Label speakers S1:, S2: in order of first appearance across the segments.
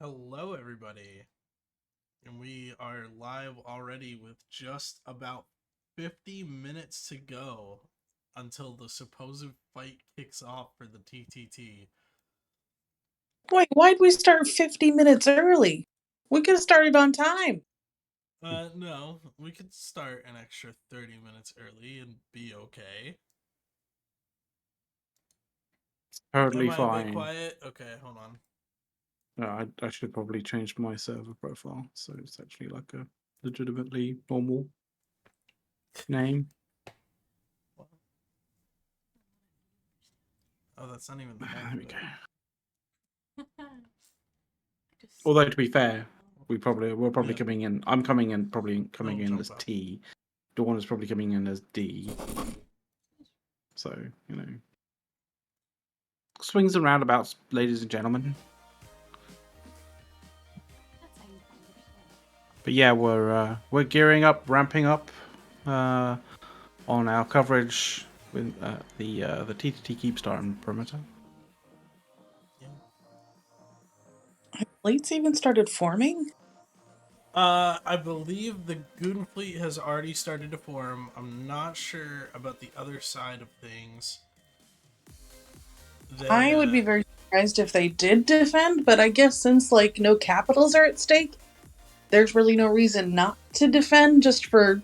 S1: Hello, everybody. And we are live already with just about 50 minutes to go until the supposed fight kicks off for the TTT.
S2: Wait, why'd we start 50 minutes early? We could have started on time.
S1: No, we could start an extra 30 minutes early and be okay. Am
S3: Totally
S1: I a bit
S3: fine.
S1: quiet? Okay, hold on.
S3: I should probably change my server profile so it's actually like a legitimately normal name.
S1: Oh, that's not even the
S3: There
S1: mic.
S3: we go. Although to be fair, we're probably
S1: Yeah.
S3: coming in. I'm coming in probably coming
S1: I'll
S3: in
S1: jump
S3: as
S1: out.
S3: T. Dawn is probably coming in as D. So swings and roundabouts, ladies and gentlemen. But yeah, we're gearing up, ramping up on our coverage with the TTT Keepstar and Perimeter.
S1: Yeah.
S2: Have fleets even started forming?
S1: I believe the Goon Fleet has already started to form. I'm not sure about the other side of things.
S2: I would be very surprised if they did defend, but I guess since no capitals are at stake, there's really no reason not to defend just for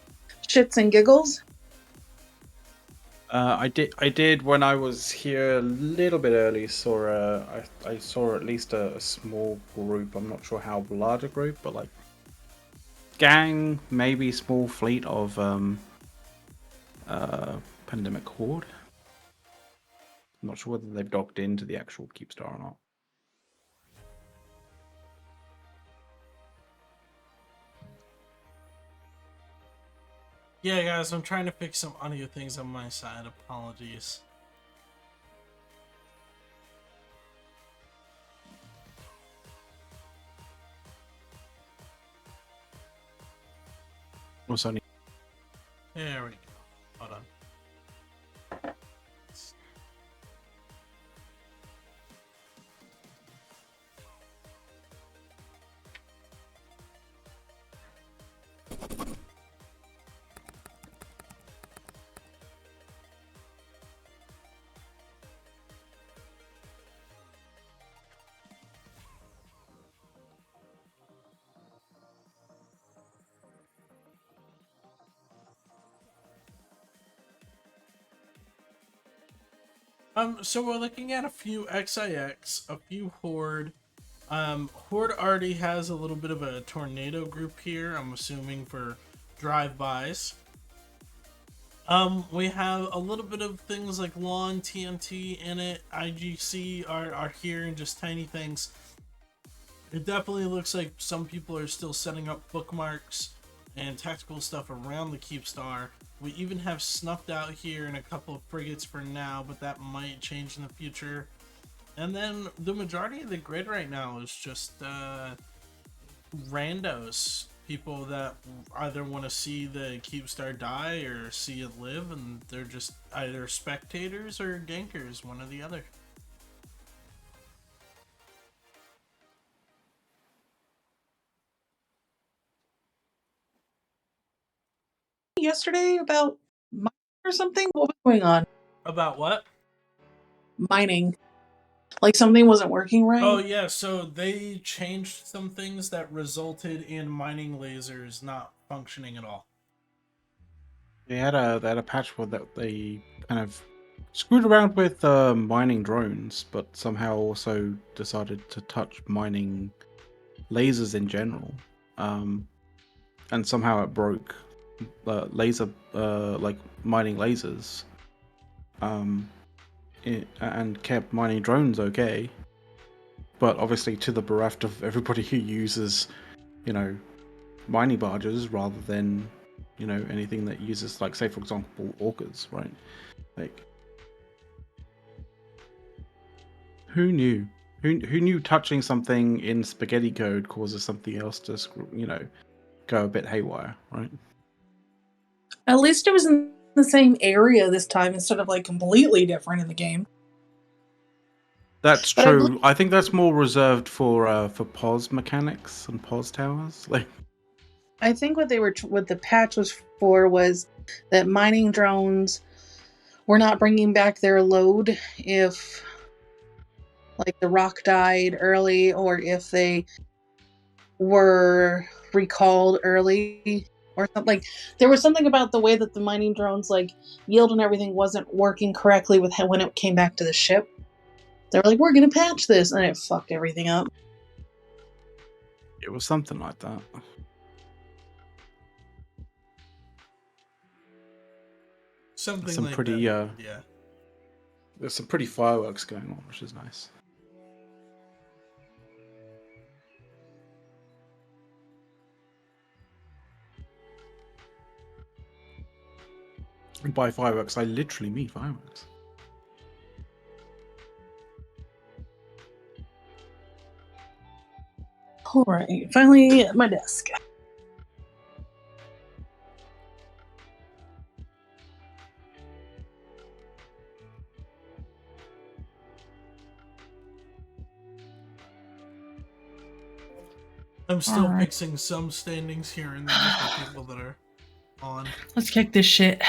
S2: shits and giggles.
S3: I did when I was here a little bit early. I saw at least a small group. I'm not sure how large a group, but like gang, maybe small fleet of pandemic horde. I'm not sure whether they've docked into the actual Keepstar or not.
S1: Yeah, guys, I'm trying to fix some audio things on my side. Apologies.
S3: What's only
S1: There we go. Hold on. So we're looking at a few XIX, a few Horde. Horde already has a little bit of a tornado group here, I'm assuming for drive-bys. We have a little bit of things like lawn, TNT in it, IGC are here and just tiny things. It definitely looks like some people are still setting up bookmarks and tactical stuff around the Keepstar. We even have snuffed out here in a couple of frigates for now, but that might change in the future. And then the majority of the grid right now is just randos. People that either want to see the Keepstar die or see it live, and they're just either spectators or gankers, one or the other.
S2: Yesterday about mining or something? What was going on?
S1: About what?
S2: Mining. Like something wasn't working
S1: Oh
S2: right?
S1: yeah, so they changed some things that resulted in mining lasers not functioning at all.
S3: they had a patch where that they kind of screwed around with mining drones, but somehow also decided to touch mining lasers in general. And somehow it broke laser like mining lasers, and kept mining drones okay. But obviously, to the bereft of everybody who uses, you know, mining barges rather than, anything that uses, like, say for example, orcas, right? Like, who knew? Who knew touching something in spaghetti code causes something else to, go a bit haywire, right?
S2: At least it was in the same area this time instead of completely different in the game.
S3: That's
S2: But I
S3: true. I think that's more reserved for pos mechanics and pos towers. Like,
S2: I think what what the patch was for was that mining drones were not bringing back their load if like the rock died early or if they were recalled early or something. Like there was something about the way that the mining drones like yield and everything wasn't working correctly with when it came back to the ship. They were like, "We're gonna patch this," and it fucked everything up.
S3: it was something like that.
S1: Something
S3: Some
S1: like
S3: pretty
S1: that. Yeah.
S3: there's some pretty fireworks going on, which is nice. And by fireworks, I literally mean fireworks.
S2: All right, finally at my desk.
S1: I'm still
S4: Alright.
S1: fixing some standings here and there for people that are on.
S4: Let's kick this shit.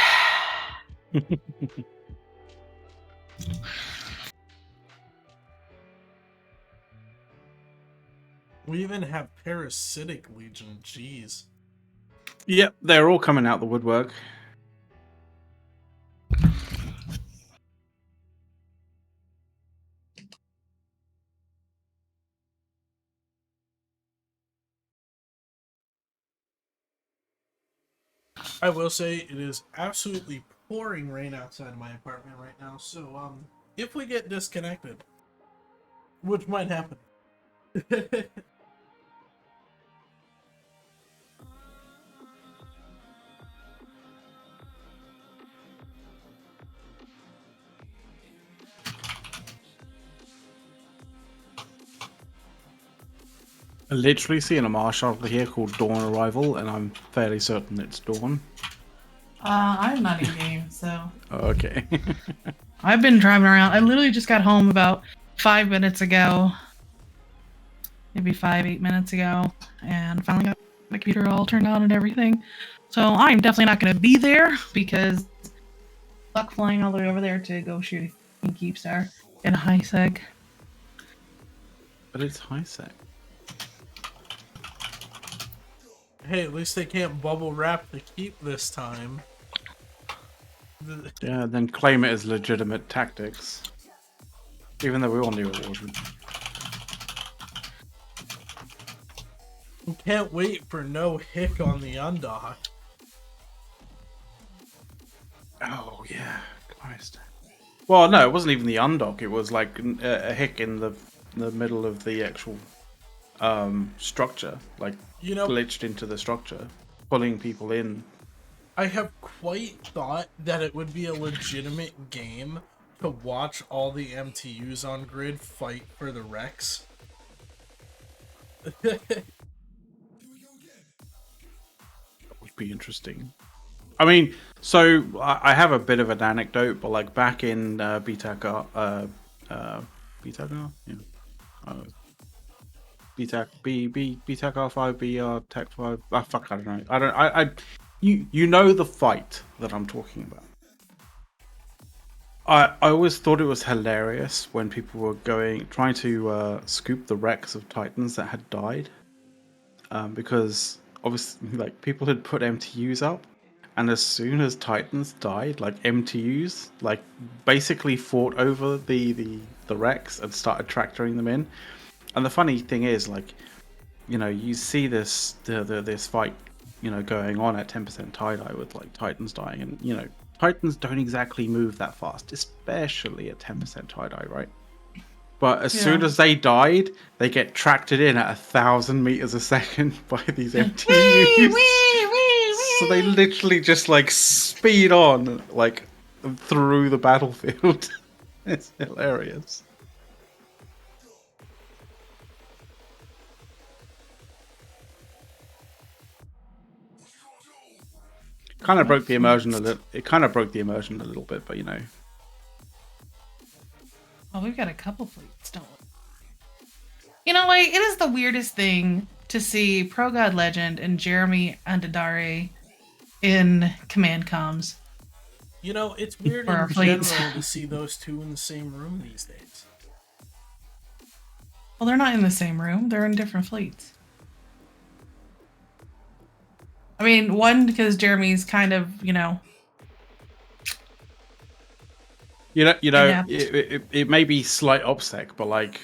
S1: We even have Parasitic Legion. Jeez.
S3: Yep, they're all coming out the woodwork.
S1: I will say it is absolutely pouring rain outside of my apartment right now. So if we get disconnected, which might happen.
S3: I literally seeing a marshal here called Dawn Arrival, and I'm fairly certain it's Dawn.
S4: I'm not in game, so
S3: Oh, okay.
S4: I've been driving around. I literally just got home about 5 minutes ago. Maybe 8 minutes ago, and finally got my computer all turned on and everything. So I'm definitely not going to be there because fuck flying all the way over there to go shoot a Keepstar in a high seg.
S3: But it's high sec.
S1: Hey, at least they can't bubble wrap the keep this time.
S3: Yeah, then claim it as legitimate tactics. Even though we all knew it wasn't.
S1: Can't wait for no hick on the undock.
S3: Oh, yeah. Christ. Well, no, it wasn't even the undock. It was like a hick in the middle of the actual structure. Like,
S1: You know,
S3: glitched into the structure, pulling people in.
S1: I have quite thought that it would be a legitimate game to watch all the MTUs on grid fight for the Rex.
S3: That would be interesting. I mean, so I have a bit of an anecdote, but like back in BTAC, BTAC, yeah, BTAC BTAC R5 BR Tech 5. Ah, fuck, I don't know. You know the fight that I'm talking about. I always thought it was hilarious when people were trying to scoop the wrecks of Titans that had died, because obviously like people had put MTUs up, and as soon as Titans died, like MTUs like basically fought over the wrecks and started tractoring them in. And the funny thing is, like, you know, you see this this fight, you know, going on at 10% tie-dye with like Titans dying, and you know, Titans don't exactly move that fast, especially at 10% tie-dye, right? But as soon as they died, they get tracted in at 1,000 meters a second by these MTUs. So they literally just like speed on like through the battlefield. It's hilarious. Kind of broke the immersion a little. It kind of broke the immersion a little bit, but you know.
S4: Oh, we've got a couple fleets, don't we? You know, like, it is the weirdest thing to see Pro God Legend and Jeremy Andadare in command comms
S1: You know, it's weird
S4: for our
S1: in
S4: fleets.
S1: general to see those two in the same room these days.
S4: Well, they're not in the same room. They're in different fleets. I mean, one, because Jeremy's kind of, inept.
S3: It may be slight obstacle, but like,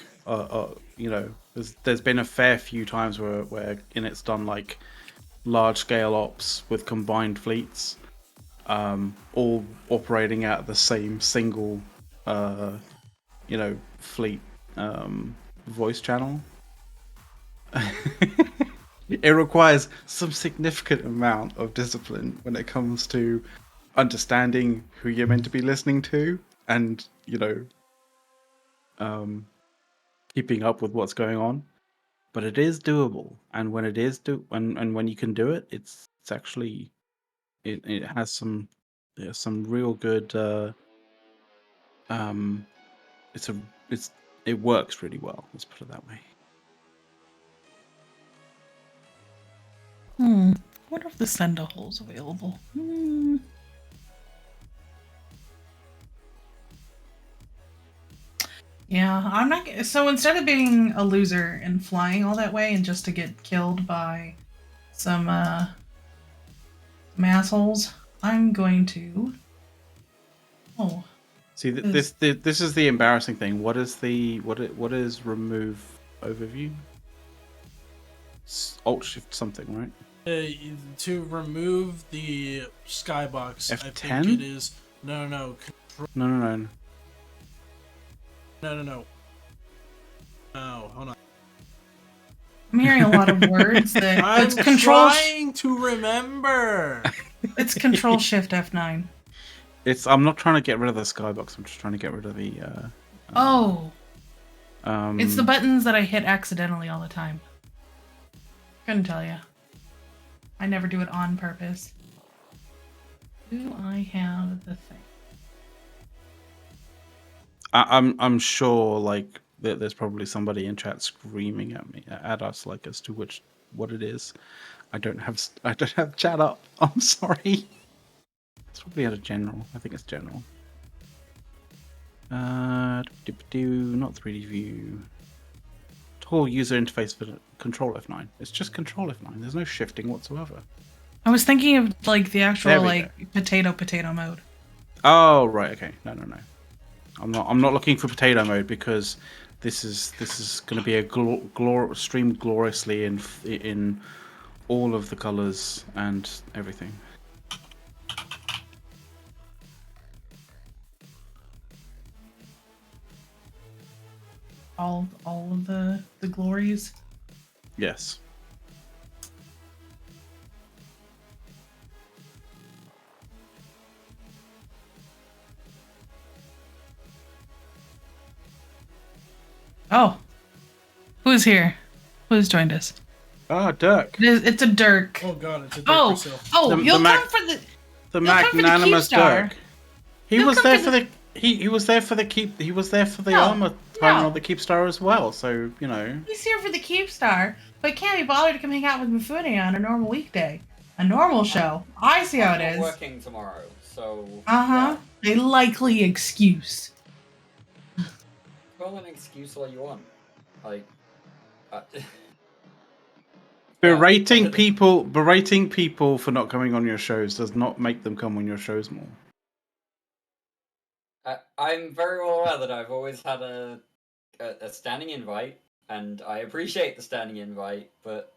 S3: there's been a fair few times where it's done like large scale ops with combined fleets, all operating out the same single, fleet voice channel. It requires some significant amount of discipline when it comes to understanding who you're meant to be listening to, and keeping up with what's going on. But it is doable, and when it is when you can do it, it's actually it has some real good it's a it's it works really well. Let's put it that way.
S4: I wonder if the sender hole's available. Yeah, I'm not. So instead of being a loser and flying all that way and just to get killed by some assholes, I'm going to. Oh.
S3: See, this is the embarrassing thing. What is remove overview? Alt Shift something, right?
S1: To remove the skybox,
S3: F10?
S1: I think it is no.
S3: No.
S1: Oh, hold on.
S4: I'm hearing a lot of words that
S1: I'm
S4: it's control.
S1: Trying to remember.
S4: It's Control Shift F9.
S3: I'm not trying to get rid of the skybox. I'm just trying to get rid of the.
S4: It's the buttons that I hit accidentally all the time. Couldn't tell you. I never do it on purpose. Do I have the thing?
S3: I'm sure like there's probably somebody in chat screaming at us like as to what it is. I don't have chat up. I'm sorry. It's probably at a general. I think it's general. Not 3D view. Toggle user interface for Control F9. It's just Control F9. There's no shifting whatsoever.
S4: I was thinking of like the actual potato mode.
S3: Oh right, okay. No. I'm not looking for potato mode because this is going to be a streamed gloriously in all of the colors and everything.
S4: All of the glories.
S3: Yes.
S4: Oh, who's here? Who's joined us?
S3: Ah, Dirk.
S4: It's a Dirk.
S1: Oh god, it's a Dirk herself.
S4: You'll come for
S3: the magnanimous Dirk. He was there for the armor time on the Keepstar as well. So
S4: he's here for the Keepstar, but can't be bothered to come hang out with Mifune on a normal weekday, a normal show. I see how it is.
S5: I'm working tomorrow, so.
S4: Yeah. A likely excuse.
S5: Call an excuse all you want. Like.
S3: Berating people for not coming on your shows does not make them come on your shows more.
S5: I'm very well aware that I've always had a standing invite, and I appreciate the standing invite, but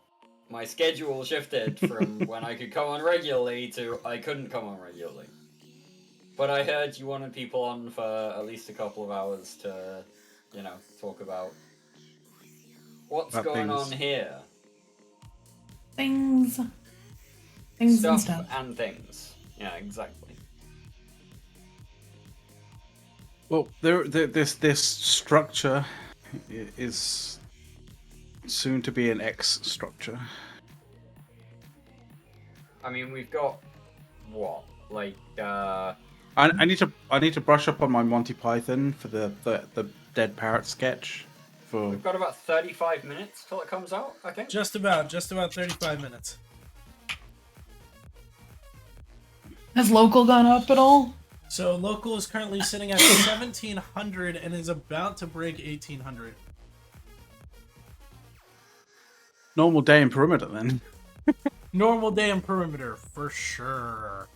S5: my schedule shifted from when I could come on regularly to I couldn't come on regularly. But I heard you wanted people on for at least a couple of hours to, talk about what's going on here.
S4: Things
S5: Stuff
S4: and stuff.
S5: And things. Yeah, exactly.
S3: Well, this structure is soon to be an X structure.
S5: I mean, we've got what, like
S3: I need to brush up on my Monty Python for the dead parrot sketch for.
S5: We've got about 35 minutes till it comes out, I think.
S1: Just about 35 minutes.
S4: Has local gone up at all?
S1: So local is currently sitting at 1700 and is about to break 1800.
S3: Normal day in perimeter then.
S1: Normal day in perimeter for sure.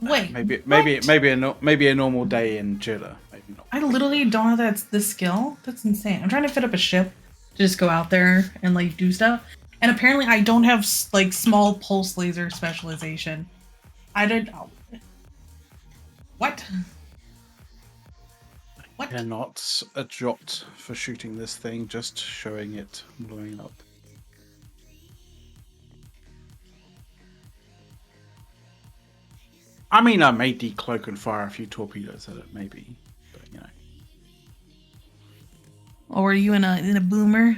S4: Wait,
S3: Maybe
S4: what?
S3: maybe a normal day in Jilla. Maybe not.
S4: I literally don't have that the skill. That's insane. I'm trying to fit up a ship to just go out there and like do stuff. And apparently I don't have like small pulse laser specialization. I did. Oh. What? What?
S3: Cannot a jot for shooting this thing, just showing it blowing up. I mean, I may decloak and fire a few torpedoes at it, maybe, but you know.
S4: Or were you in a boomer?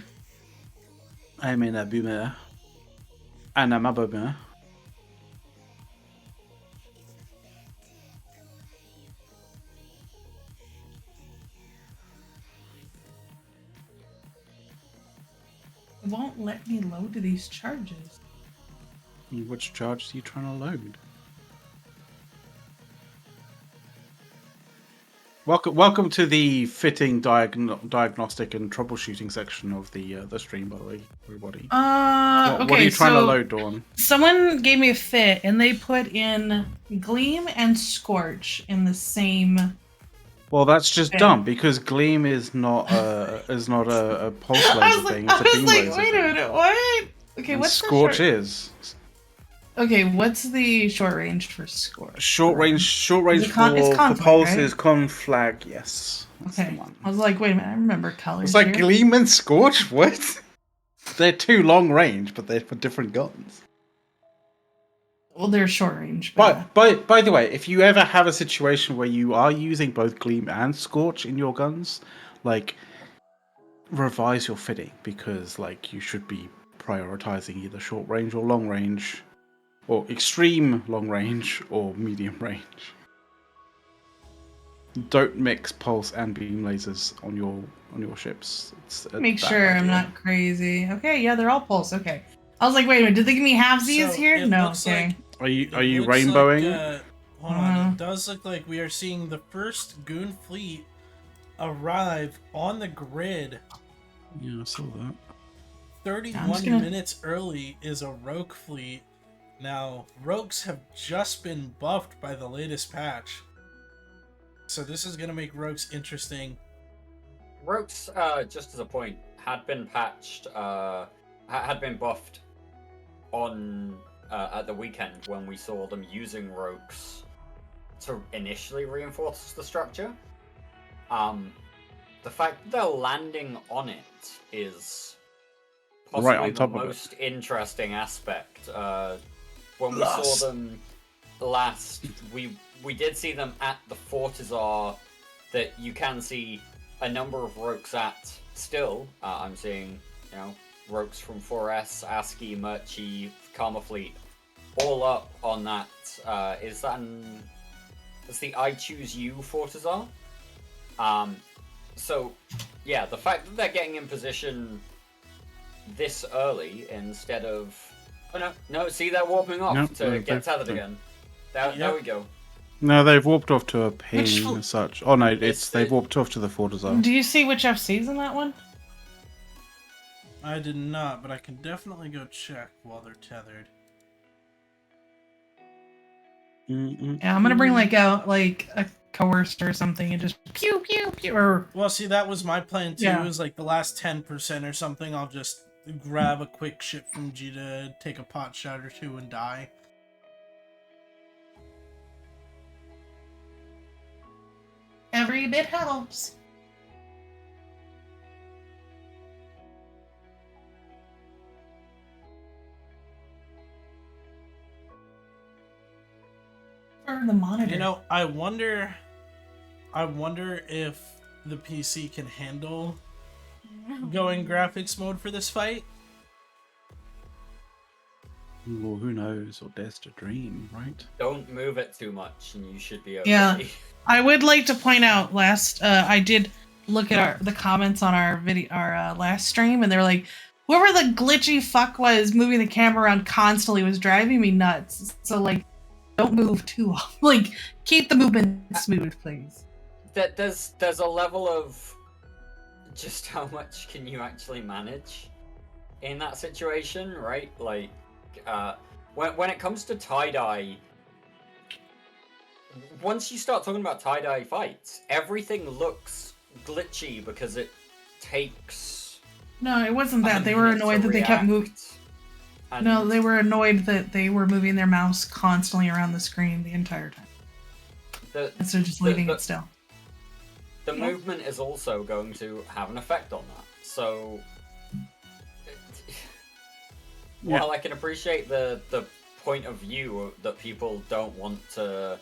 S3: I'm in a boomer, and I'm a boomer.
S4: It won't let me load these charges.
S3: Which charge are you trying to load? Welcome to the fitting diagnostic and troubleshooting section of the stream, by the way, everybody.
S4: Okay.
S3: What are you trying to load, Dawn?
S4: Someone gave me a fit, and they put in Gleam and Scorch in the same.
S3: Well, that's just
S4: Okay.
S3: dumb because Gleam is not a pulse laser thing. It's a beam laser
S4: wait a
S3: thing.
S4: minute, what? Okay,
S3: And
S4: what's
S3: Scorch
S4: the short...
S3: is
S4: Okay, what's the short range for Scorch?
S3: short range
S4: It's conflict,
S3: for pulse
S4: right?
S3: is conflag. Yes, that's
S4: Okay,
S3: the one.
S4: I was like, wait a minute, I remember colors.
S3: It's like
S4: here.
S3: Gleam and Scorch. What? They're too long range, but they're for different guns.
S4: Well, they're short range. But
S3: By the way, if you ever have a situation where you are using both Gleam and Scorch in your guns, like revise your fitting because like you should be prioritizing either short range or long range, or extreme long range or medium range. Don't mix pulse and beam lasers on your ships. It's a
S4: make
S3: bad
S4: sure I'm
S3: idea.
S4: not crazy. Okay, yeah, they're all pulse. Okay, I was like, wait a minute, did they give me halvesies
S1: So,
S4: here?
S1: it
S4: No.
S1: looks
S4: Okay.
S1: like-
S3: Are you
S1: It looks
S3: rainbowing?
S1: Like, hold on, it does look like we are seeing the first Goon fleet arrive on the grid.
S3: Yeah, I saw that.
S1: 31
S4: gonna-
S1: minutes early is a Rogue fleet. Now, Rogues have just been buffed by the latest patch. So this is going to make Rogues interesting.
S5: Rogues, just as a point, had been patched, had been buffed on at the weekend when we saw them using Rogues to initially reinforce the structure. The fact that they're landing on it is possibly
S3: Right on top
S5: the
S3: of it.
S5: most interesting aspect. When we saw them last, we did see them at the Fortizar that you can see a number of Rogues at still. I'm seeing, Rogues from 4S, ASCII, Murchie, Karma Fleet, all up on that. It's the I Choose You Fortizar. So, yeah, the fact that they're getting in position this early instead of... Oh, no, see, they're warping off
S3: Nope,
S5: to get
S3: they've-
S5: tethered again. There we go.
S3: No, they've warped off to a ping
S4: Which
S3: as such. Oh no,
S5: It's
S3: they've
S5: the-
S3: warped off to the Fortizar.
S4: Do you see which FC's in that one?
S1: I did not, but I can definitely go check while they're tethered.
S4: Yeah, I'm gonna bring like a coerced or something and just pew pew pew. Or
S1: Well, see, that was my plan too.
S4: Yeah.
S1: Is like the last 10% or something. I'll just grab a quick ship from Jita, take a pot shot or two, and die.
S4: every bit helps. Or the monitor.
S1: You know, I wonder if the PC can handle going graphics mode for this fight.
S3: Well, who knows or dares to dream, right?
S5: Don't move it too much, and you should be okay.
S4: Yeah. I would like to point out I did look at the comments on our last stream, and they were like, whoever the glitchy fuck was moving the camera around constantly was driving me nuts. So like, don't move too often. Like, keep the movement smooth, please.
S5: There's a level of just how much can you actually manage in that situation, right? Like, when it comes to tie-dye, once you start talking about tie-dye fights, everything looks glitchy because it takes...
S4: No, it wasn't that. They were annoyed that they kept moving. No, they were annoyed that they were moving their mouse constantly around the screen the entire time. Instead of just leaving it still.
S5: The movement is also going to have an effect on that. So, while I can appreciate the point of view that people don't want to,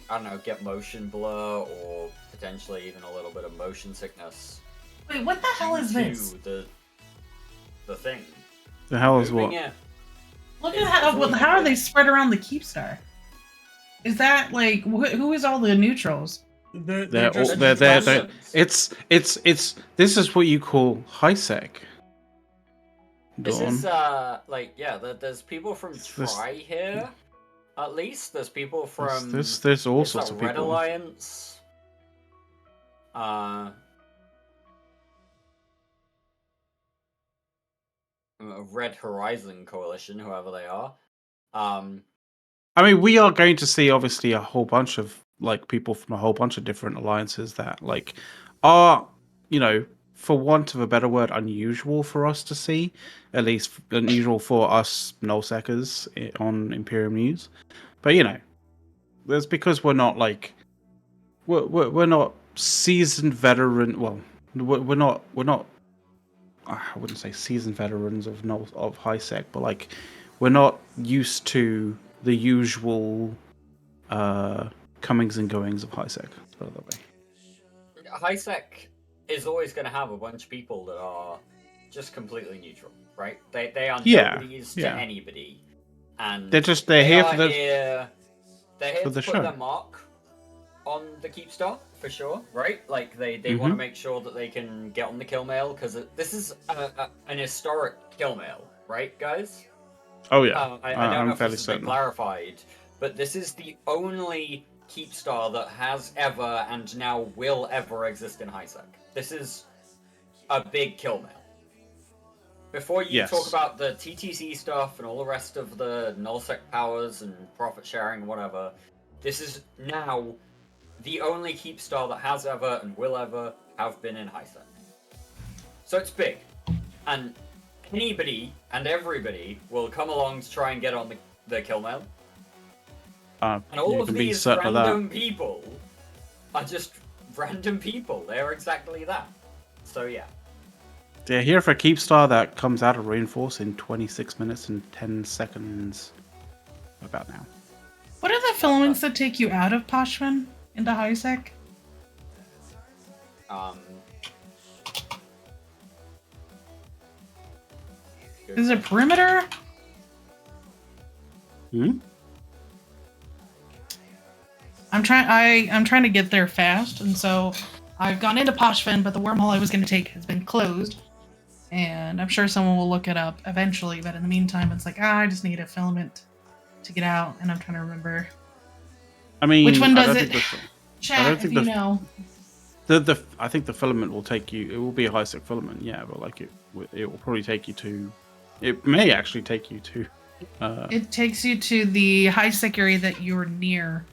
S5: I don't know, get motion blur or potentially even a little bit of motion sickness.
S4: Wait, what the hell is this?
S5: The thing.
S3: The hell is what?
S4: Look at how are they spread around the Keepstar? Is that like who is all the neutrals?
S1: They're
S3: it's this is what you call high sec.
S5: This is there's people from Tri here, at least. There's people from
S3: there's all sorts of people.
S5: Red Alliance. Red Horizon Coalition, whoever they are.
S3: I mean, we are going to see obviously a whole bunch of like people from a whole bunch of different alliances that like are, you know, for want of a better word, unusual for us to see, at least unusual for us nullsecers on Imperium News. But you know, that's because we're not like we're not seasoned veteran. Well, we're not. I wouldn't say seasoned veterans of HiSec, but like we're not used to the usual comings and goings of HiSec. Put it that way.
S5: HiSec is always going to have a bunch of people that are just completely neutral, right? They are nobodies to anybody, and
S3: they're here for
S5: they're here to
S3: the
S5: put
S3: show.
S5: their mark on the Keepstar for sure, right? Like they want to make sure that they can get on the kill mail because this is an historic kill mail, right, guys?
S3: Oh yeah,
S5: I don't know if this has been clarified, but this is the only Keepstar that has ever and now will ever exist in HiSec. This is a big kill mail. Before you talk about the TTC stuff and all the rest of the nullsec powers and profit sharing, whatever, this is now the only Keepstar that has ever and will ever have been in HiSec. So it's big. And anybody and everybody will come along to try and get on the kill mail. And all of these random people are just random people. They're exactly that. So yeah.
S3: They're here for Keepstar that comes out of Reinforce in 26 minutes and 10 seconds. About now.
S4: What are the filaments that take you out of Poshman into HiSec? Is it perimeter? I'm trying to get there fast, and so I've gone into Poshfen, but the wormhole I was going to take has been closed. And I'm sure someone will look it up eventually, but in the meantime, it's like, I just need a filament to get out, and I'm trying to remember.
S3: I mean,
S4: which one does it? Chat, if you know.
S3: I think the filament will take you. It will be a HiSec filament, yeah, but like it will probably take you to. It may actually take you to.
S4: It takes you to the HiSec area that you're near,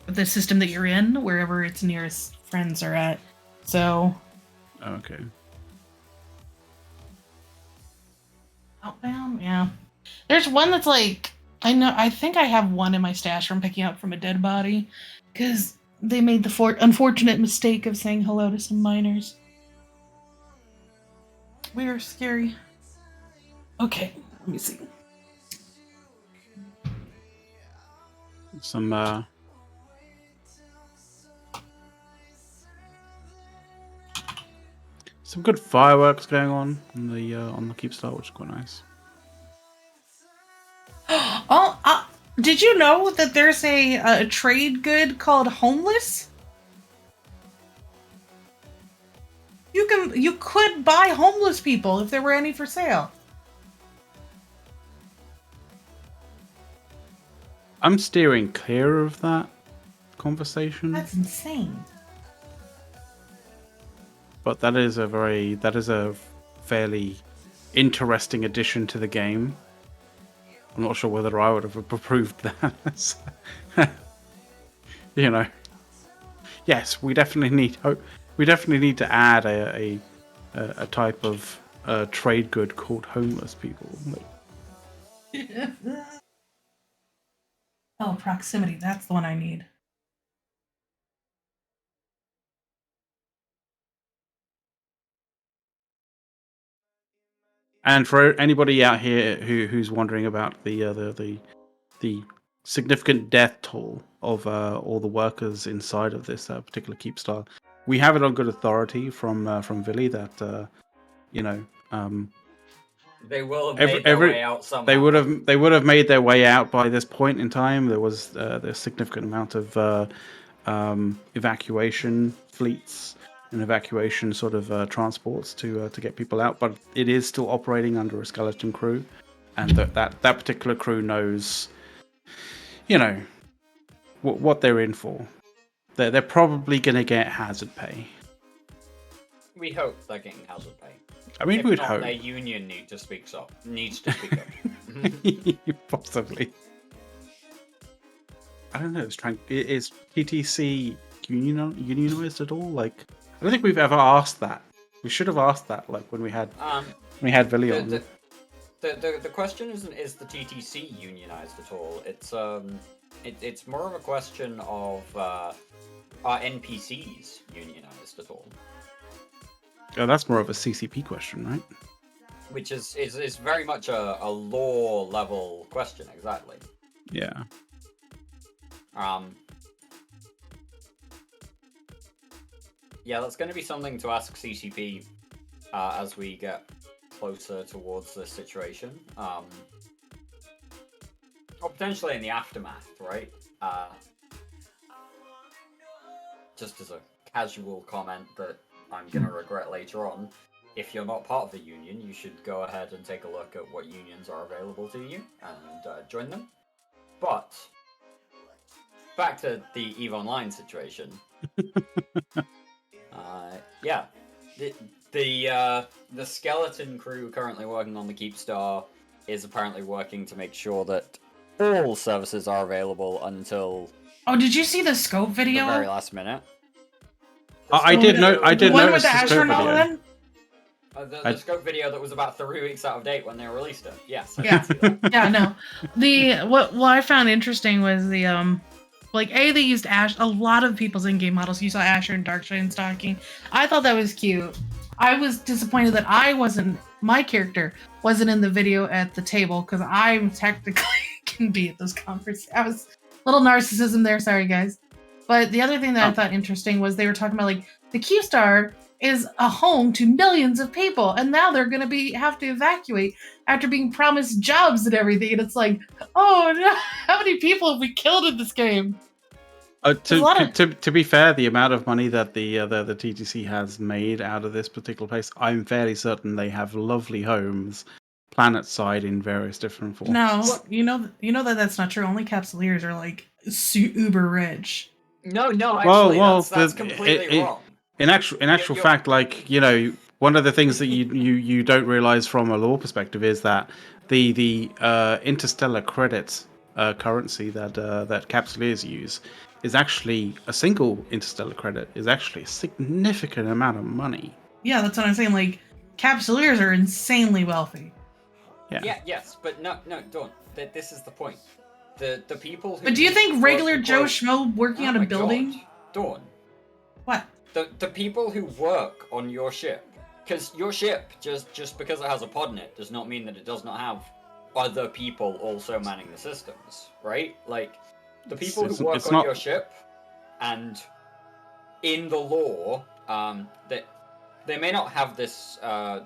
S4: the system that you're in, wherever its nearest friends are at. So.
S3: Okay.
S4: Outbound, yeah. There's one that's like I think I have one in my stash from picking up from a dead body, because they made the unfortunate mistake of saying hello to some miners. Weird, scary. Okay, let me see.
S3: Some good fireworks going on the Keepstar, which is quite nice.
S4: Oh, did you know that there's a trade good called homeless? You could buy homeless people if there were any for sale.
S3: I'm steering clear of that conversation.
S4: That's insane.
S3: But that is a fairly interesting addition to the game. I'm not sure whether I would have approved that. You know, yes, we definitely need to add a type of trade good called homeless people.
S4: Oh, proximity. That's the one I need.
S3: And for anybody out here who's wondering about the significant death toll of all the workers inside of this particular Keepstar, we have it on good authority from Villy that
S5: They will have made their way out somehow.
S3: they would have made their way out by this point in time. There was a significant amount of evacuation fleets and evacuation sort of transports to get people out, but it is still operating under a skeleton crew, and that particular crew knows, what they're in for. They're probably going to get hazard pay.
S5: We hope they're getting hazard pay.
S3: I mean,
S5: if
S3: we'd
S5: not,
S3: hope.
S5: Their union needs to speak up.
S3: Possibly. I don't know. Is TTC unionized at all? Like, I don't think we've ever asked that. We should have asked that, like when we had Villy on.
S5: The question isn't is the TTC unionized at all. It's more of a question of are NPCs unionized at all?
S3: Oh, that's more of a CCP question, right?
S5: Which is very much a lore level question, exactly.
S3: Yeah.
S5: Yeah, that's going to be something to ask CCP as we get closer towards this situation. Or potentially in the aftermath, right? Just as a casual comment that I'm going to regret later on, if you're not part of the union, you should go ahead and take a look at what unions are available to you and join them. But back to the EVE Online situation. Yeah, the skeleton crew currently working on the Keepstar is apparently working to make sure that all services are available until.
S4: Oh, did you see the scope video?
S5: The very last minute.
S3: I did notice
S4: with the
S3: scope
S4: astronaut
S3: video.
S4: then?
S5: The scope video that was about 3 weeks out of date when they released it. Yes.
S4: Yeah. Yeah. No. What I found interesting was the they used Ash. A lot of people's in-game models. You saw Asher and Darkshine stocking. I thought that was cute. I was disappointed that my character wasn't in the video at the table because I'm technically can be at those conferences. I was a little narcissism there. Sorry, guys. But the other thing that I thought interesting was they were talking about the Keepstar is a home to millions of people, and now they're going to have to evacuate after being promised jobs and everything. And it's like, oh no, how many people have we killed in this game?
S3: To be fair, the amount of money that the TTC has made out of this particular place, I'm fairly certain they have lovely homes, planet side in various different forms.
S4: No, you know that's not true. Only Capsuleers are uber rich.
S5: No, actually, that's completely wrong.
S3: In actual fact, one of the things that you don't realize from a lore perspective is that the interstellar credit currency that Capsuleers use is actually a single interstellar credit is actually a significant amount of money.
S4: Yeah, that's what I'm saying. Capsuleers are insanely wealthy.
S5: Yeah. Yes, but no, don't. This is the point. The people who.
S4: But do you think regular Joe Schmo working on a building?
S5: Dawn.
S4: What?
S5: The people who work on your ship, because your ship just because it has a pod in it does not mean that it does not have other people also manning the systems, right? The people who work on your ship, and in the lore, that they may not have this,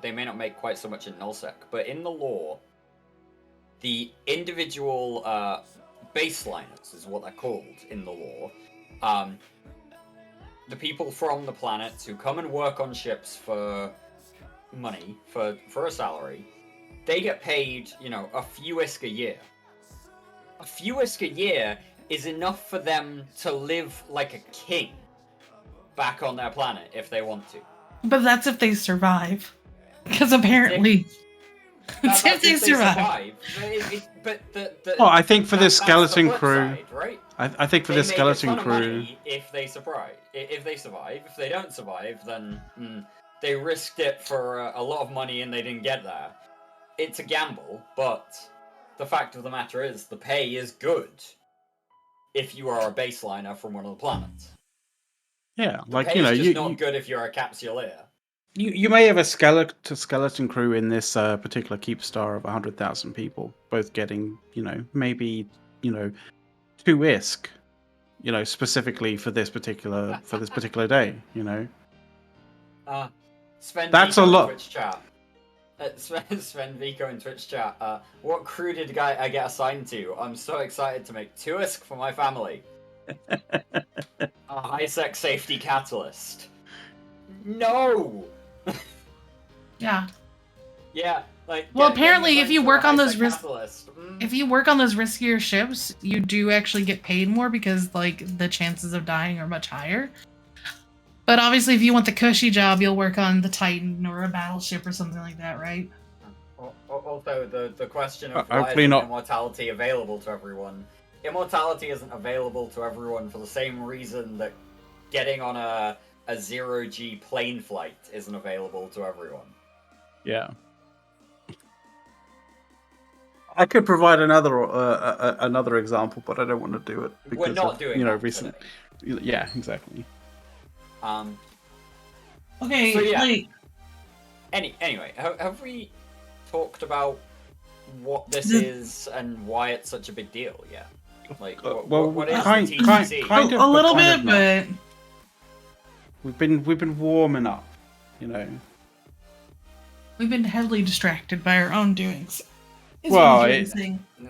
S5: they may not make quite so much in nullsec, but in the lore, the individual baseliners is what they're called in the lore. The people from the planets who come and work on ships for money, for a salary, they get paid, a few isk a year. A few isk a year is enough for them to live like a king back on their planet if they want to.
S4: But that's if they survive. Because apparently...
S5: That's
S4: if they survive.
S5: But
S3: Well, I think for this
S5: that's the
S3: skeleton
S5: flip
S3: crew,
S5: side, right?
S3: I think for
S5: They
S3: this
S5: make
S3: skeleton
S5: a ton of
S3: crew,
S5: money if they survive. If they survive, if they don't survive, then they risked it for a lot of money and they didn't get there. It's a gamble, but the fact of the matter is, the pay is good if you are a baseliner from one of the planets.
S3: yeah,
S5: The
S3: like
S5: pay is just not good if you're a capsuleer.
S3: You may have a skeleton crew in this particular Keepstar of 100,000 people, both getting, maybe, 2 ISK, specifically for this particular day,
S5: Sven
S3: That's
S5: Vico
S3: a lot.
S5: In Twitch chat. Sven Vico in Twitch chat. What crew did I get assigned to? I'm so excited to make 2 ISK for my family. A high-sec safety catalyst. No!
S4: Yeah.
S5: Yeah, like.
S4: Well, apparently, if you work on those
S5: if
S4: you work on those riskier ships, you do actually get paid more because like the chances of dying are much higher. But obviously, if you want the cushy job, you'll work on the Titan or a battleship or something like that, right?
S5: Also, the question of why
S3: Hopefully
S5: isn't
S3: not.
S5: immortality available to everyone? Immortality isn't available to everyone for the same reason that getting on a 0G plane flight isn't available to everyone.
S3: Yeah. I could provide another example, but I don't want to do it because
S5: We're not doing that
S3: recent.
S5: today.
S3: Yeah, exactly.
S4: Okay.
S5: So, yeah.
S4: Like,
S5: Anyway, have we talked about what this is and why it's such a big deal yet? Like, what is the TTC?
S3: Kind of,
S4: a little
S3: kind
S4: bit,
S3: of
S4: but
S3: we've been warming up,
S4: we've been heavily distracted by our own doings.
S3: Well,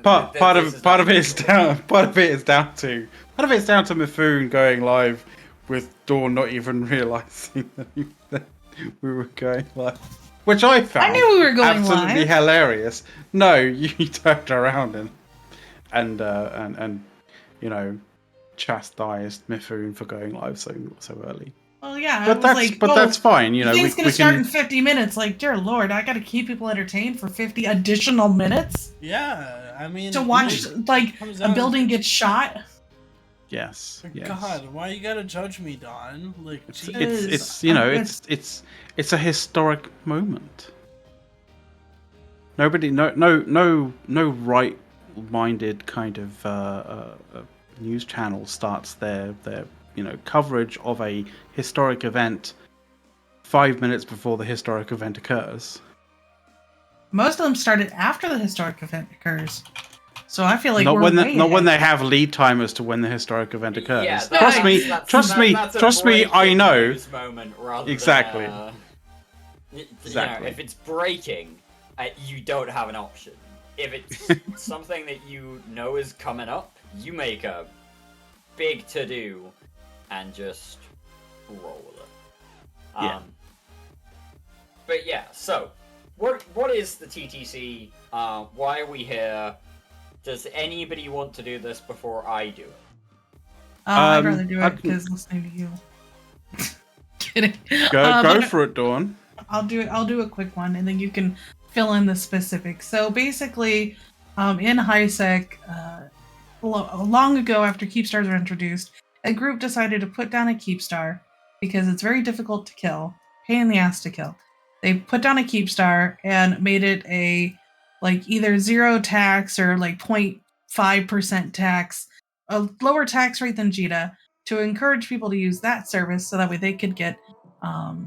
S3: part of it is down to Mifune going live with Dawn not even realizing that we were going live, which I found
S4: I knew we were going
S3: absolutely
S4: live.
S3: hilarious. No, you turned around and chastised Mifune for going live so early.
S4: Well, yeah,
S3: But that's fine.
S4: The thing's gonna start in 50 minutes. Like, dear lord, I gotta keep people entertained for 50 additional minutes.
S1: Yeah, I mean,
S4: to watch a building get shot.
S3: Yes.
S1: God, why you gotta judge me, Don? Like,
S3: it's a historic moment. Nobody, no right-minded kind of news channel starts their coverage of a historic event 5 minutes before the historic event occurs.
S4: Most of them started after the historic event occurs. So I feel like
S3: not
S4: we're
S3: when they have lead time as to when the historic event occurs.
S5: Yeah,
S3: trust me, I know. Exactly.
S5: Exactly. If it's breaking, you don't have an option. If it's something that you know is coming up, you make a big to-do and just roll with it.
S3: Yeah.
S5: But yeah, so what is the TTC? Why are we here? Does anybody want to do this before I do it?
S4: I'd rather do it because listening to you. Kidding.
S3: Go for it, Dawn.
S4: I'll do a quick one, and then you can fill in the specifics. So basically, in HiSec, long ago after Keepstars were introduced, a group decided to put down a Keepstar because it's very difficult to kill, pain in the ass to kill. They put down a Keepstar and made it a either 0 tax or 0.5% tax, a lower tax rate than JITA, to encourage people to use that service so that way they could get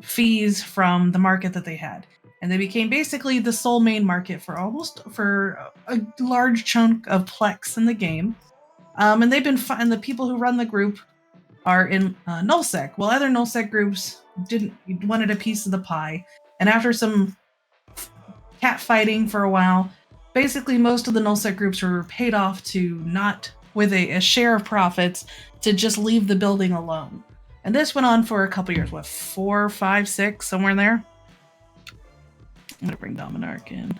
S4: fees from the market that they had. And they became basically the sole main market for a large chunk of Plex in the game. And they've been and the people who run the group are in nullsec. Well, other nullsec groups wanted a piece of the pie, and after some cat fighting for a while, basically most of the nullsec groups were paid off to not with a share of profits to just leave the building alone. And this went on for a couple years, what, 4, 5, 6, somewhere in there? I'm gonna bring Dominark in.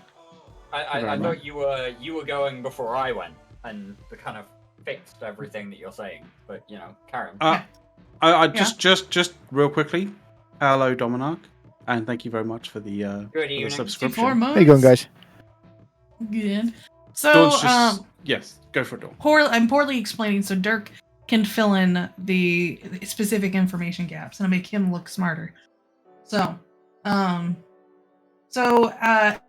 S5: I thought you were going before I went and kind of fixed everything that you're saying, but Karen.
S3: I just real quickly. Hello, Dominark, and thank you very much for the
S5: Good evening.
S3: subscription.
S4: 4 months.
S6: How you going, guys?
S4: Good. So,
S3: Dawn's just, yes, go for it, Dawn.
S4: I'm poorly explaining, so Dirk can fill in the specific information gaps and make him look smarter. So,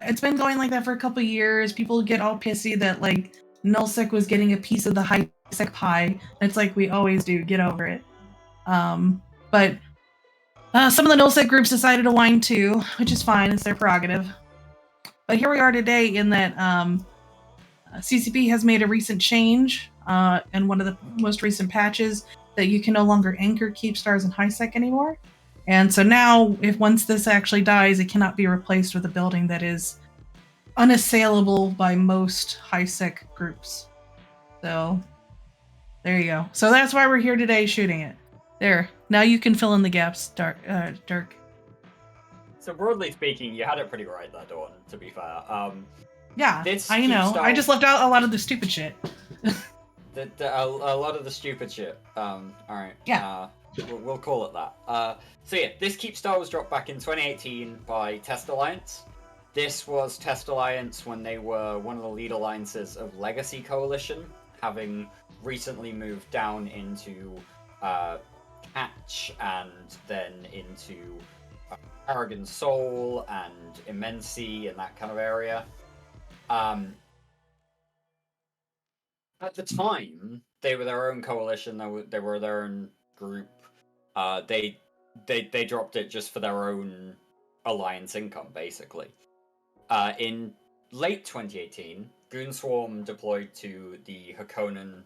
S4: it's been going like that for a couple years. People get all pissy that like nullsec was getting a piece of the high sec pie. It's like we always do. Get over it. But some of the nullsec groups decided to whine too, which is fine. It's their prerogative. But here we are today in that CCP has made a recent change in one of the most recent patches that you can no longer anchor Keepstars in high-sec anymore. And so now, once this actually dies, it cannot be replaced with a building that is unassailable by most high-sec groups. So, there you go. So that's why we're here today shooting it. There. Now you can fill in the gaps, Dirk.
S5: So broadly speaking, you had it pretty right there, Dawn, to be fair.
S4: Yeah,
S5: This
S4: I know.
S5: Keepstar-
S4: I just left out a lot of the stupid shit.
S5: A lot of the stupid shit. Alright.
S4: Yeah.
S5: We'll call it that. So yeah, this Keepstar was dropped back in 2018 by Test Alliance. This was Test Alliance when they were one of the lead alliances of Legacy Coalition, having recently moved down into Catch and then into Arrogant Soul and Immensity and that kind of area. At the time, they were their own coalition. They were their own group. They dropped it just for their own alliance income, basically. In late 2018, Goonswarm deployed to the Hakonnen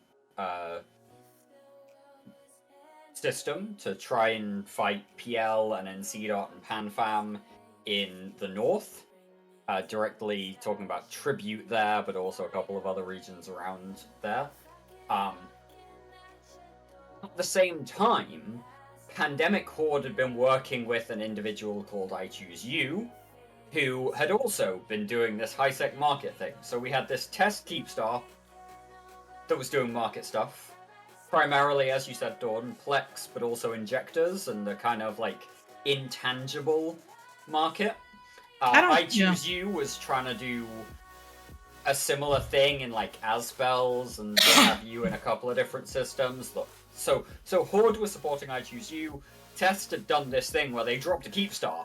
S5: system to try and fight PL and NCDOT and PanFam in the north. Directly talking about Tribute there, but also a couple of other regions around there. At the same time, Pandemic Horde had been working with an individual called I Choose You, who had also been doing this high-sec market thing. So we had this test Keepstar that was doing market stuff. Primarily, as you said, Dawn, Plex, but also injectors and the kind of like intangible market. I Choose You was trying to do a similar thing in like Aspels and what have you in a couple of different systems. So Horde was supporting I Choose You. Test had done this thing where they dropped a Keepstar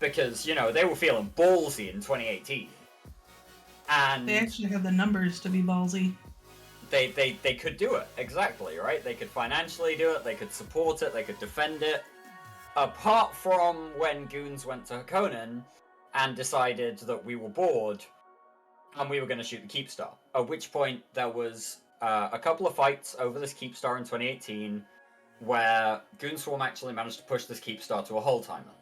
S5: because, they were feeling ballsy in 2018. And
S4: they actually have the numbers to be ballsy.
S5: They could do it, exactly, right? They could financially do it, they could support it, they could defend it. Apart from when Goons went to Hakonnen and decided that we were bored and we were going to shoot the Keepstar. At which point there was a couple of fights over this Keepstar in 2018 where Goonswarm actually managed to push this Keepstar to a hull timer.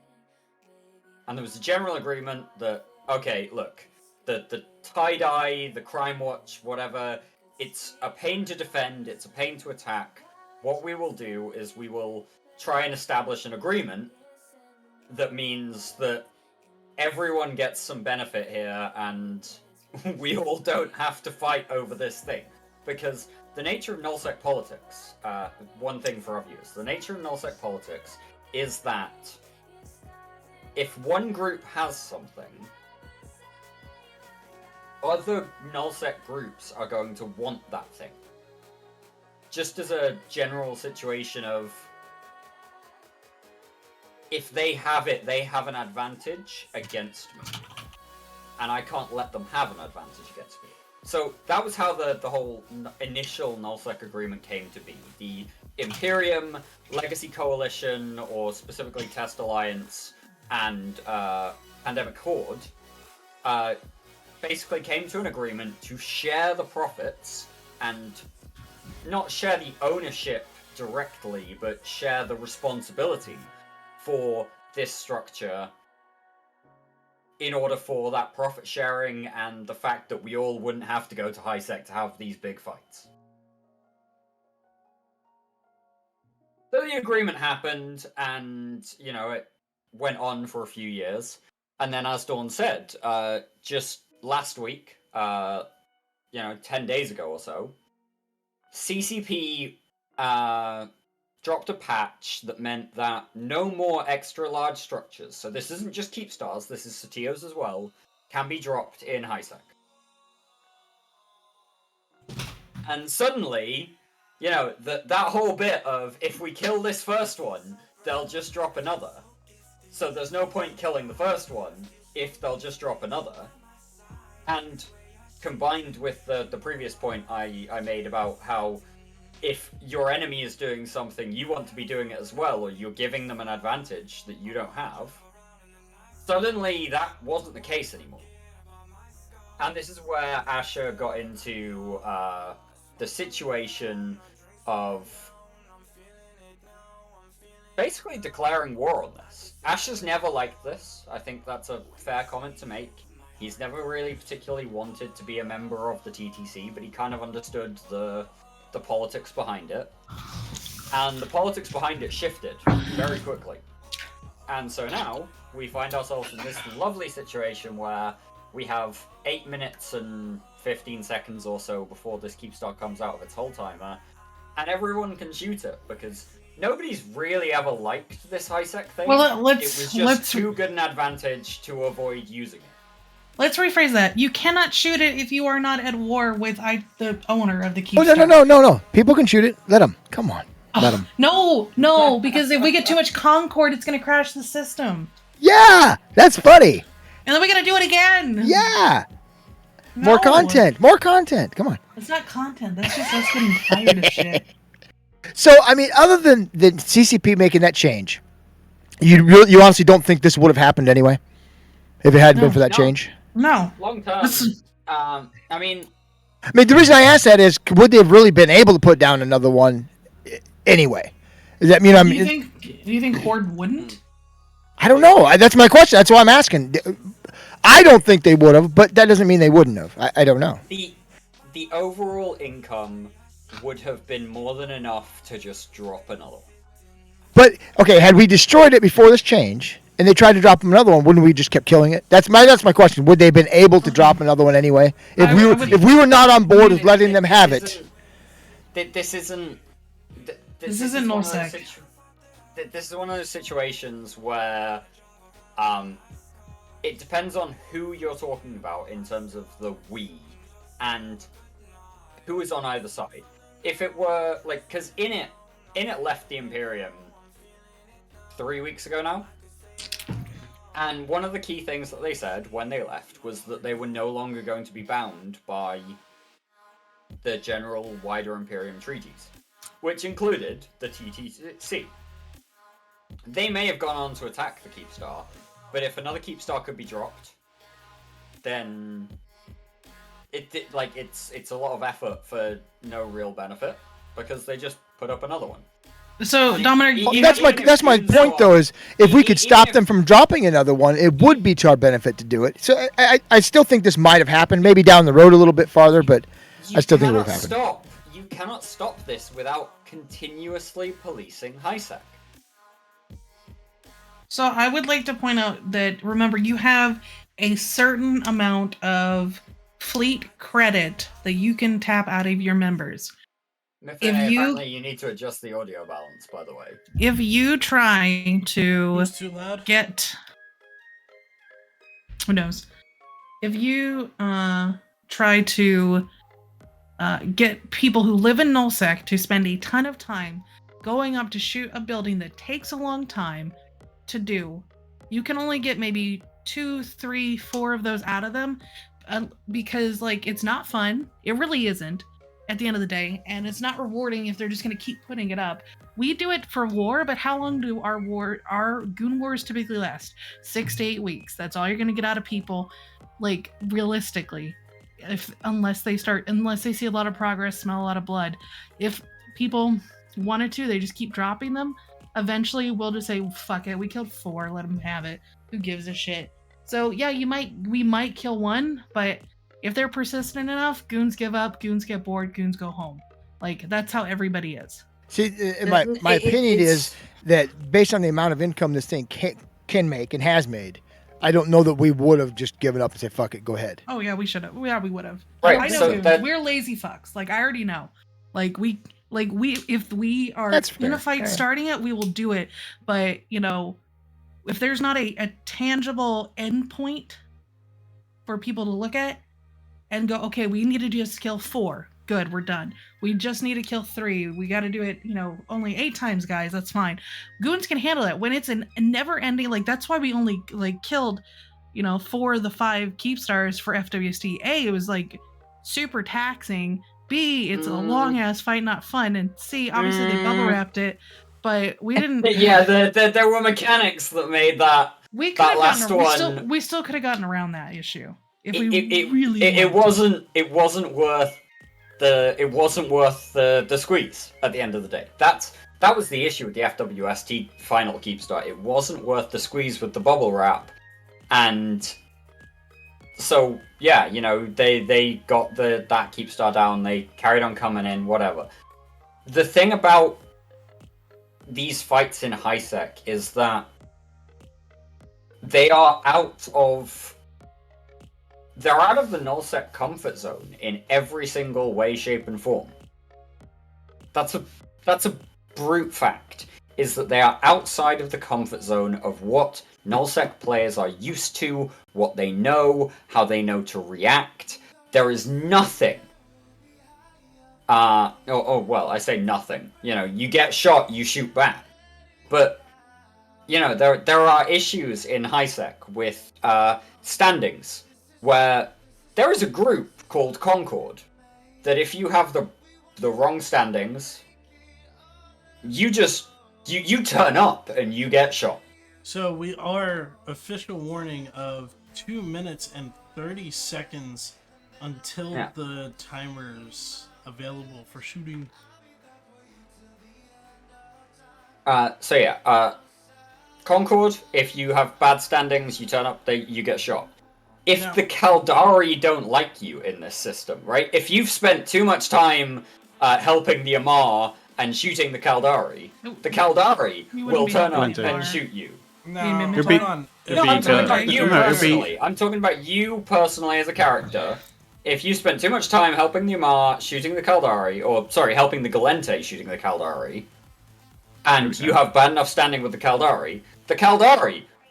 S5: And there was a general agreement that, okay, look, the tie-dye, the Crime Watch, whatever, it's a pain to defend, it's a pain to attack. What we will do is we will try and establish an agreement that means that everyone gets some benefit here and we all don't have to fight over this thing. Because the nature of nullsec politics, one thing for our viewers, the nature of nullsec politics is that if one group has something, other nullsec groups are going to want that thing. Just as a general situation of, if they have it, they have an advantage against me. And I can't let them have an advantage against me. So that was how the whole initial nullsec agreement came to be. The Imperium, Legacy Coalition, or specifically Test Alliance, and Pandemic Horde basically came to an agreement to share the profits and not share the ownership directly, but share the responsibility for this structure in order for that profit sharing and the fact that we all wouldn't have to go to high sec to have these big fights. So the agreement happened, and, you know, it went on for a few years. And then, as Dawn said, just last week, 10 days ago or so, CCP dropped a patch that meant that no more extra large structures, so this isn't just Keepstars, this is Satios as well, can be dropped in high sec. And suddenly, you know, that whole bit of, if we kill this first one, they'll just drop another. So there's no point killing the first one if they'll just drop another. And combined with the previous point I made about how if your enemy is doing something, you want to be doing it as well, or you're giving them an advantage that you don't have, suddenly that wasn't the case anymore. And this is where Asher got into the situation of basically declaring war on this. Asher's never liked this. I think that's a fair comment to make. He's never really particularly wanted to be a member of the TTC, but he kind of understood the politics behind it. And the politics behind it shifted very quickly. And so now, we find ourselves in this lovely situation where we have 8 minutes and 15 seconds or so before this Keepstar comes out of its whole timer, and everyone can shoot it, because nobody's really ever liked this high-sec thing.
S4: Well,
S5: it was just too good an advantage to avoid using it.
S4: Let's rephrase that. You cannot shoot it if you are not at war with the owner of the Keepstar.
S6: Oh, no. People can shoot it. Let them. Come on. Let them.
S4: No, because if we get too much Concord, it's going to crash the system.
S6: Yeah, that's funny.
S4: And then we got to do it again.
S6: Yeah.
S4: No.
S6: More content. Come on.
S4: It's not content. That's just us getting tired of shit.
S6: So, I mean, other than CCP making that change, you honestly don't think this would have happened anyway? If it hadn't been for that change?
S4: No.
S5: Long term. I mean,
S6: the reason I ask that is, would they have really been able to put down another one anyway? Does that mean
S4: Do you think Horde wouldn't?
S6: I don't know. That's my question. That's why I'm asking. I don't think they would have, but that doesn't mean they wouldn't have. I don't know.
S5: The overall income would have been more than enough to just drop another one.
S6: But, okay, had we destroyed it before this change, and they tried to drop another one, wouldn't we just kept killing it? That's my question. Would they have been able to drop another one anyway? If we were not on board with letting them have it?
S5: This isn't
S4: NullSec.
S5: This is one of those situations where it depends on who you're talking about in terms of the we and who is on either side. If it were because Init left the Imperium 3 weeks ago now, and one of the key things that they said when they left was that they were no longer going to be bound by the general wider Imperium treaties, which included the TTC. They may have gone on to attack the Keepstar, but if another Keepstar could be dropped, then it's a lot of effort for no real benefit, because they just put up another one.
S4: So, Dominic,
S6: that's my point, though, is if we could stop them from dropping another one, it would be to our benefit to do it. So I still think this might have happened, maybe down the road a little bit farther, but I still think it would have happened.
S5: You cannot stop this without continuously policing high-sec.
S4: So I would like to point out that, remember, you have a certain amount of fleet credit that you can tap out of your members.
S5: Apparently you need to adjust the audio balance, by the way.
S4: If you try to
S1: too loud?
S4: get... Who knows? If you try to get people who live in NullSec to spend a ton of time going up to shoot a building that takes a long time to do, you can only get maybe 2, 3, 4 of those out of them, because it's not fun. It really isn't at the end of the day, and it's not rewarding if they're just going to keep putting it up. We do it for war, but how long do our goon wars typically last? 6 to 8 weeks. That's all you're going to get out of people, realistically, unless they see a lot of progress, smell a lot of blood. If people wanted to, they just keep dropping them. Eventually, we'll just say, fuck it, we killed 4, let them have it. Who gives a shit? So yeah, we might kill one, but if they're persistent enough, goons give up, goons get bored, goons go home. Like that's how everybody is.
S6: See, my opinion is that based on the amount of income this thing can make and has made, I don't know that we would have just given up and said, fuck it, go ahead.
S4: Oh yeah, we should have. Yeah, we would have.
S5: Right,
S4: I know
S5: so
S4: goons.
S5: that-
S4: We're lazy fucks. Like I already know. Like we if we are
S6: That's
S4: in a
S6: fair.
S4: fight starting it, we will do it. But if there's not a tangible endpoint for people to look at and go, okay, we need to just kill 4. Good, we're done. We just need to kill 3. We got to do it, only 8 times, guys. That's fine. Goons can handle that. When it's a never-ending, like that's why we only killed, 4 of the 5 Keepstars for FWST. A, it was like super taxing. B, it's a long ass fight, not fun. And C, obviously they bubble wrapped it, but we didn't.
S5: Yeah, there were mechanics that made that.
S4: We could
S5: That
S4: have
S5: last
S4: gotten.
S5: one.
S4: We still could have gotten around that issue if we
S5: It
S4: really.
S5: wasn't worth the squeeze at the end of the day. That was the issue with the FWST final Keepstar. It wasn't worth the squeeze with the bubble wrap, and so yeah, they got that Keepstar down. They carried on coming in, whatever. The thing about these fights in HiSec is that they're out of the nullsec comfort zone in every single way, shape, and form. That's a brute fact, is that they are outside of the comfort zone of what nullsec players are used to, what they know, how they know to react. There is nothing. Well, I say nothing. You get shot, you shoot back. But, there are issues in HiSec with standings, where there is a group called Concord that if you have the wrong standings, you turn up and you get shot.
S1: So we are official warning of 2 minutes and 30 seconds until the timer's available for shooting.
S5: Concord, if you have bad standings, you turn up, you get shot. If the Caldari don't like you in this system, right? If you've spent too much time helping the Amar and shooting the Caldari will turn up and shoot you.
S1: No,
S4: I'm
S1: hold on.
S5: I'm talking about you personally. I'm talking about you personally as a character. If you spent too much time helping the Amar shooting the Caldari, helping the Galente shooting the Caldari, and you have bad enough standing with the Caldari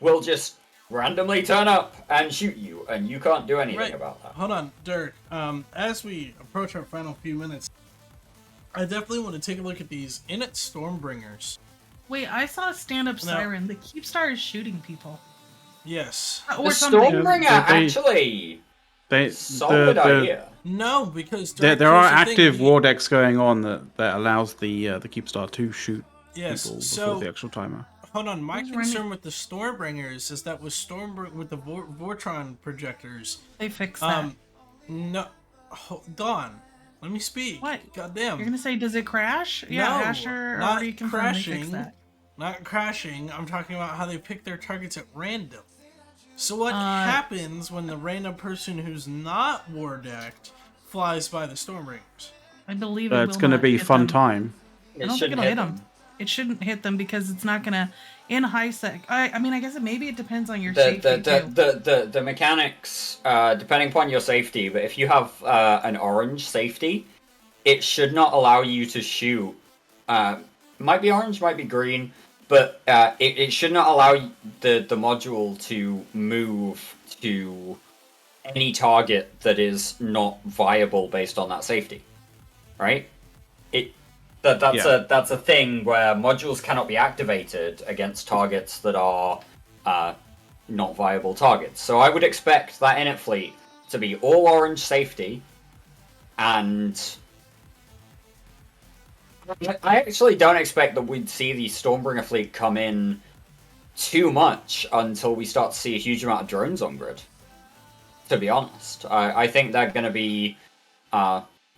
S5: will just randomly turn up and shoot you, and you can't do anything about that.
S1: Hold on, Dirk. As we approach our final few minutes, I definitely want to take a look at these Init Stormbringers.
S4: Wait, I saw a stand-up siren. The Keepstar is shooting people.
S1: Yes.
S4: Or
S5: The
S4: something.
S5: Stormbringer actually solid idea.
S1: No, because
S3: there are active war decks going on that allows the Keepstar to shoot people before the actual timer.
S1: Hold on, my concern with the Stormbringers is that with with the Vortron projectors,
S4: they fixed that.
S1: No, hold on. Let me speak.
S4: What?
S1: Goddamn.
S4: You're gonna say, does it crash?
S1: No,
S4: Yeah, Asher
S1: not
S4: already confirmed they fixed that.
S1: Not crashing. I'm talking about how they pick their targets at random. So what happens when the random person who's not war decked flies by the Stormbringers?
S4: I believe
S3: it's going to be fun time.
S4: I don't think it'll hit them. It shouldn't hit them because it's not gonna in HiSec. I mean, I guess maybe it depends on your safety
S5: the mechanics, depending upon your safety. But if you have an orange safety, it should not allow you to shoot. Might be orange, might be green, but it should not allow the module to move to any target that is not viable based on that safety, right? That's a thing where modules cannot be activated against targets that are not viable targets. So I would expect that init fleet to be all orange safety, and I actually don't expect that we'd see the Stormbringer fleet come in too much until we start to see a huge amount of drones on grid. To be honest, I think they're going to be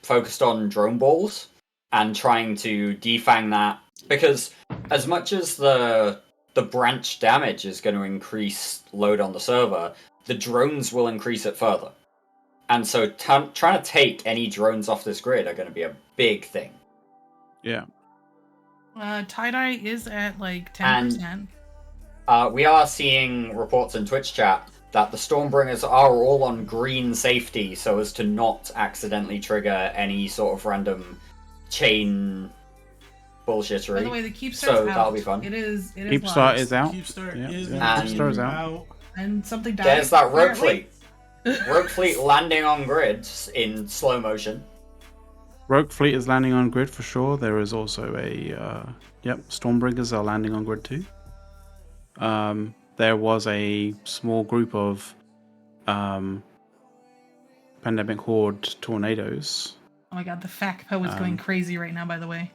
S5: focused on drone balls and trying to defang that, because as much as the branch damage is going to increase load on the server, the drones will increase it further. And so trying to take any drones off this grid are going to be a big thing.
S3: Yeah.
S4: Tie-dye is at like 10%.
S5: And we are seeing reports in Twitch chat that the Stormbringers are all on green safety so as to not accidentally trigger any sort of random chain bullshittery.
S4: By the way, the Keepstar's
S5: so
S4: out.
S5: that'll be fun.
S4: It is
S3: Keepstar
S4: live.
S3: is out.
S1: Keepstar
S3: Yeah,
S1: is
S3: yeah.
S1: indeed
S3: Keepstar's out.
S1: out.
S4: And something died.
S5: There's that Rogue
S4: apparently.
S5: Fleet. Rogue Fleet landing on grids in slow motion.
S3: Rogue Fleet is landing on grid for sure. There is also a Stormbringers are landing on grid too. There was a small group of Pandemic Horde tornadoes.
S4: Oh my god, the FACPO is going crazy right now, by the way.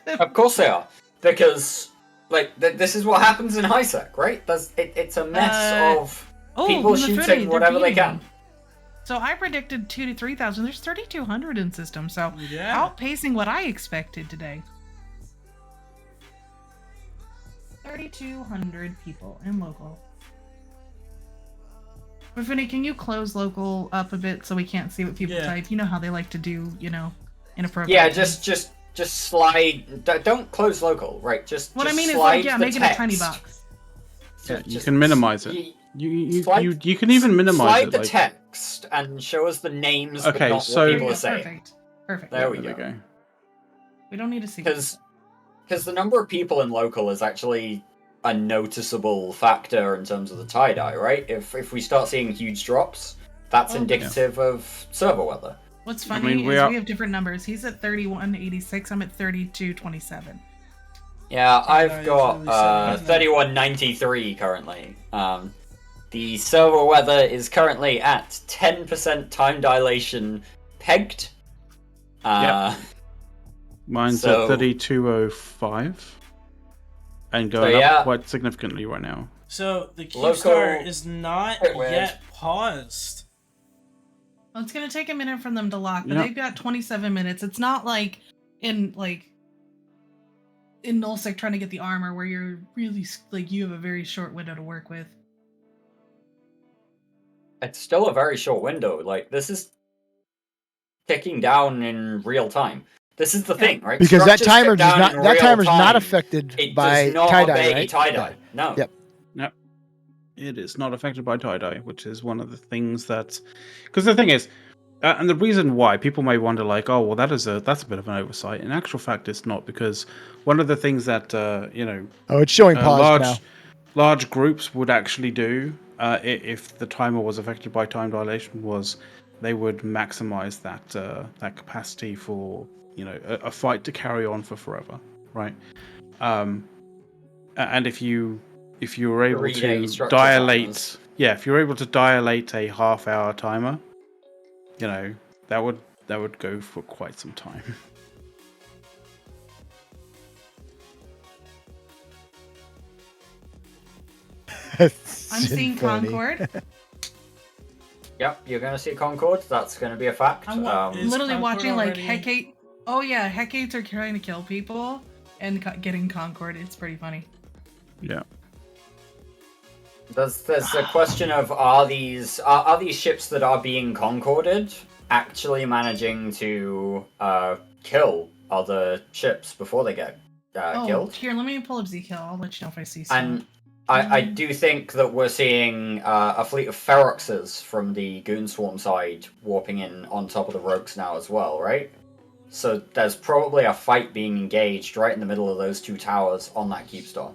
S5: Of course they are, because like this is what happens in HiSec, right? It's a mess of people shooting whatever they can.
S4: So I predicted 2,000 to 3,000. There's 3,200 in system, so
S1: Yeah.
S4: outpacing what I expected today. 3,200 people in local. But Vinny, can you close local up a bit so we can't see what people type? You know how they like to do, inappropriate.
S5: Yeah, just slide. Don't close local, right?
S4: What
S5: just
S4: I mean is
S5: slide
S4: make it a tiny
S5: text.
S4: box.
S3: Yeah, you can minimize it. You can even minimize
S5: slide
S3: it.
S5: the text and show us the names,
S3: Okay,
S5: but not
S3: so-
S5: what people are saying.
S4: Perfect.
S5: There we
S3: There
S5: go.
S4: We don't need to see
S5: Because the number of people in local is actually a noticeable factor in terms of the tie-dye, right? If we start seeing huge drops, that's indicative of server weather.
S4: What's funny is we have different numbers. He's at 3186. I'm at 3227.
S5: Yeah, I've got
S1: really
S5: 3193 currently. The server weather is currently at 10% time dilation pegged.
S3: Mine's
S5: so-
S3: at 3205 and going up quite significantly right now.
S1: So the
S5: Local-
S1: Keepstar is not
S5: Wait, wait.
S1: yet paused.
S4: Well, it's gonna take a minute for them to lock, but
S3: Yeah.
S4: they've got 27 minutes. It's not like in nullsec trying to get the armor where you're really you have a very short window to work with.
S5: It's still a very short window. Like, this is ticking down in real time. This is the thing, right?
S6: Because that
S5: Structures
S6: timer
S5: tick
S6: does
S5: down
S6: not.
S5: in
S6: That
S5: real
S6: timer's not
S5: time.
S6: affected
S5: It
S6: by
S5: does not
S6: tie-dye,
S5: obey
S6: right?
S5: tie-dye.
S6: Yeah.
S5: No.
S6: Yep.
S3: It is not affected by tie-dye, which is one of the things that... Because the thing is, and the reason why people may wonder, like, oh, well, that's a bit of an oversight. In actual fact, it's not, because one of the things that,
S6: Oh, it's showing paused now.
S3: large groups would actually do, if the timer was affected by time dilation, was they would maximize that capacity for, a fight to carry on for forever, right? And if you were able
S5: 3-day
S3: to
S5: structure
S3: dilate,
S5: timers.
S3: if you're able to dilate a half-hour timer, that would go for quite some time.
S4: I'm seeing Concord.
S5: Yep, you're going to see Concord. That's going to be a fact.
S4: I'm
S1: Is
S4: literally
S1: Concord
S4: watching
S1: already-
S4: Hecate. Oh yeah, Hecates are trying to kill people and getting Concord. It's pretty funny.
S3: Yeah.
S5: There's a question of are these ships that are being concorded actually managing to kill other ships before they get killed?
S4: Here, let me pull up Zkill. I'll let you know if I see
S5: And
S4: some.
S5: I do think that we're seeing a fleet of Feroxes from the Goon Swarm side warping in on top of the Rogues now as well, right? So there's probably a fight being engaged right in the middle of those two towers on that Keepstar.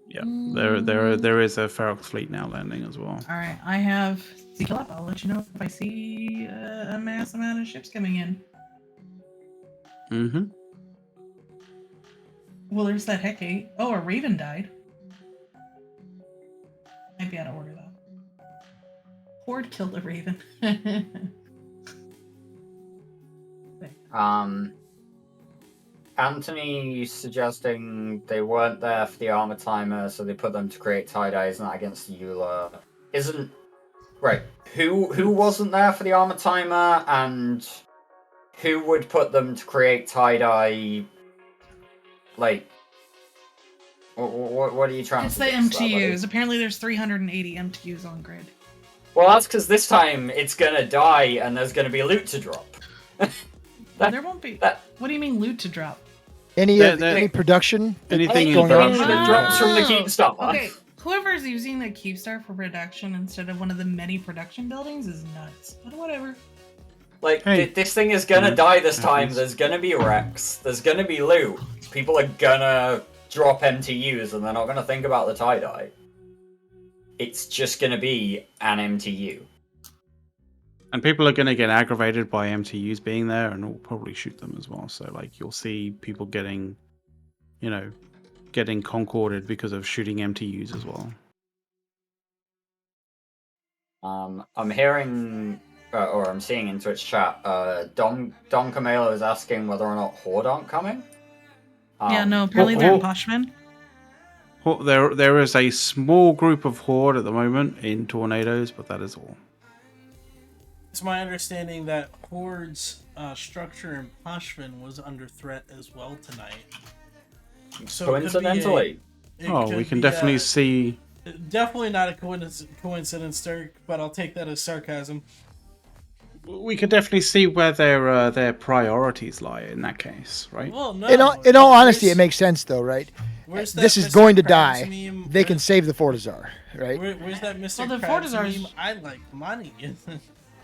S3: Yeah, there is a Ferox fleet now landing as well.
S4: All right, I have Zkill up. I'll let you know if I see a mass amount of ships coming in.
S3: Mm-hmm.
S4: Well, there's that Hecate. Oh, a Raven died. Might be out of order though. Horde killed a Raven.
S5: Anthony suggesting they weren't there for the armor timer, so they put them to create tie-dye. Isn't that against the EULA? Isn't... Right, who wasn't there for the armor timer, and who would put them to create tie-dye, like, What are you trying
S4: It's
S5: to
S4: the
S5: suggest there, buddy?
S4: MTUs. Apparently, there's 380 MTUs on grid.
S5: Well, that's because this time it's gonna die and there's gonna be loot to drop.
S4: There won't be. What do you mean loot to drop?
S6: Any production?
S3: Anything in
S6: going on?
S3: production.
S5: that drops from the Keepstar.
S4: Okay, whoever's using the Keepstar for production instead of one of the many production buildings is nuts. But whatever.
S5: Like,
S3: Hey.
S5: this thing is gonna die this time.
S3: Happens.
S5: There's gonna be wrecks. There's gonna be loot. People are gonna drop MTUs and they're not gonna think about the tie-dye. It's just gonna be an MTU.
S3: And people are going to get aggravated by MTUs being there, and will probably shoot them as well. So, like, you'll see people getting, getting concorded because of shooting MTUs as well.
S5: I'm hearing, or I'm seeing in Twitch chat, Don Camelo is asking whether or not Horde aren't coming.
S4: Yeah, no, apparently they're in Poshman.
S3: There is a small group of Horde at the moment in Tornadoes, but that is all.
S1: It's my understanding that Horde's structure in Poshvin was under threat as well tonight. So
S5: Coincidentally.
S3: We can definitely see.
S1: Definitely not a coincidence, Dirk, but I'll take that as sarcasm.
S3: We could definitely see where their priorities lie in that case, right?
S1: Well, no.
S6: In all honesty, it makes sense though, right?
S1: Where's that
S6: This is
S1: Mr.
S6: going to
S1: Krabs
S6: die.
S1: meme?
S6: They can save the Fortizar, right?
S1: Where's that Mr.
S4: Well, the
S1: Krabs
S4: Fortizar's-
S1: meme? I like money.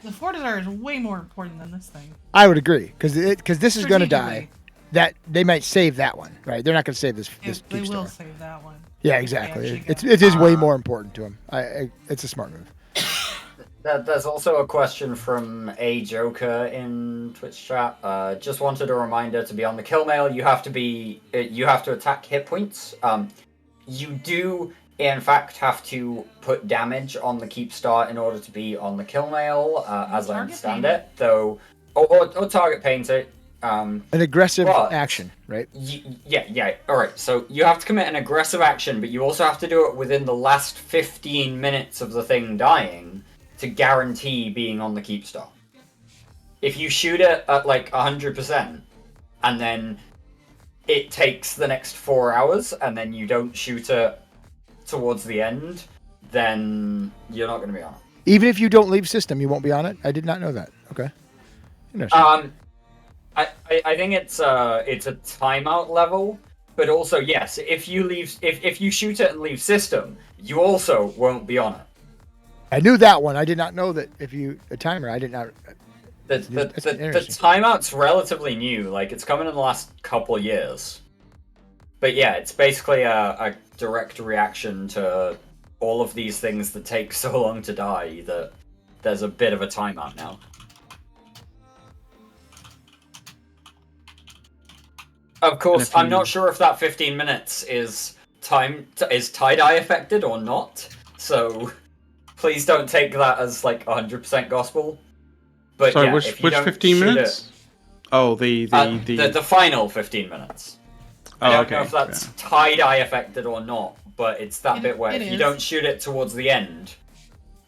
S4: The Fortizar is way more important than this thing.
S6: I would agree because this is going to die.
S4: Strategically.
S6: That they might save that one, right? They're not going to save this.
S4: They
S6: Keepstar.
S4: will save that one.
S6: Yeah,
S4: They
S6: exactly.
S4: actually
S6: It is way more important to them. It's a smart move.
S5: There's also a question from a Joker in Twitch chat. Just wanted a reminder to be on the kill mail. You have to attack hit points. You do in fact have to put damage on the Keepstar in order to be on the kill mail, as I understand
S4: paint
S5: it. Though, or target paint it.
S6: An aggressive
S5: But-
S6: action, right?
S5: Yeah. All right. So you have to commit an aggressive action, but you also have to do it within the last 15 minutes of the thing dying to guarantee being on the Keepstar. If you shoot it at like 100%, and then it takes the next 4 hours, and then you don't shoot it towards the end, then you're not going to be on it.
S6: Even if you don't leave system, you won't be on it. I did not know that. Okay. Interesting.
S5: I think it's a timeout level, but also yes, if you shoot it and leave system, you also won't be on it.
S6: I knew that one. I did not know that if you a timer. I did not.
S5: The timeout's relatively new. Like it's coming in the last couple years. But yeah, it's basically a direct reaction to all of these things that take so long to die that there's a bit of a timeout now. Of course, I'm not sure if that 15 minutes is tie-dye affected or not, so please don't take that as like 100% gospel. But
S3: Sorry,
S5: yeah,
S3: which
S5: if you don't
S3: 15
S5: shoot
S3: minutes?
S5: the final 15 minutes. I don't know if that's tie-dye affected or not, but it's that bit where if you don't shoot it towards the end,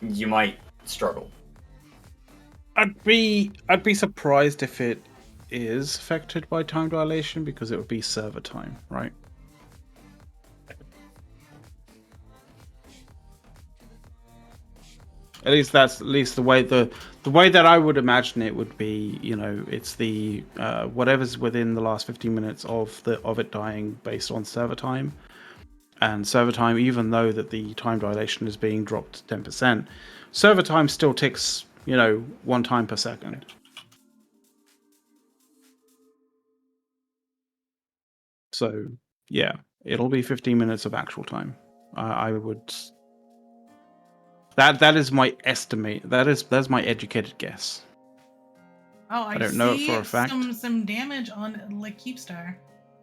S5: you might struggle.
S3: I'd be surprised if it is affected by time dilation because it would be server time, right? At least that's the way that I would imagine it would be. It's the whatever's within the last 15 minutes of it dying based on server time, and server time. Even though that the time dilation is being dropped 10%, server time still ticks 1 time per second. So yeah, it'll be 15 minutes of actual time. I would. That is my estimate. That's my educated guess.
S4: Oh, I
S3: don't
S4: see
S3: know it for a fact.
S4: some damage on like Keepstar.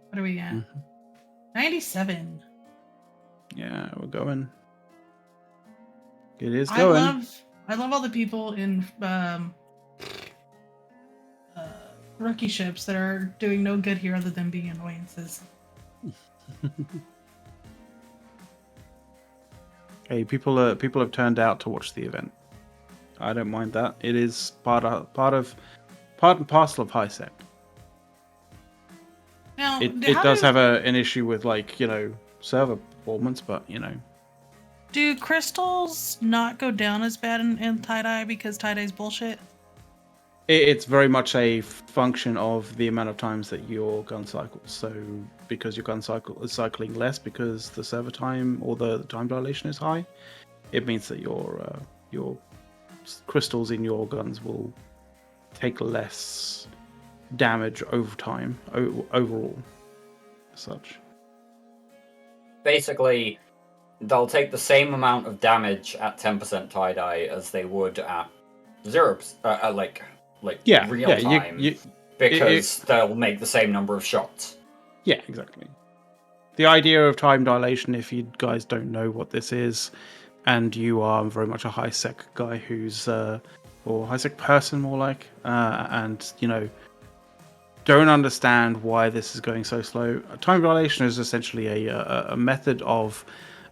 S4: What are we at? 97.
S3: Yeah, we're going. It is going.
S4: I love all the people in rookie ships that are doing no good here other than being annoyances.
S3: Hey, people have turned out to watch the event. I don't mind that. It is part and parcel of high sec.
S4: Now,
S3: It does have an issue with server performance, but
S4: Do crystals not go down as bad in tie-dye because tie-dye's bullshit?
S3: it's very much a function of the amount of times that your gun cycles. So because your gun cycle is cycling less because the server time or the time dilation is high, it means that your crystals in your guns will take less damage over time overall as such.
S5: Basically, they'll take the same amount of damage at 10% tie-dye as they would at 0%, like real time, because they'll make the same number of shots.
S3: Yeah, exactly. The idea of time dilation, if you guys don't know what this is, and you are very much a high sec guy who's or high sec person more like, and don't understand why this is going so slow. Time dilation is essentially a method of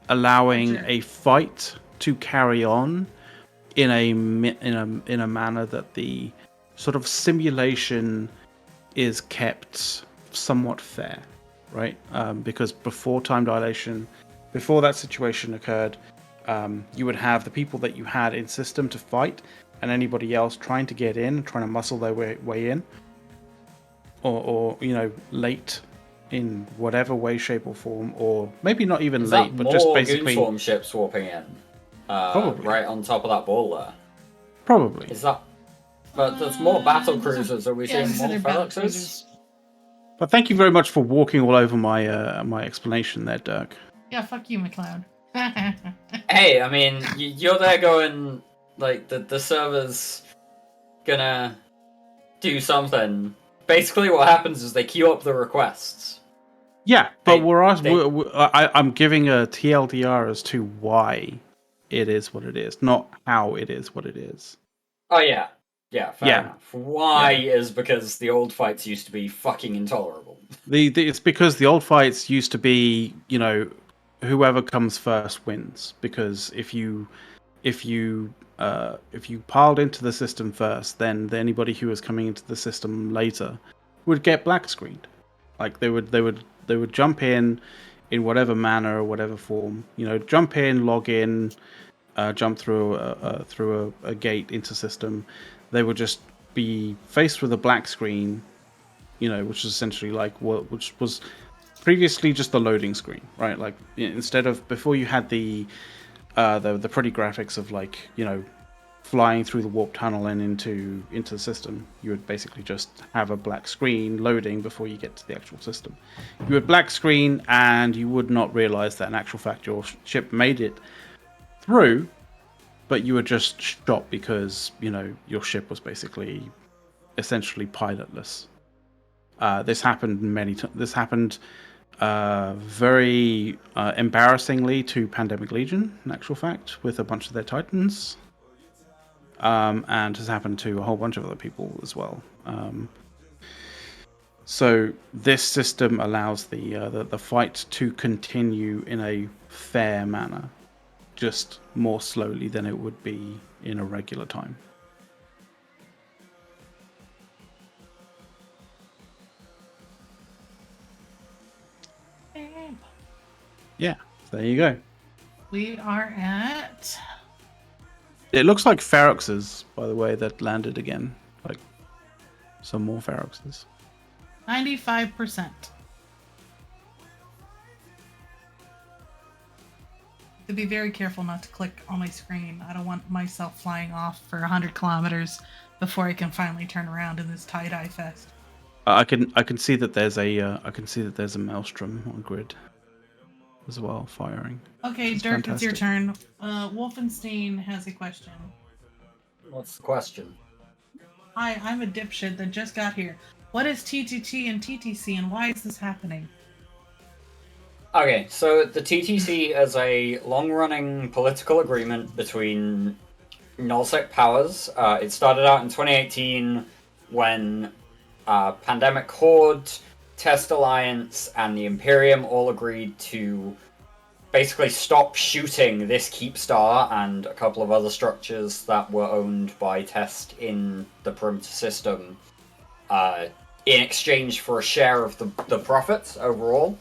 S3: allowing a fight to carry on in a manner that the sort of simulation is kept somewhat fair, right? Because before time dilation, before that situation occurred, you would have the people that you had in system to fight, and anybody else trying to get in, trying to muscle their way in, or late in whatever way, shape, or form, or maybe not even late, but just basically
S5: Goonswarm ships swapping in,
S3: probably
S5: right on top of that ball there.
S3: Probably.
S5: Is that? But there's more battle cruisers. Are we seeing more Feluxes?
S3: But thank you very much for walking all over my my explanation there, Dirk.
S4: Yeah, fuck you, McLeod.
S5: Hey, I mean, you're there going, like, the server's gonna do something. Basically what happens is they queue up the requests.
S3: Yeah, but I'm giving a TLDR as to why it is what it is, not how it is what it is.
S5: Oh, yeah. Yeah, fair enough. Why is because the old fights used to be fucking intolerable.
S3: It's because the old fights used to be, whoever comes first wins. Because if you piled into the system first, then anybody who was coming into the system later would get black screened. Like they would jump in whatever manner or whatever form. Jump in, log in, jump through a gate into system. They would just be faced with a black screen, which is essentially which was previously just the loading screen, right? Like instead of before you had the pretty graphics of flying through the warp tunnel and into the system, you would basically just have a black screen loading before you get to the actual system. You would black screen and you would not realize that in actual fact your ship made it through, but you were just shot because your ship was basically essentially pilotless. This happened This happened very embarrassingly to Pandemic Legion, in actual fact, with a bunch of their Titans, and has happened to a whole bunch of other people as well. So this system allows the fight to continue in a fair manner, just more slowly than it would be in a regular time. Yeah, there you go.
S4: We are at...
S3: It looks like Feroxes, by the way, that landed again. Like, some more Feroxes.
S4: 95%. To be very careful not to click on my screen. I don't want myself flying off for 100 kilometers before I can finally turn around in this tie-dye fest.
S3: I can see that there's a Maelstrom on grid as well, firing.
S4: Okay, Dirk, it's your turn. Wolfenstein has a question.
S5: What's the question?
S4: Hi, I'm a dipshit that just got here. What is TTT and TTC, and why is this happening?
S5: Okay, so the TTC is a long-running political agreement between nullsec powers. It started out in 2018 when Pandemic Horde, Test Alliance, and the Imperium all agreed to basically stop shooting this Keepstar and a couple of other structures that were owned by Test in the perimeter system in exchange for a share of the profits overall.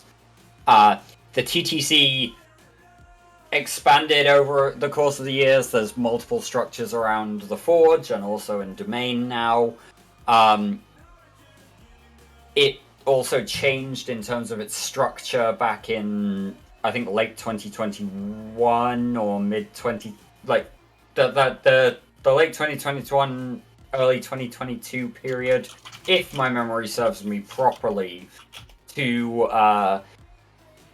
S5: the TTC expanded over the course of the years. There's multiple structures around the Forge and also in Domain now. It also changed in terms of its structure back in, I think, late 2021 or mid 20, like the late 2021, early 2022 period, if my memory serves me properly, to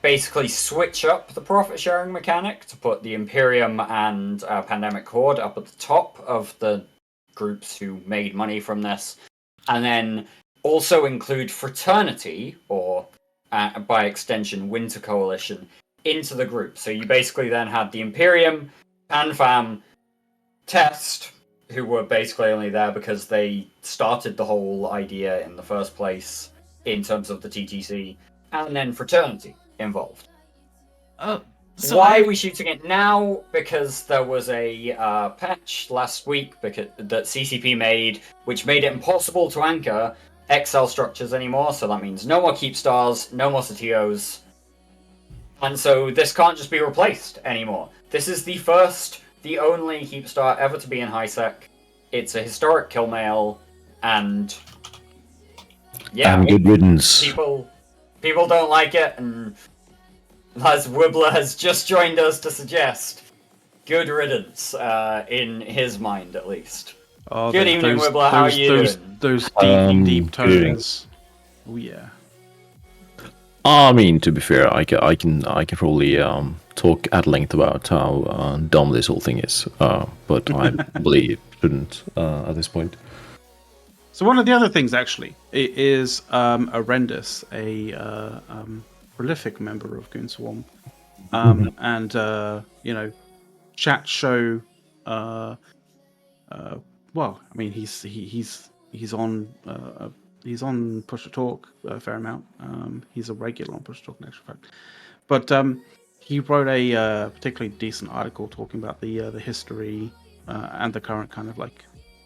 S5: basically switch up the profit sharing mechanic to put the Imperium and Pandemic Horde up at the top of the groups who made money from this, and then also include Fraternity, or by extension Winter Coalition, into the group. So you basically then had the Imperium, PanFam, Test, who were basically only there because they started the whole idea in the first place in terms of the TTC, and then Fraternity involved.
S4: So
S5: Why are we shooting it now? Because there was a patch last week that CCP made, which made it impossible to anchor XL structures anymore. So that means no more Keepstars, no more Satios, and so this can't just be replaced anymore. This is the only Keepstar ever to be in high sec. It's a historic kill mail, and yeah,
S7: and good riddance.
S5: People don't like it, and as Wibbler has just joined us to suggest, good riddance, in his mind at least.
S3: Oh,
S5: Good evening, Wibbler. How are you doing?
S3: Those deep tones. Oh yeah.
S7: I mean, to be fair, I can probably talk at length about how dumb this whole thing is, but I believe shouldn't at this point.
S3: So one of the other things, actually, it is Arendis, a prolific member of Goon Swarm, and you know, chat show. Well, I mean, he's on Push to Talk a fair amount. He's a regular on Push to Talk, in actual fact. But he wrote a particularly decent article talking about the history and the current kind of like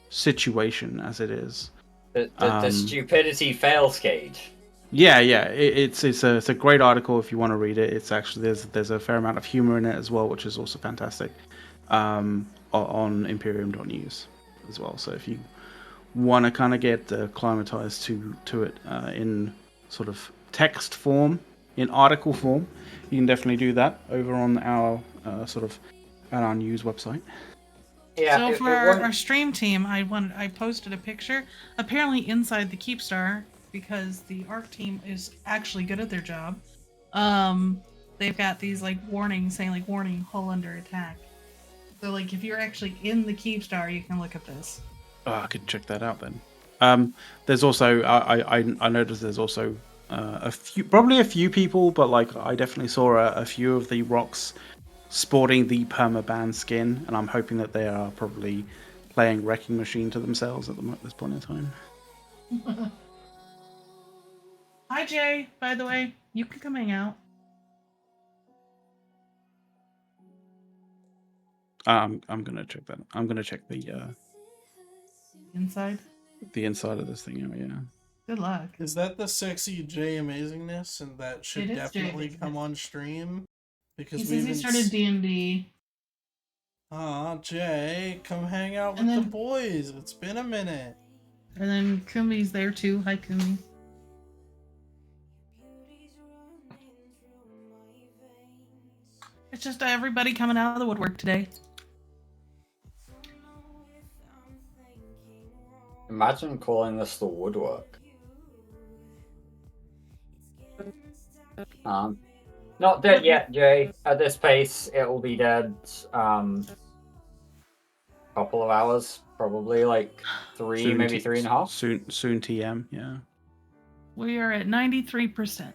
S3: situation as it is.
S5: The stupidity fails cage.
S3: Yeah. It's a great article if you want to read it. It's actually there's a fair amount of humor in it as well, which is also fantastic. On Imperium.news as well. So if you want to kind of get acclimatized to it in sort of text form, in article form, you can definitely do that over on our sort of at our news website.
S5: Yeah.
S4: So for our stream team, I posted a picture. Apparently inside the Keepstar, because the art team is actually good at their job. They've got these like warnings saying like warning, hull under attack. So like if you're actually in the Keepstar, you can look at this.
S3: Oh, I can check that out then. There's also I noticed there's also probably a few people, but like I definitely saw a few of the rocks sporting the permaban skin, and I'm hoping that they are probably playing Wrecking Machine to themselves at this point in time.
S4: Hi Jay, by the way, you can come hang out.
S3: I'm gonna check that. I'm gonna check the
S4: Inside.
S3: of this thing out. Yeah.
S4: Good luck.
S1: Is that the sexy Jay Amazingness, and that should definitely come on stream? Because
S4: he says he started D&D.
S1: Aw, Jay, come hang out with the boys. It's been a minute.
S4: And then Kumi's there too. Hi Kumi. It's just everybody coming out of the woodwork today.
S5: Imagine calling this the woodwork. Not dead yet, Jay. At this pace, it will be dead. Couple of hours, probably like three, maybe 3.5.
S3: Soon TM, yeah.
S4: We are at 93%.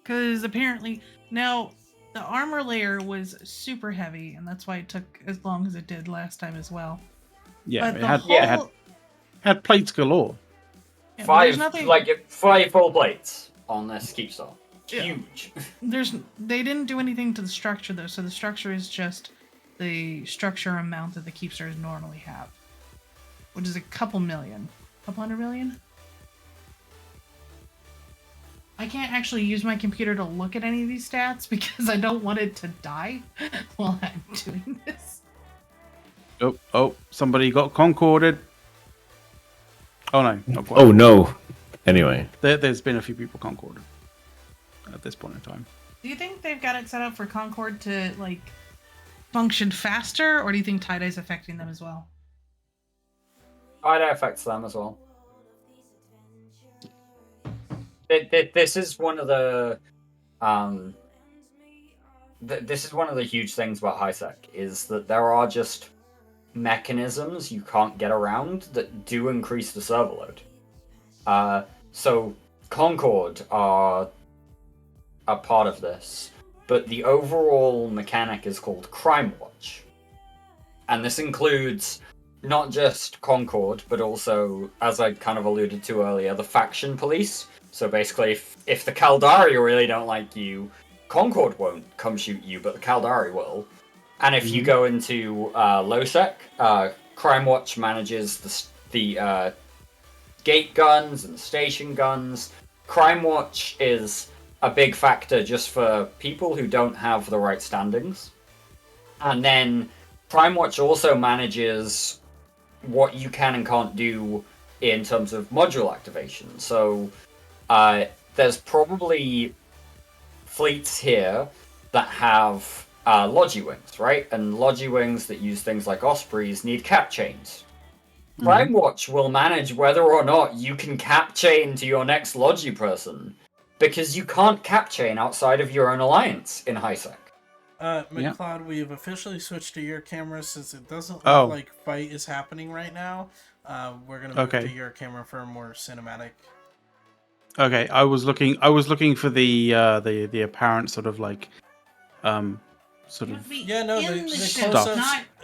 S4: Because apparently now the armor layer was super heavy, and that's why it took as long as it did last time as well.
S3: Yeah,
S4: but
S3: it had plates galore.
S4: Yeah,
S5: 5 full plates on this Keepstar. Huge.
S4: They didn't do anything to the structure though, so the structure is just the structure amount that the Keepstars normally have, which is a couple million, couple hundred million. I can't actually use my computer to look at any of these stats because I don't want it to die while I'm doing this.
S3: Oh, somebody got concorded. Oh no, not quite.
S7: Oh no. Anyway,
S3: There's been a few people concorded at this point in time.
S4: Do you think they've got it set up for Concord to like function faster, or do you think tie-dye's affecting them as well?
S5: Tie-dye affects them as well. This is one of the this is one of the huge things about HiSec is that there are just mechanisms you can't get around that do increase the server load. So Concord are a part of this, but the overall mechanic is called Crime Watch, and this includes not just Concord, but also, as I kind of alluded to earlier, the faction police. So basically, if the Caldari really don't like you, Concord won't come shoot you, but the Caldari will. And if you go into LowSec, Crime Watch manages the gate guns and the station guns. Crime Watch is a big factor just for people who don't have the right standings. And then Crime Watch also manages what you can and can't do in terms of module activation. So there's probably fleets here that have Logi Wings, right? And Logi Wings that use things like Ospreys need cap chains. Crime Watch will manage whether or not you can cap chain to your next Logi person, because you can't cap chain outside of your own alliance in HiSec.
S1: McLeod, we've officially switched to your camera since it doesn't look like fight is happening right now. We're gonna move to your camera for a more cinematic.
S3: Okay, I was looking for the apparent sort of like sort of
S1: the
S4: ship,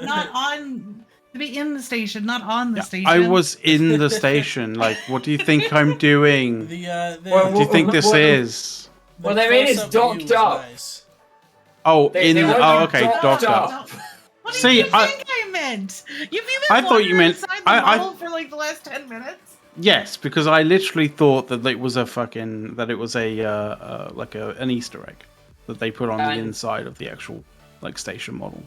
S4: not on to be in the station, not on the station.
S3: I was in the station. Like, what do you think I'm doing? What do you think this is?
S5: Well, they mean it's docked up.
S1: Nice.
S3: Oh, okay, docked up.
S4: What do you think I meant? You've
S3: I thought you meant
S4: inside the model for like the last 10 minutes.
S3: Yes, because I literally thought that it was an Easter egg that they put on the inside of the actual like station model.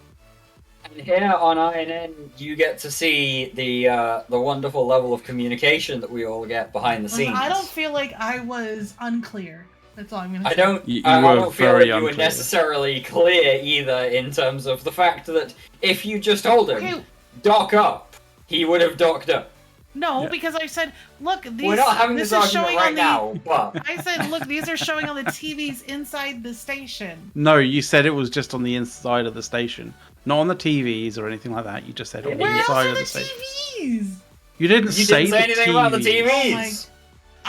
S5: And here on INN, you get to see the wonderful level of communication that we all get behind the scenes.
S4: I don't feel like I was unclear. That's all I'm gonna say.
S5: I don't feel like you were necessarily clear either in terms of the fact that if you just told him, dock up, he would have docked up.
S4: No, because I said, look,
S5: we're not having this argument right now, but...
S4: I said, look, these are showing on the TVs inside the station.
S3: No, you said it was just on the inside of the station. Not on the TVs or anything like that. You just said on the inside of the station.
S4: TVs?
S3: You didn't say
S5: anything about the TVs.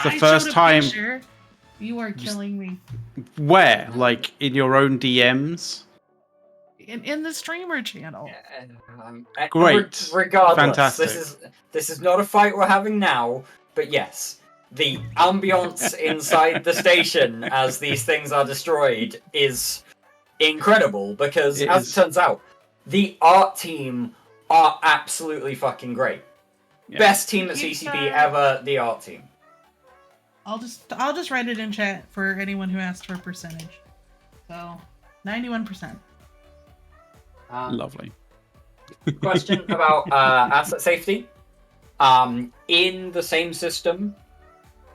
S3: The first time.
S4: You are killing me.
S3: Where? Like in your own DMs?
S4: In the streamer channel.
S3: Great.
S5: Regardless,
S3: fantastic.
S5: This is not a fight we're having now, but yes, the ambience inside the station as these things are destroyed is incredible because, as it turns out, the art team are absolutely fucking great. Yeah. Best team at CCP ever, the art team.
S4: I'll just write it in chat for anyone who asked for a percentage. So, 91%.
S3: Lovely.
S5: Question about asset safety. In the same system,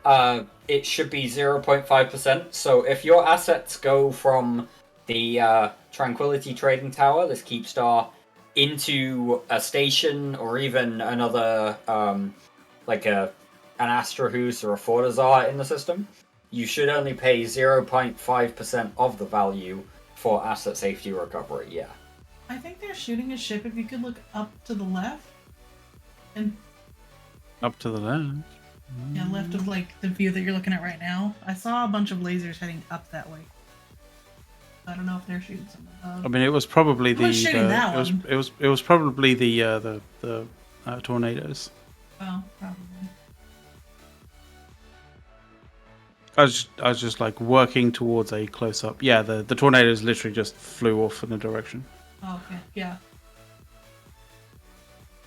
S5: it should be 0.5%. So if your assets go from the Tranquility Trading Tower, this Keepstar, into a station or even another, like an Astrahus or a Fortizar in the system, you should only pay 0.5% of the value for asset safety recovery. Yeah.
S4: I think they're shooting a ship. If you could look up to the left, and
S3: up to the left.
S4: Yeah, left of like the view that you're looking at right now. I saw a bunch of lasers heading up that way. I don't know if they're shooting something.
S3: I mean, it was probably
S4: it
S3: was probably the tornadoes.
S4: Oh, probably.
S3: I was just like working towards a close up. Yeah, the tornadoes literally just flew off in a direction.
S4: Oh, okay, yeah.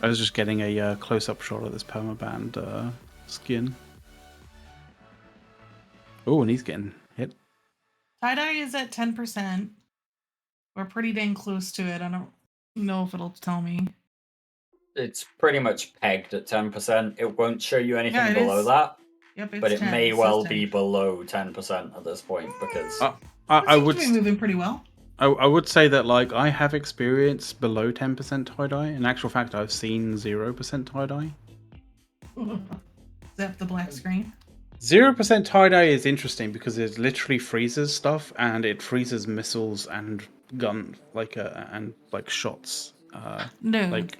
S3: I was just getting a close up shot of this permaband skin. Oh, and he's getting hit.
S4: Tie-dye is at 10%. We're pretty dang close to it. I don't know if it'll tell me.
S5: It's pretty much pegged at 10%. It won't show you anything
S4: it
S5: below
S4: is.
S5: that,
S4: Yep, it's
S5: but it
S4: 10.
S5: may
S4: It
S5: well
S4: says 10.
S5: be below 10% at this point because
S3: I
S4: It
S3: would
S4: seems to be moving pretty well.
S3: I would say that like I have experience below 10% tie dye. In actual fact, I've seen 0% tie dye.
S4: Is that the black screen?
S3: 0% tie dye is interesting because it literally freezes stuff and it freezes missiles and gun and like shots.
S4: No.
S3: Like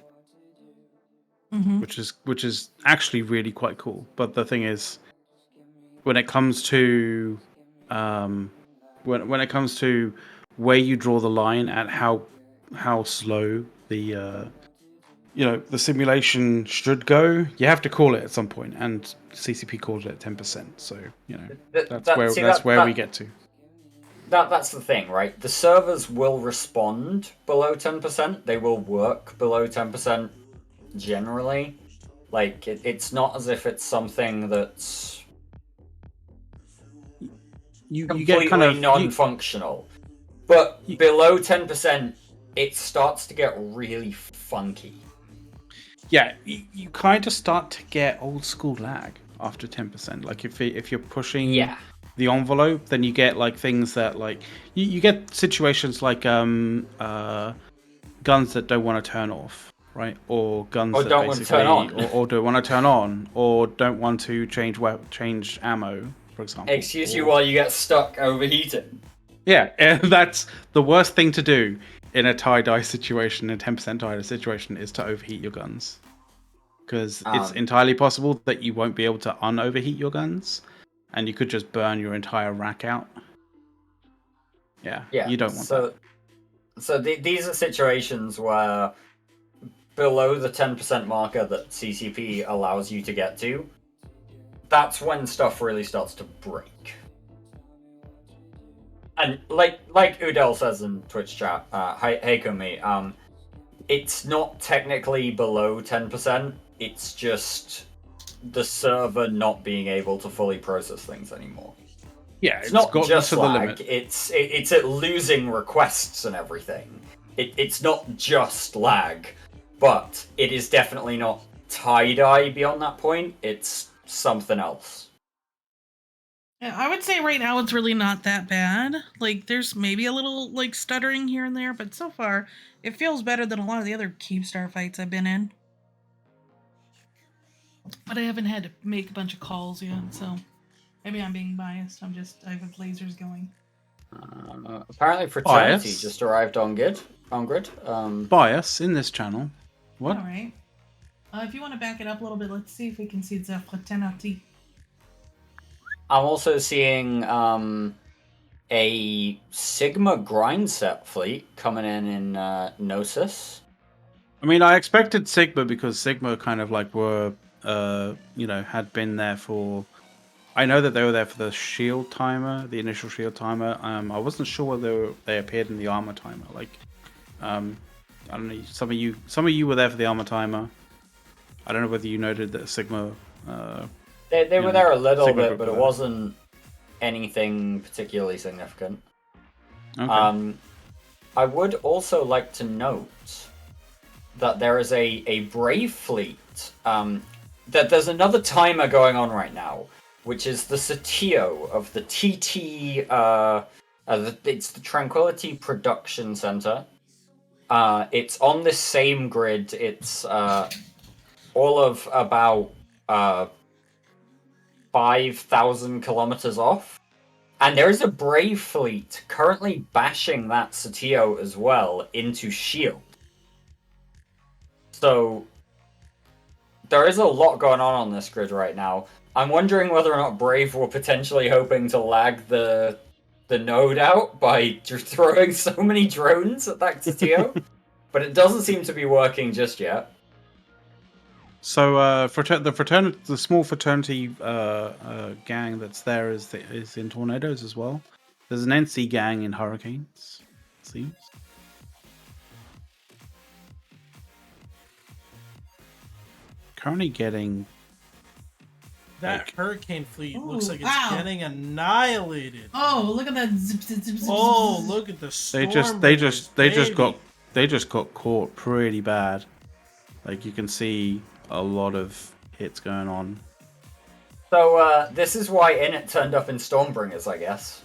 S4: Mm-hmm.
S3: which is actually really quite cool. But the thing is, when it comes to when it comes to where you draw the line at how slow the the simulation should go, you have to call it at some point, and CCP called it at 10%. So that's where we get to.
S5: That's the thing, right? The servers will respond below 10%. They will work below 10% generally. Like it's not as if it's something that's
S3: You
S5: completely
S3: get kind of
S5: non-functional. But below 10%, it starts to get really funky.
S3: Yeah, you kind of start to get old school lag after 10%. Like if you're pushing the envelope, then you get like things that like you get situations like guns that don't want to turn off, right? Or guns that
S5: don't want to turn on.
S3: or don't want to turn on, or don't want to change ammo, for example.
S5: Excuse you while you get stuck overheating.
S3: Yeah, and that's the worst thing to do in a tie-dye situation, a 10% tie-dye situation, is to overheat your guns. Because it's entirely possible that you won't be able to un-overheat your guns, and you could just burn your entire rack out. Yeah, you don't want that.
S5: So these are situations where below the 10% marker that CCP allows you to get to, that's when stuff really starts to break. And like Udell says in Twitch chat, hey Kumi, it's not technically below 10%, it's just the server not being able to fully process things anymore.
S3: Yeah,
S5: it's not
S3: got
S5: just
S3: to
S5: lag,
S3: the limit.
S5: It's at losing requests and everything. It's not just lag, but it is definitely not tie-dye beyond that point, it's something else.
S4: Yeah, I would say right now it's really not that bad. Like, there's maybe a little, like, stuttering here and there, but so far, it feels better than a lot of the other Keepstar fights I've been in. But I haven't had to make a bunch of calls yet, so maybe I'm being biased. I have lasers going.
S5: Apparently Fraternity just arrived on grid.
S3: Bias in this channel. What?
S4: Alright. If you want to back it up a little bit, let's see if we can see the Fraternity.
S5: I'm also seeing a Sigma grind set fleet coming in Gnosis.
S3: I mean, I expected Sigma because Sigma kind of like were, had been there for. I know that they were there for the shield timer, the initial shield timer. I wasn't sure whether they appeared in the armor timer. Like, I don't know. Some of you were there for the armor timer. I don't know whether you noted that Sigma.
S5: They were there a little bit, but it wasn't anything particularly significant.
S3: Okay.
S5: I would also like to note that there is a Brave fleet. That there's another timer going on right now, which is the Satio of the TT. It's the Tranquility Production Center. It's on the same grid. It's all of about 5,000 kilometers off. And there is a Brave fleet currently bashing that Satio as well into shield. So there is a lot going on this grid right now. I'm wondering whether or not Brave were potentially hoping to lag the node out by throwing so many drones at that Satio, but it doesn't seem to be working just yet.
S3: So the small fraternity gang that's there is in Tornadoes as well. There's an NC gang in Hurricanes, it seems. Currently getting
S1: That
S3: Like,
S1: hurricane fleet looks
S4: Ooh,
S1: like it's
S4: wow.
S1: getting annihilated.
S4: Oh, look at that zip, zip, zip, zip,
S1: Oh,
S4: zip, zip.
S1: look at the
S3: they
S1: storm.
S3: just got caught pretty bad. Like you can see a lot of hits going on.
S5: So this is why Init turned up in Stormbringers, I guess.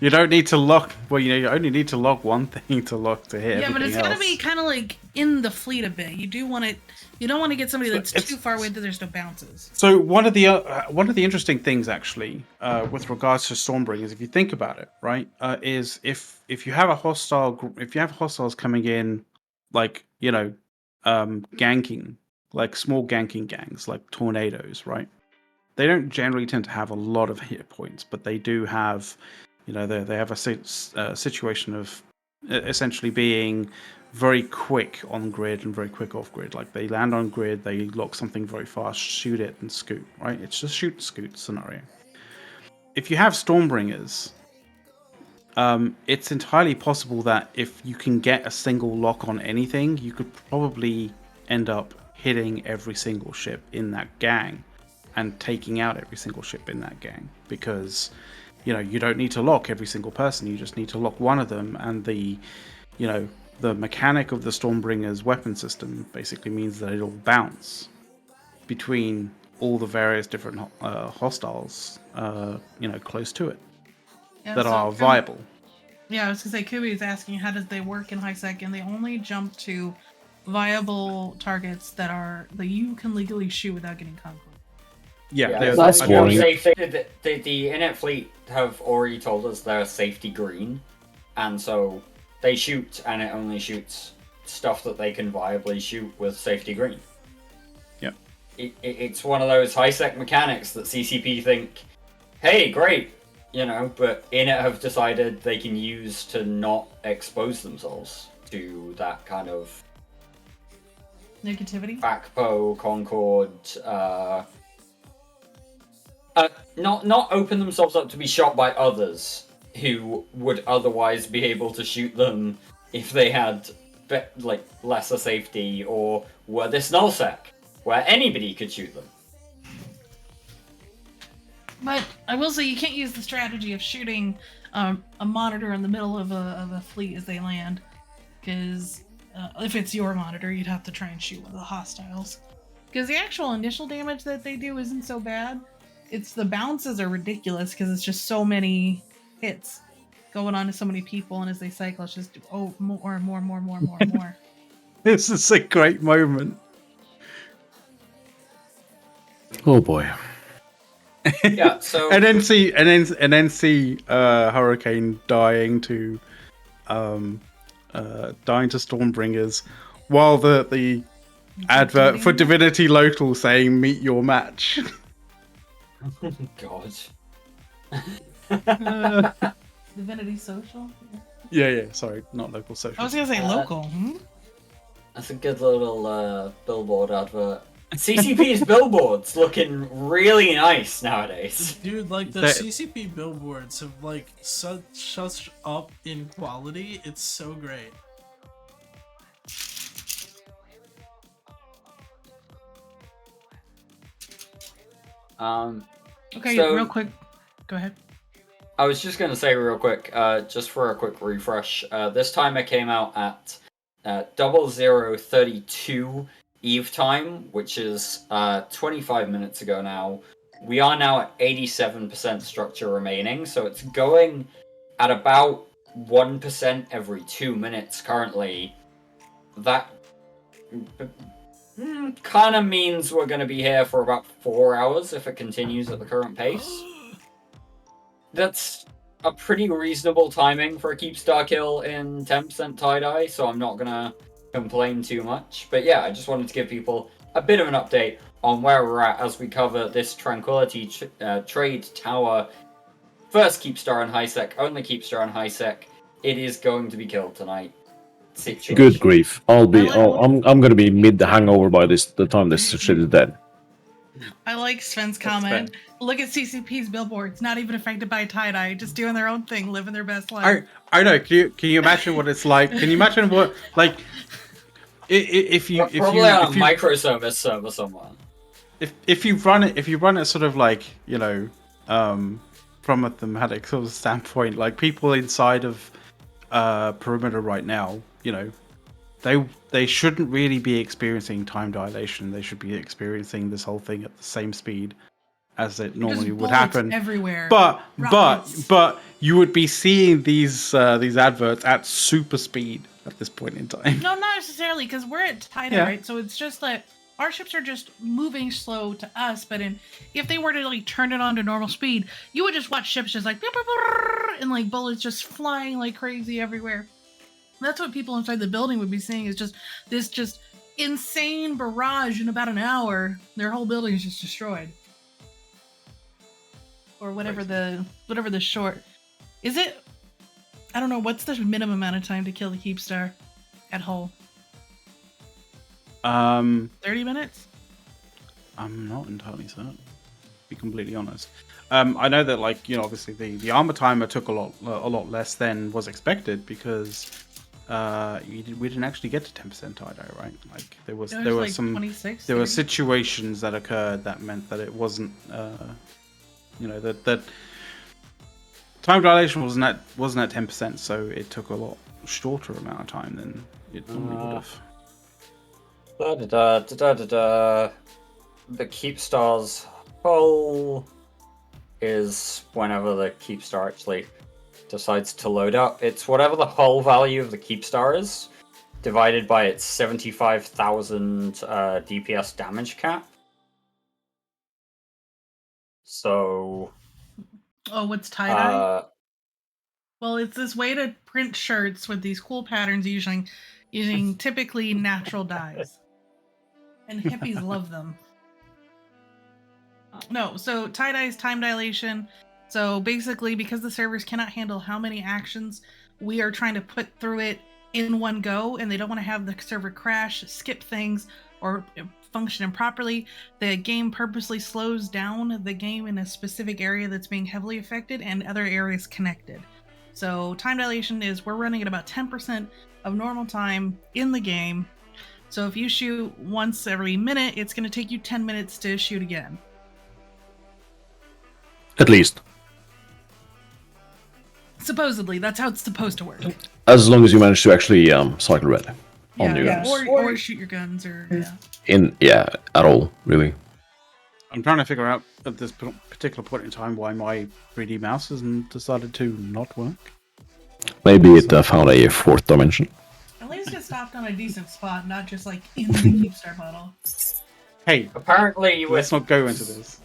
S3: You don't need to lock. Well, you only need to lock one thing to hit.
S4: Yeah, but it's
S3: everything
S4: gotta
S3: else.
S4: be kind of like in the fleet a bit. You do want it. You don't want to get somebody that's too far away that there's no bounces.
S3: So one of the interesting things actually, with regards to Stormbringers, if you think about it, right, is if you have a hostiles coming in, like ganking, like small ganking gangs, like tornadoes, right? They don't generally tend to have a lot of hit points, but they do have, they have a situation of essentially being very quick on grid and very quick off grid. Like they land on grid, they lock something very fast, shoot it and scoot, right? It's just shoot and scoot scenario. If you have Stormbringers, it's entirely possible that if you can get a single lock on anything, you could probably end up hitting every single ship in that gang and taking out every single ship in that gang, because you don't need to lock every single person, you just need to lock one of them, and the mechanic of the Stormbringer's weapon system basically means that it'll bounce between all the various different hostiles close to it that are viable.
S4: Yeah, I was gonna say, Kubi is asking how does they work in high sec, and they only jump to viable targets that you can legally shoot without getting conquered.
S7: That's boring.
S5: The Init fleet have already told us they're safety green, and so they shoot, and it only shoots stuff that they can viably shoot with safety green.
S3: Yep.
S5: It's one of those high-sec mechanics that CCP think, hey, great, but Init have decided they can use to not expose themselves to that kind of
S4: negativity.
S5: FACPO, Concord, not open themselves up to be shot by others who would otherwise be able to shoot them if they had lesser safety, or were this nullsec where anybody could shoot them.
S4: But I will say you can't use the strategy of shooting a monitor in the middle of a fleet as they land, because if it's your monitor, you'd have to try and shoot one of the hostiles. Because the actual initial damage that they do isn't so bad. It's the bounces are ridiculous because it's just so many hits going on to so many people, and as they cycle, it's just more and more and more and more and more and more.
S3: This is a great moment.
S7: Oh boy.
S5: Yeah. So
S3: and then see Hurricane dying to Stormbringers, while the advert for Divinity Local saying "Meet your match."
S5: God.
S4: Divinity Social?
S3: Yeah. Sorry, not local social.
S4: I was gonna say local.
S5: That's a good little billboard advert. CCP's billboards looking really nice nowadays.
S1: Dude, like the CCP billboards have such up in quality. It's so great.
S4: Okay,
S5: so,
S4: real quick. Go ahead.
S5: I was just gonna say real quick, just for a quick refresh. This timer came out at 0032 Eve time, which is 25 minutes ago now. We are now at 87% structure remaining, so it's going at about 1% every 2 minutes currently. That kind of means we're going to be here for about 4 hours if it continues at the current pace. That's a pretty reasonable timing for a Keepstar Kill in 10% tie-dye, so I'm not going to complain too much. But yeah, I just wanted to give people a bit of an update on where we're at as we cover this Tranquility Trade Tower. First Keepstar and Highsec, only Keepstar and Highsec. It is going to be killed tonight. Situation.
S7: Good grief! I'm gonna be mid the hangover by the time this shit is dead.
S4: I like Sven's comment. Look at CCP's billboards, not even affected by tie-dye, just doing their own thing, living their best life.
S3: I know. Can you imagine what it's like? Can you imagine what, like, if you
S5: Probably on a microservice server somewhere.
S3: If you run it sort of like, you know, from a thematic sort of standpoint, like people inside of Perimeter right now, you know, they shouldn't really be experiencing time dilation. They should be experiencing this whole thing at the same speed as it normally would happen
S4: everywhere.
S3: But
S4: Rockets.
S3: but you would be seeing these adverts at super speed at this point in time.
S4: No, not necessarily, because we're at tie-dye, right? So it's just that our ships are just moving slow to us, but if they were to like turn it on to normal speed, you would just watch ships just like and like bullets just flying like crazy everywhere. That's what people inside the building would be seeing, is just this just insane barrage. In about an hour, their whole building is just destroyed. Or whatever the short is it. I don't know, what's the minimum amount of time to kill the Keepstar at Hull? 30 minutes?
S3: I'm not entirely certain, to be completely honest. I know that, like, you know, obviously the armor timer took a lot less than was expected, because we didn't actually get to 10% tie-dye, right? Like there was like some
S4: 26,
S3: there were situations that occurred that meant that it wasn't you know, that time dilation wasn't at 10%, so it took a lot shorter amount of time than it normally would have.
S5: The Keepstar's hull is whenever the Keepstar actually decides to load up. It's whatever the hull value of the Keepstar is, divided by its 75,000 DPS damage cap. So...
S4: Oh, what's tie-dye? Well, it's this way to print shirts with these cool patterns using typically natural dyes. And hippies love them. No, so tie-dye is time dilation. So basically, because the servers cannot handle how many actions we are trying to put through it in one go, and they don't want to have the server crash, skip things, or function improperly, the game purposely slows down the game in a specific area that's being heavily affected and other areas connected. So time dilation is we're running at about 10% of normal time in the game. So if you shoot once every minute, it's going to take you 10 minutes to shoot again.
S7: At least.
S4: Supposedly, that's how it's supposed to work.
S7: As long as you manage to actually cycle red on your guns.
S4: Or shoot your guns, or
S7: at all, really.
S3: I'm trying to figure out at this particular point in time why my 3D mouse hasn't decided to not work.
S7: Maybe it found a fourth dimension.
S4: At least it stopped on a decent spot, not just like in the Keepstar bottle.
S3: Hey,
S5: apparently
S3: let's not go into this.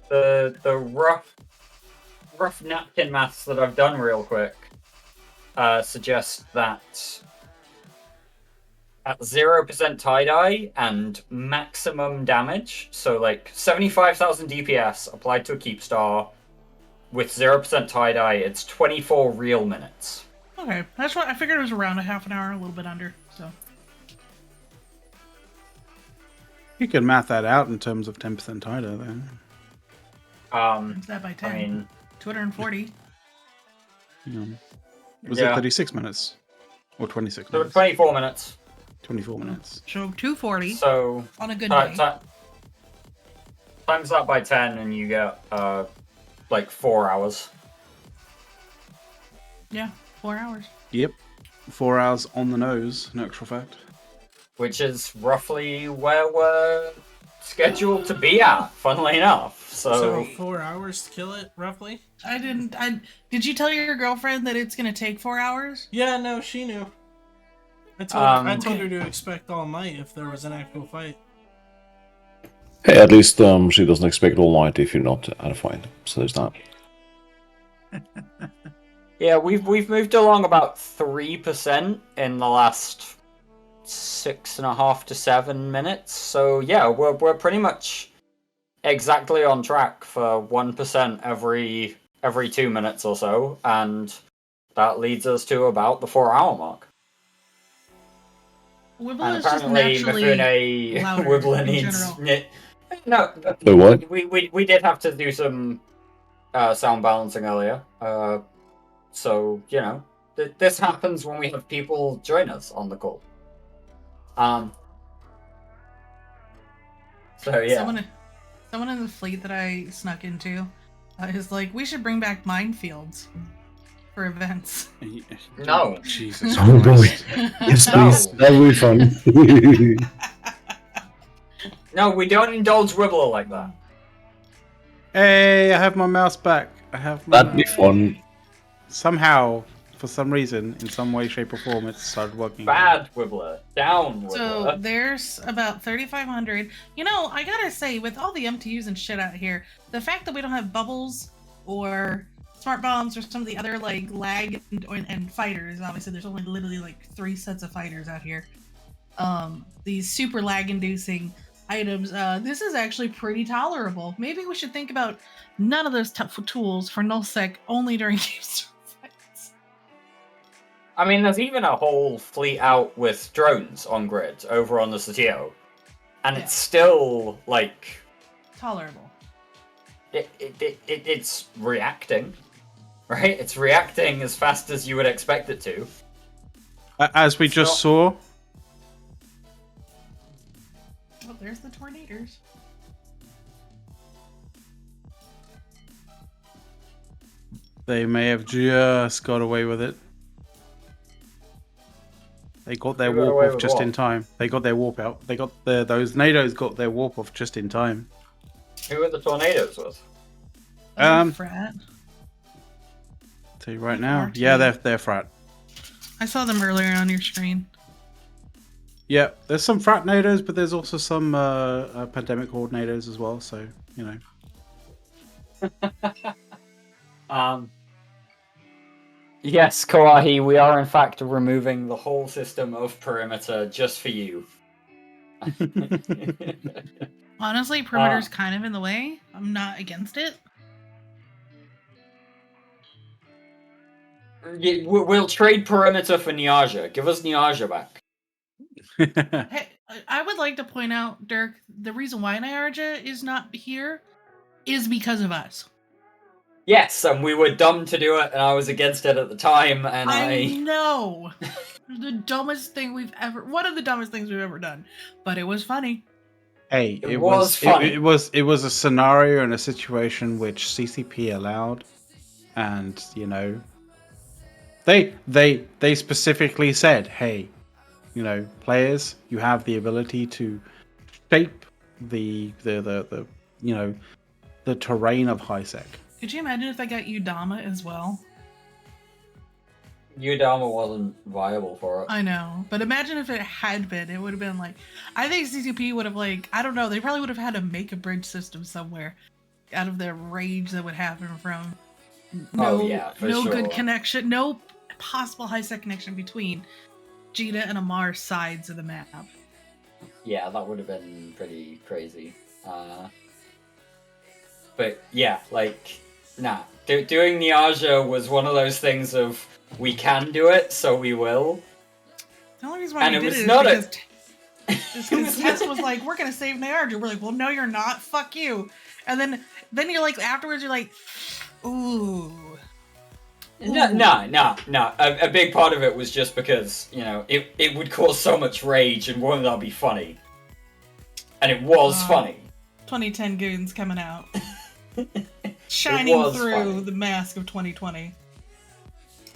S5: The rough napkin maths that I've done real quick suggest that at 0% tie-dye and maximum damage, so like 75,000 DPS applied to a Keepstar with 0% tie-dye, it's 24 real minutes.
S4: Okay, that's what I figured. It was around a half an hour, a little bit under. So
S3: you can math that out in terms of 10% tie-dye then.
S4: Times that by 10.
S5: I mean,
S4: 240.
S3: Was it 36 minutes? Or 26 minutes?
S5: 24 minutes.
S3: 24 minutes.
S4: So 240.
S5: So
S4: on a good day.
S5: Times that by 10 and you get like 4 hours.
S4: Yeah, 4 hours.
S3: Yep. 4 hours on the nose, in actual fact.
S5: Which is roughly where we're scheduled to be at, funnily enough. So
S1: 4 hours to kill it, roughly?
S4: Did you tell your girlfriend that it's gonna take 4 hours?
S1: Yeah, no, she knew. I told her to expect all night if there was an actual fight.
S7: Hey, at least she doesn't expect all night if you're not at a fight. So there's that.
S5: Yeah, we've moved along about 3% in the last 6.5 to 7 minutes. So yeah, we're pretty much exactly on track for 1% every 2 minutes or so, and that leads us to about the 4-hour mark.
S4: Wibble is just naturally
S5: Wibbler needs no.
S7: The what?
S5: We did have to do some sound balancing earlier. So you know, This happens when we have people join us on the call. So yeah.
S4: Someone in the fleet that I snuck into is like, we should bring back minefields for events.
S5: No.
S3: Jesus
S7: Oh boy.
S3: Christ.
S7: Yes,
S5: No.
S7: please. That would be fun.
S5: No, we don't indulge Wibbler like that.
S3: Hey, I have my mouse back. I have my
S7: That'd be
S3: mouse.
S7: fun.
S3: Somehow, for some reason, in some way, shape, or form, it started working.
S5: Bad Wibbler. Down Wibbler.
S4: So there's about 3,500. You know, I gotta say, with all the MTUs and shit out here, the fact that we don't have bubbles or smart bombs or some of the other like lag and fighters, obviously there's only literally like 3 sets of fighters out here. These super lag inducing items, this is actually pretty tolerable. Maybe we should think about none of those tools for nullsec only during Keepstar fights.
S5: I mean, there's even a whole fleet out with drones on grid over on the CTO, and it's still like
S4: tolerable.
S5: It's reacting, right? It's reacting as fast as you would expect it to.
S3: As we just saw.
S4: Oh, there's the tornadoes.
S3: They may have just got away with it. They got their warp off just in time. They got their warp out. They got those NATOs got their warp off just in time.
S5: Who are the tornadoes with?
S4: Frat.
S3: Tell you right now. Yeah, they're frat.
S4: I saw them earlier on your screen.
S3: Yeah, there's some frat NATOs, but there's also some pandemic coordinators as well. So you know.
S5: Yes, Kawahi, we are in fact removing the whole system of perimeter just for you.
S4: Honestly, perimeter's kind of in the way. I'm not against it.
S5: We'll trade perimeter for Niaja. Give us Niaja back.
S4: Hey, I would like to point out, Dirk, the reason why Niarja is not here is because of us.
S5: Yes, and we were dumb to do it, and I was against it at the time, and
S4: I know. One of the dumbest things we've ever done. But it was funny.
S3: Hey,
S5: it was funny.
S3: It was a scenario and a situation which CCP allowed, and you know, they specifically said, hey, you know, players, you have the ability to shape the you know, the terrain of HiSec.
S4: Could you imagine if they got Udama as well?
S5: Udama wasn't viable for it.
S4: I know, but imagine if it had been. It would have been like, I think CCP would have like, I don't know, they probably would have had to make a bridge system somewhere out of their rage that would happen from no good connection, no possible HiSec connection between Jita and Amar's sides of the map.
S5: Yeah, that would have been pretty crazy. But yeah, like, nah. Doing Niaja was one of those things of, we can do it, so we will.
S4: The only reason why we did it is because Tess was like, we're going to save Niaja. We're like, well, no, you're not. Fuck you. And then you're like, afterwards, you're like, ooh.
S5: No. A big part of it was just because, you know, it would cause so much rage, and wouldn't that be funny? And it was funny. 2010
S4: goons coming out. Shining through the mask of 2020.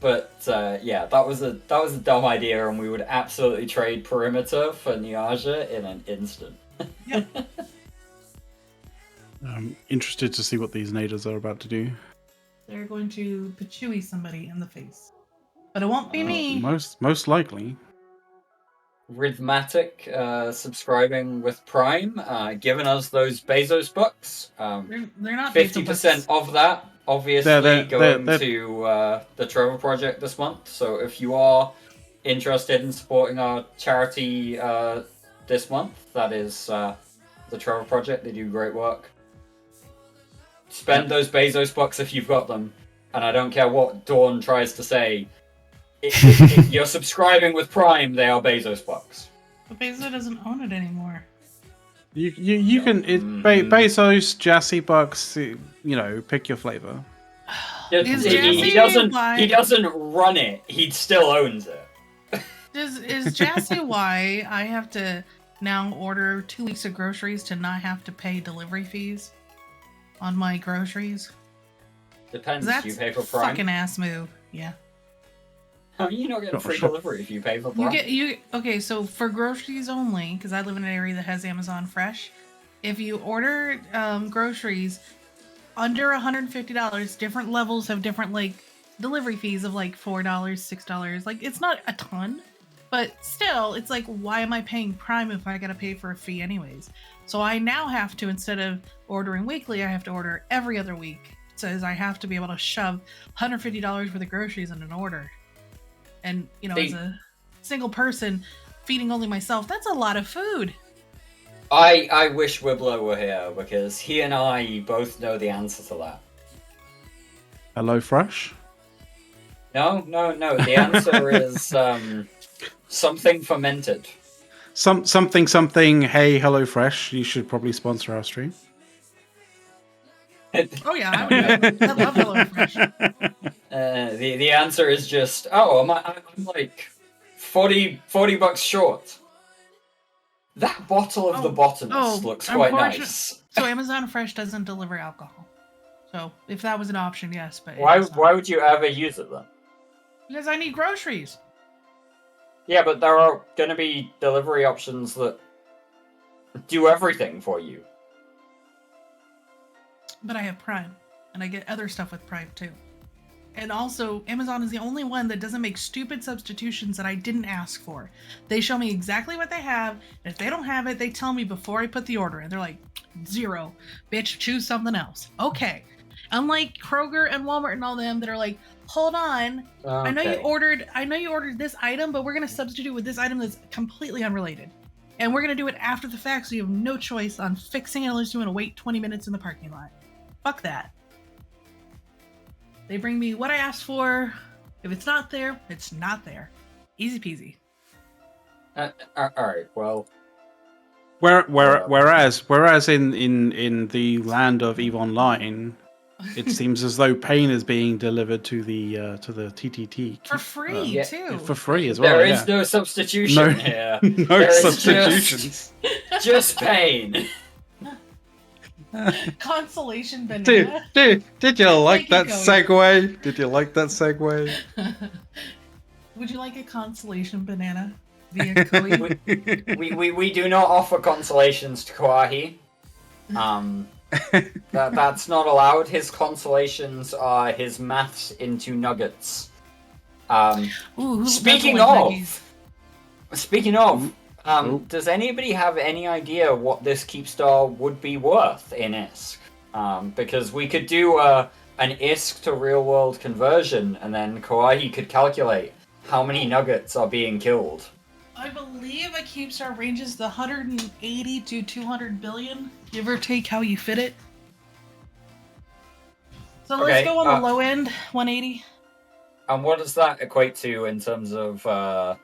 S5: But yeah, that was a dumb idea, and we would absolutely trade perimeter for Niaja in an instant.
S4: Yep.
S3: I'm interested to see what these natives are about to do.
S4: They're going to patchouli somebody in the face, but it won't be me.
S3: Most likely.
S5: Rhythmatic subscribing with Prime, giving us those Bezos bucks.
S4: They're not
S5: 50% of that, obviously, going to the Trevor Project this month. So if you are interested in supporting our charity this month, that is the Trevor Project. They do great work. Spend those Bezos bucks if you've got them, and I don't care what Dawn tries to say. If you're subscribing with Prime, they are Bezos bucks.
S4: But Bezos doesn't own it anymore.
S3: You can Bezos, Jassy bucks. You know, pick your flavor.
S4: Is
S5: he
S4: Jassy
S5: doesn't.
S4: why?
S5: He doesn't run it. He still owns it.
S4: Is Jassy why I have to now order 2 weeks of groceries to not have to pay delivery fees on my groceries?
S5: Depends.
S4: That's
S5: Do you pay for Prime?
S4: fucking ass move. Yeah.
S5: How are you not getting free delivery if you pay for Prime?
S4: Okay, so for groceries only, because I live in an area that has Amazon Fresh, if you order groceries under $150, different levels have different like delivery fees of like $4, $6. Like it's not a ton, but still, it's like, why am I paying Prime if I gotta pay for a fee anyways? So I now have to, instead of ordering weekly, I have to order every other week. It says I have to be able to shove $150 worth of groceries in an order. And, you know, as a single person feeding only myself, that's a lot of food.
S5: I wish Wibbler were here because he and I both know the answer to that.
S3: Hello Fresh?
S5: No. The answer is something fermented.
S3: Something. Hey, Hello Fresh. You should probably sponsor our stream.
S4: Oh yeah, I would. I love HelloFresh.
S5: The answer is just I'm like 40 bucks short. That bottle of the botanist looks quite nice.
S4: So Amazon Fresh doesn't deliver alcohol. So if that was an option, yes, but
S5: why would you ever use it then?
S4: Because I need groceries.
S5: Yeah, but there are going to be delivery options that do everything for you.
S4: But I have Prime, and I get other stuff with Prime too. And also, Amazon is the only one that doesn't make stupid substitutions that I didn't ask for. They show me exactly what they have, and if they don't have it, they tell me before I put the order in. They're like, 0. Bitch, choose something else. Okay. Unlike Kroger and Walmart and all them that are like, hold on, okay. I know you ordered this item, but we're gonna substitute with this item that's completely unrelated. And we're gonna do it after the fact, so you have no choice on fixing it unless you want to wait 20 minutes in the parking lot. Fuck that. They bring me what I asked for. If it's not there, it's not there. Easy peasy.
S5: Alright, well.
S3: Whereas in the land of EVE Online, it seems as though pain is being delivered to the TTT
S4: for free too.
S3: For free as well.
S5: There is no substitution here.
S3: No substitutions.
S5: Just pain.
S4: Consolation banana.
S3: Did you like that segue? Did you like that segue?
S4: Would you like a consolation banana via Koi?
S5: we do not offer consolations to Kawahi. That's not allowed. His consolations are his maths into nuggets. Speaking of, does anybody have any idea what this Keepstar would be worth in ISK? Because we could do an ISK to real world conversion, and then Kawaii could calculate how many nuggets are being killed.
S4: I believe a Keepstar ranges the 180 to 200 billion, give or take how you fit it. So let's go on the low end, 180.
S5: And what does that equate to in terms of the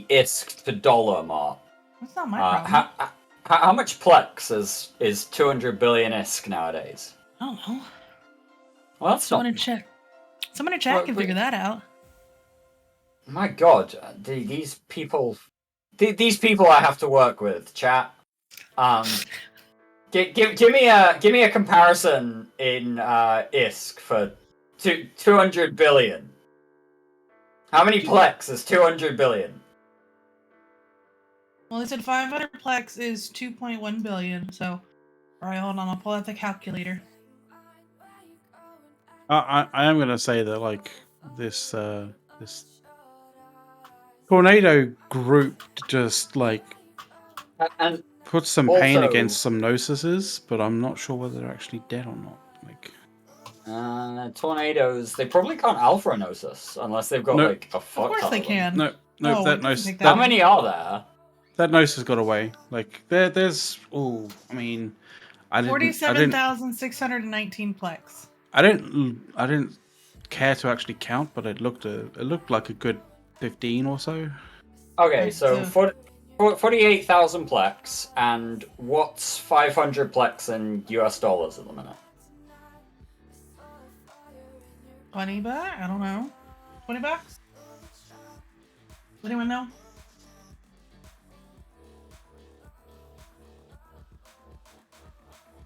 S5: ISK to dollar mark?
S4: That's not my problem.
S5: How much Plex is 200 billion ISK nowadays?
S4: I don't know.
S5: Well, that's
S4: Someone in chat can figure that out.
S5: My God, these people I have to work with, chat. Give me a comparison in ISK for 200 billion. How many Plex is 200 billion?
S4: Well, they said 500 Plex is 2.1 billion. So, all right, hold on, I'll pull out the calculator.
S3: I am gonna say that like this tornado group just like
S5: and
S3: put some pain against some Gnosis, but I'm not sure whether they're actually dead or not. Like
S5: tornadoes, they probably can't alpha Gnosis unless they've got like a fuck.
S4: Of course they can.
S3: No, that Gnosis.
S5: How many are there?
S3: That Gnosis got away. Like there's I mean,
S4: 47,619 Plex.
S3: I didn't care to actually count, but it looked like a good 15 or so.
S5: Okay, so 48,000 Plex, and what's 500 Plex in US dollars at the minute?
S4: $20? I don't know. $20? Anyone know?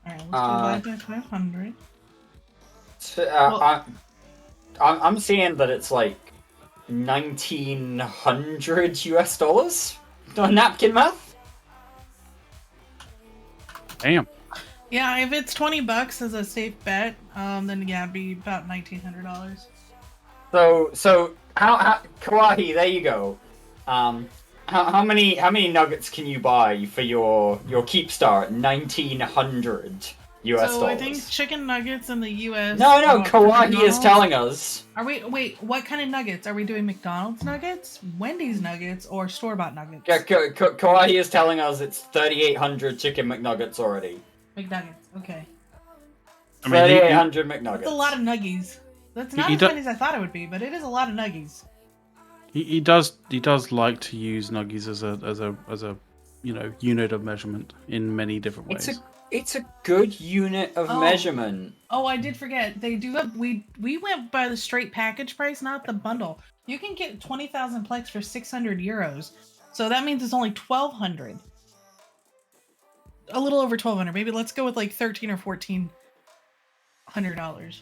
S4: Alright, let's divide by 500.
S5: I'm seeing that it's like 1,900 US dollars. Napkin math.
S3: Damn.
S4: Yeah, if it's $20 as a safe bet, then yeah, it'd be about $1,900.
S5: So how Kawaii? There you go. How many nuggets can you buy for your Keepstar at 1,900 US
S4: So
S5: dollars?
S4: I think chicken nuggets in the US.
S5: No, Kawaii is telling us.
S4: Are we? Wait, what kind of nuggets? Are we doing McDonald's nuggets, Wendy's nuggets, or store-bought nuggets?
S5: Kawaii is telling us it's 3,800 chicken McNuggets already.
S4: McNuggets, okay.
S3: I mean,
S5: 3,800 McNuggets.
S4: That's a lot of nuggies. That's not as many as I thought it would be, but it is a lot of nuggies.
S3: He does like to use nuggies as a unit of measurement in many different ways.
S5: It's a good unit of measurement.
S4: Oh, I did forget. They do have, we went by the straight package price, not the bundle. You can get 20,000 plex for 600 euros. So that means it's only 1,200. A little over 1,200. Maybe let's go with like $1,300 or $1,400.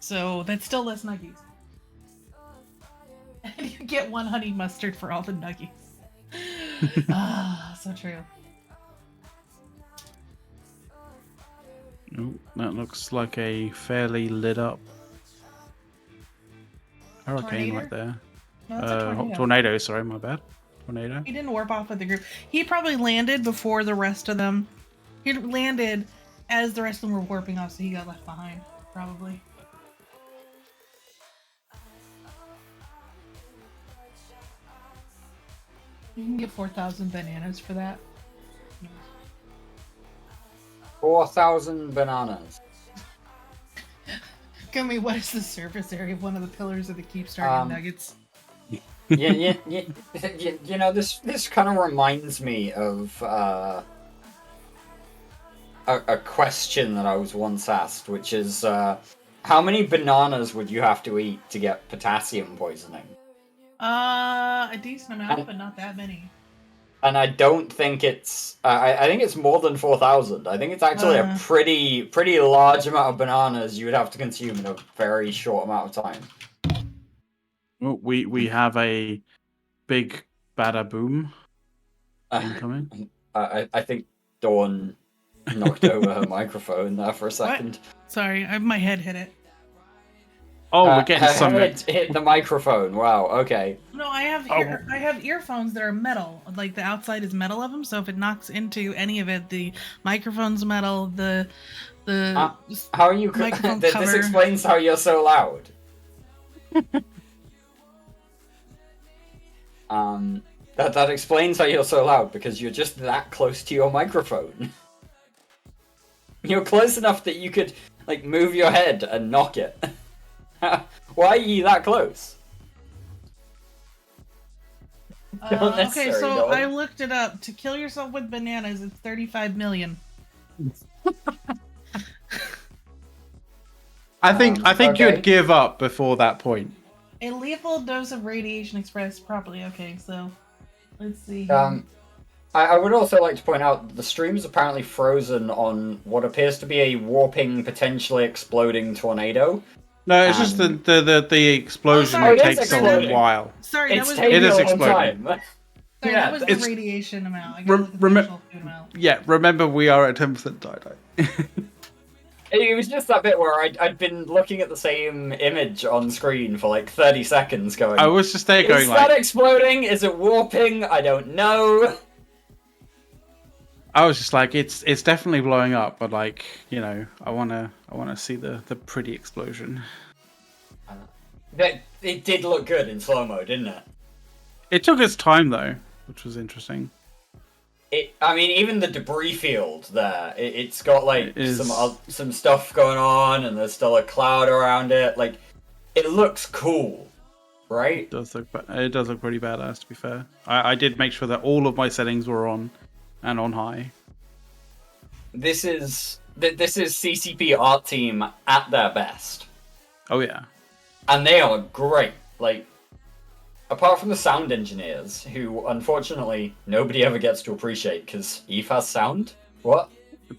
S4: So that's still less nuggies. And you get one honey mustard for all the nuggies. So true.
S3: Oh, that looks like a fairly lit up hurricane right there.
S4: No, it's a tornado.
S3: Tornado, sorry, my bad. Tornado.
S4: He didn't warp off with the group. He probably landed before the rest of them. He landed as the rest of them were warping off, so he got left behind, probably. You can get 4,000 bananas for that.
S5: 4,000 bananas.
S4: Gummy, what is the surface area of one of the pillars of the Keepstar Nuggets?
S5: You know, this kind of reminds me of a question that I was once asked, which is how many bananas would you have to eat to get potassium poisoning?
S4: A decent amount, but not that many.
S5: And I don't think it's. I think it's more than 4,000. I think it's actually a pretty large amount of bananas you would have to consume in a very short amount of time.
S3: Well, we have a big bada boom incoming.
S5: I think Dawn knocked over her microphone there for a second.
S4: What? Sorry, my head hit it.
S3: Oh, we're getting some.
S5: Hit the microphone. Wow. Okay.
S4: No, I have earphones that are metal. Like the outside is metal of them, so if it knocks into any of it, the microphone's metal. The
S5: how are you? This explains how you're so loud. That explains how you're so loud because you're just that close to your microphone. You're close enough that you could like move your head and knock it. Why are you that close?
S4: Okay, so I looked it up. To kill yourself with bananas, it's 35 million.
S3: I think you'd give up before that point.
S4: A lethal dose of radiation expressed properly. Okay, so let's see.
S5: I would also like to point out that the stream is apparently frozen on what appears to be a warping, potentially exploding tornado.
S3: No, it's just the explosion takes a while.
S4: Sorry,
S5: it is exploding.
S4: Sorry, that was the radiation amount. I got the potential food amount.
S3: Yeah, remember we are at 10% die.
S5: It was just that bit where I'd been looking at the same image on screen for like 30 seconds going...
S3: I was just there going
S5: is that exploding? Is it warping? I don't know.
S3: I was just like, it's definitely blowing up, but like, you know, I wanna see the pretty explosion.
S5: It did look good in slow-mo, didn't it?
S3: It took its time though, which was interesting.
S5: I mean, even the debris field there, it's got like some stuff going on, and there's still a cloud around it. Like, it looks cool, right?
S3: It does look pretty badass, to be fair. I did make sure that all of my settings were on and on high.
S5: This is CCP art team at their best.
S3: Oh yeah.
S5: And they are great. Like, apart from the sound engineers, who unfortunately nobody ever gets to appreciate because Eve has sound. What?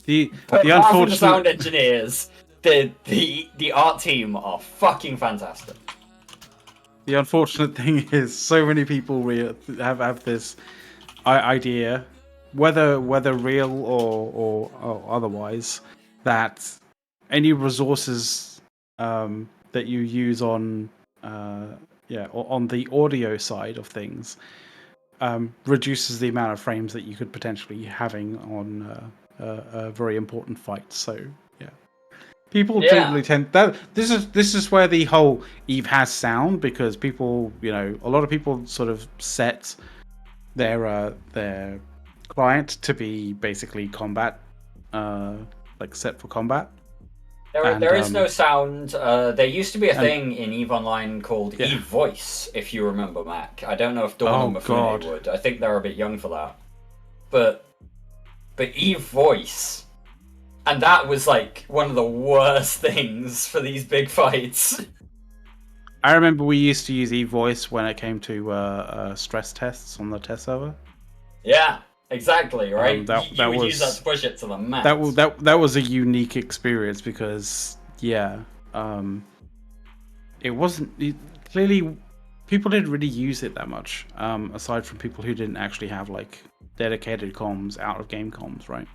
S3: The
S5: But
S3: the
S5: apart from the sound
S3: unfortunate
S5: engineers, the art team are fucking fantastic.
S3: the unfortunate thing is so many people have this idea, whether real or otherwise, that any resources that you use on on the audio side of things reduces the amount of frames that you could potentially having on a very important fight. So yeah, people generally
S5: Yeah.
S3: tend that this is where the whole Eve has sound, because people, a lot of people sort of set their client to be basically combat, like set for combat.
S5: There is no sound. There used to be a
S3: and
S5: thing in EVE Online called
S3: yeah.
S5: EVE Voice, if you remember, Mac. I don't know if Dawn
S3: Oh
S5: and Mafune
S3: God.
S5: would. I think they're a bit young for that. But EVE Voice, and that was like one of the worst things for these big fights.
S3: I remember we used to use eVoice when it came to stress tests on the test server.
S5: Yeah, exactly, right?
S3: That
S5: You would use that
S3: was
S5: to push it to the max.
S3: that was a unique experience because it wasn't clearly people didn't really use it that much, aside from people who didn't actually have like dedicated comms, out of game comms, right?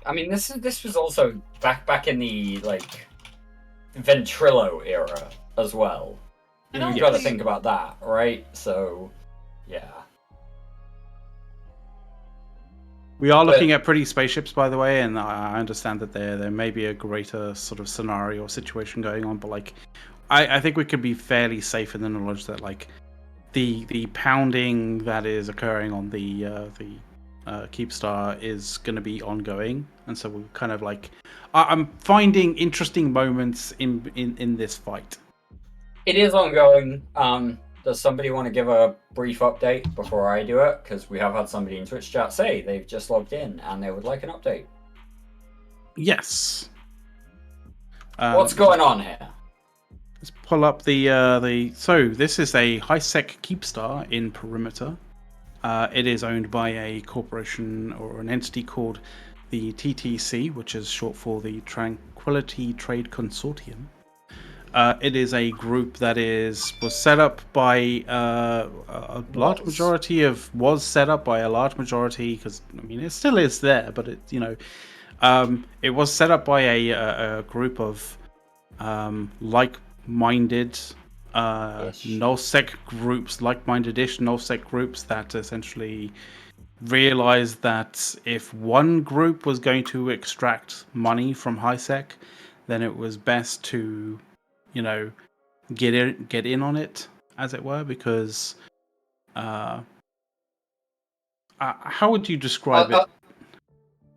S5: I mean, this was also back in the like Ventrilo era as well. You've got to think about that, right? So, yeah.
S3: We are looking at pretty spaceships, by the way, and I understand that there may be a greater sort of scenario or situation going on, but like, I think we could be fairly safe in the knowledge that like the pounding that is occurring on the Keepstar is going to be ongoing, and so we're kind of like, I'm finding interesting moments in this fight.
S5: It is ongoing. Does somebody want to give a brief update before I do it? Because we have had somebody in Twitch chat say they've just logged in and they would like an update.
S3: Yes.
S5: What's going on here?
S3: Let's pull up the. So this is a high-sec Keepstar in Perimeter. It is owned by a corporation or an entity called the TTC, which is short for the Tranquility Trade Consortium. It is a group that was set up by a large majority was set up by a large majority, because I mean it still is there, but it it was set up by a group of like-minded nullsec groups, like-minded-ish nullsec groups that essentially realized that if one group was going to extract money from HiSec, then it was best to, get in on it, as it were, because how would you describe it?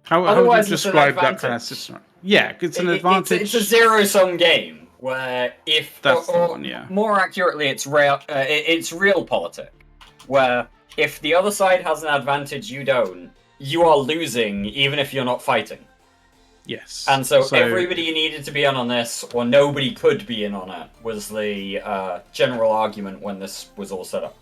S3: How would you describe that kind of system? Yeah, it's an advantage.
S5: It's a zero-sum game where
S3: that's the one, yeah.
S5: More accurately, it's realpolitik, where if the other side has an advantage you don't, you are losing even if you're not fighting.
S3: Yes.
S5: And so everybody needed to be in on this, or nobody could be in on it, was the general argument when this was all set up.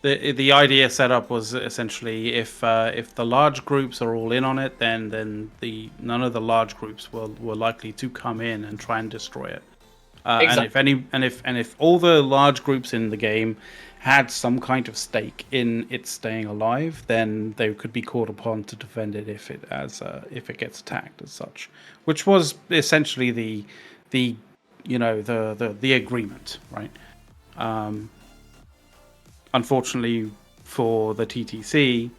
S3: The idea set up was essentially if the large groups are all in on it, then none of the large groups were likely to come in and try and destroy it.
S5: Exactly.
S3: And if all the large groups in the game had some kind of stake in it staying alive, then they could be called upon to defend it if it gets attacked as such, which was essentially the agreement, right? Unfortunately for the TTC,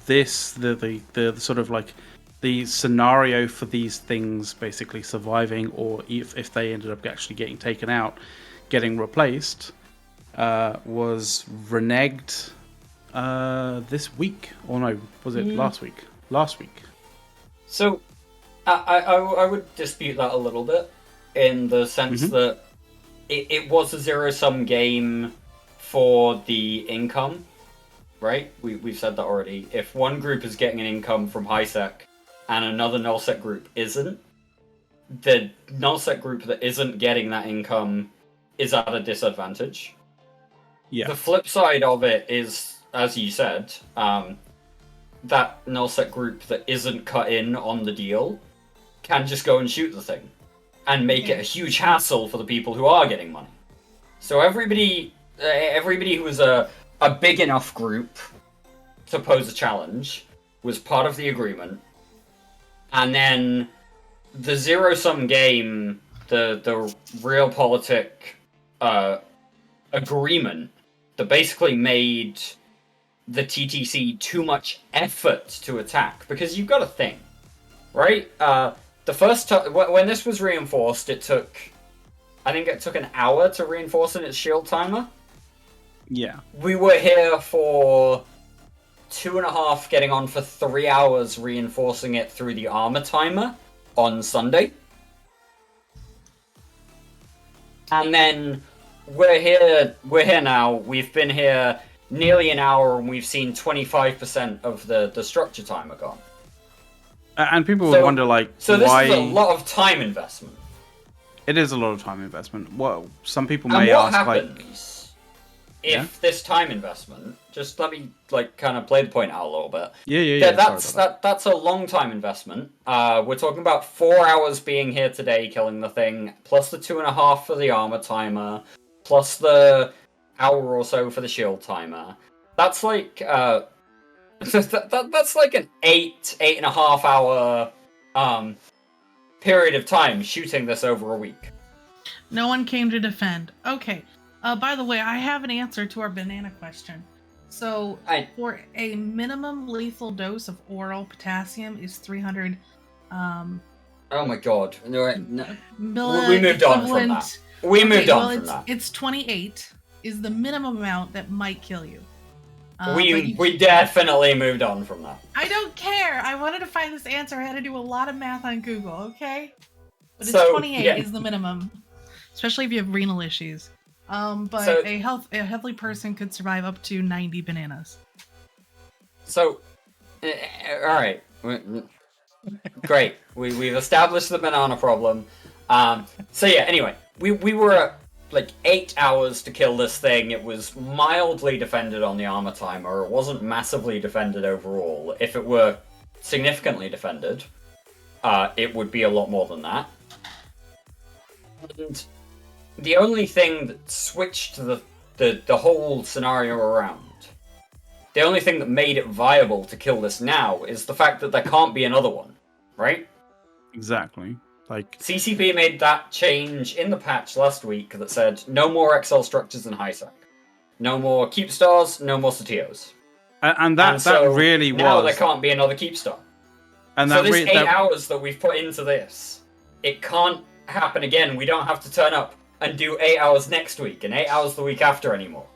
S3: the sort of like the scenario for these things basically surviving, or if they ended up actually getting taken out, getting replaced, was reneged this week, or no, was it last week? Last week.
S5: So, I would dispute that a little bit, in the sense that it was a zero-sum game for the income, right? We've said that already. If one group is getting an income from HiSec and another nullsec group isn't, the nullsec group that isn't getting that income is at a disadvantage.
S3: Yeah.
S5: The flip side of it is, as you said, that nullsec group that isn't cut in on the deal can just go and shoot the thing and make it a huge hassle for the people who are getting money. So everybody who was a big enough group to pose a challenge was part of the agreement, and then the zero-sum game, the realpolitik agreement that basically made the TTC too much effort to attack, because you've got to think, right? The first time when this was reinforced, I think it took an hour to reinforce in its shield timer.
S3: Yeah.
S5: We were here for 2.5, getting on for 3 hours, reinforcing it through the armor timer on Sunday. And then we're here now. We've been here nearly an hour, and we've seen 25% of the structure timer gone.
S3: And people would wonder, like,
S5: so this
S3: why...
S5: is a lot of time investment.
S3: It is a lot of time investment. Well, some people
S5: And
S3: may
S5: what
S3: ask,
S5: happens if this time investment, just let me kind of play the point out a little bit.
S3: Yeah.
S5: That's a long time investment. We're talking about 4 hours being here today, killing the thing, plus the 2.5 for the armor timer, plus the hour or so for the shield timer. That's like that's like an 8.5 hour period of time shooting this over a week.
S4: No one came to defend. Okay. By the way, I have an answer to our banana question. So, for a minimum lethal dose of oral potassium is 300.
S5: Oh my god! No,
S4: we
S5: moved on from that. Moved on from that.
S4: It's 28 is the minimum amount that might kill you.
S5: We definitely moved on from that.
S4: I don't care. I wanted to find this answer. I had to do a lot of math on Google. Okay, but it's 28 is the minimum, especially if you have renal issues. But a healthy person could survive up to 90 bananas.
S5: So, all right, great. We've established the banana problem. So yeah. Anyway, we were at like 8 hours to kill this thing. It was mildly defended on the armor timer. It wasn't massively defended overall. If it were significantly defended, it would be a lot more than that. And the only thing that switched the whole scenario around, the only thing that made it viable to kill this now, is the fact that there can't be another one, right?
S3: Exactly. Like,
S5: CCP made that change in the patch last week that said no more XL structures in HiSec, no more Keepstars, no more Satios.
S3: And that really
S5: now
S3: was...
S5: there can't be another Keepstar.
S3: And
S5: so this 8 hours that we've put into this, it can't happen again. We don't have to turn up and do 8 hours next week and 8 hours the week after anymore.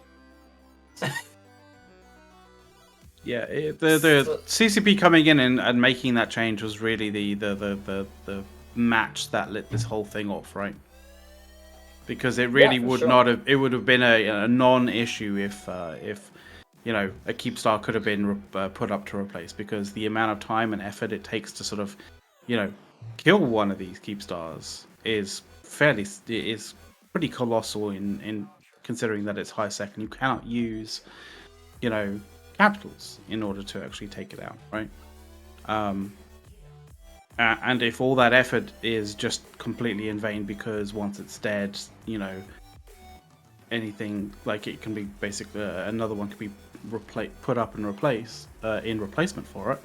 S3: Yeah, the CCP coming in and making that change was really the match that lit this whole thing off, right? Because it really would not have. It would have been a non-issue if you know, a Keepstar could have been put up to replace, because the amount of time and effort it takes to sort of, you know, kill one of these Keepstars is pretty colossal in considering that it's HiSec and you cannot use, you know, capitals in order to actually take it out, right? And if all that effort is just completely in vain because once it's dead, you know, anything like it can be basically another one can be put up and replaced in replacement for it,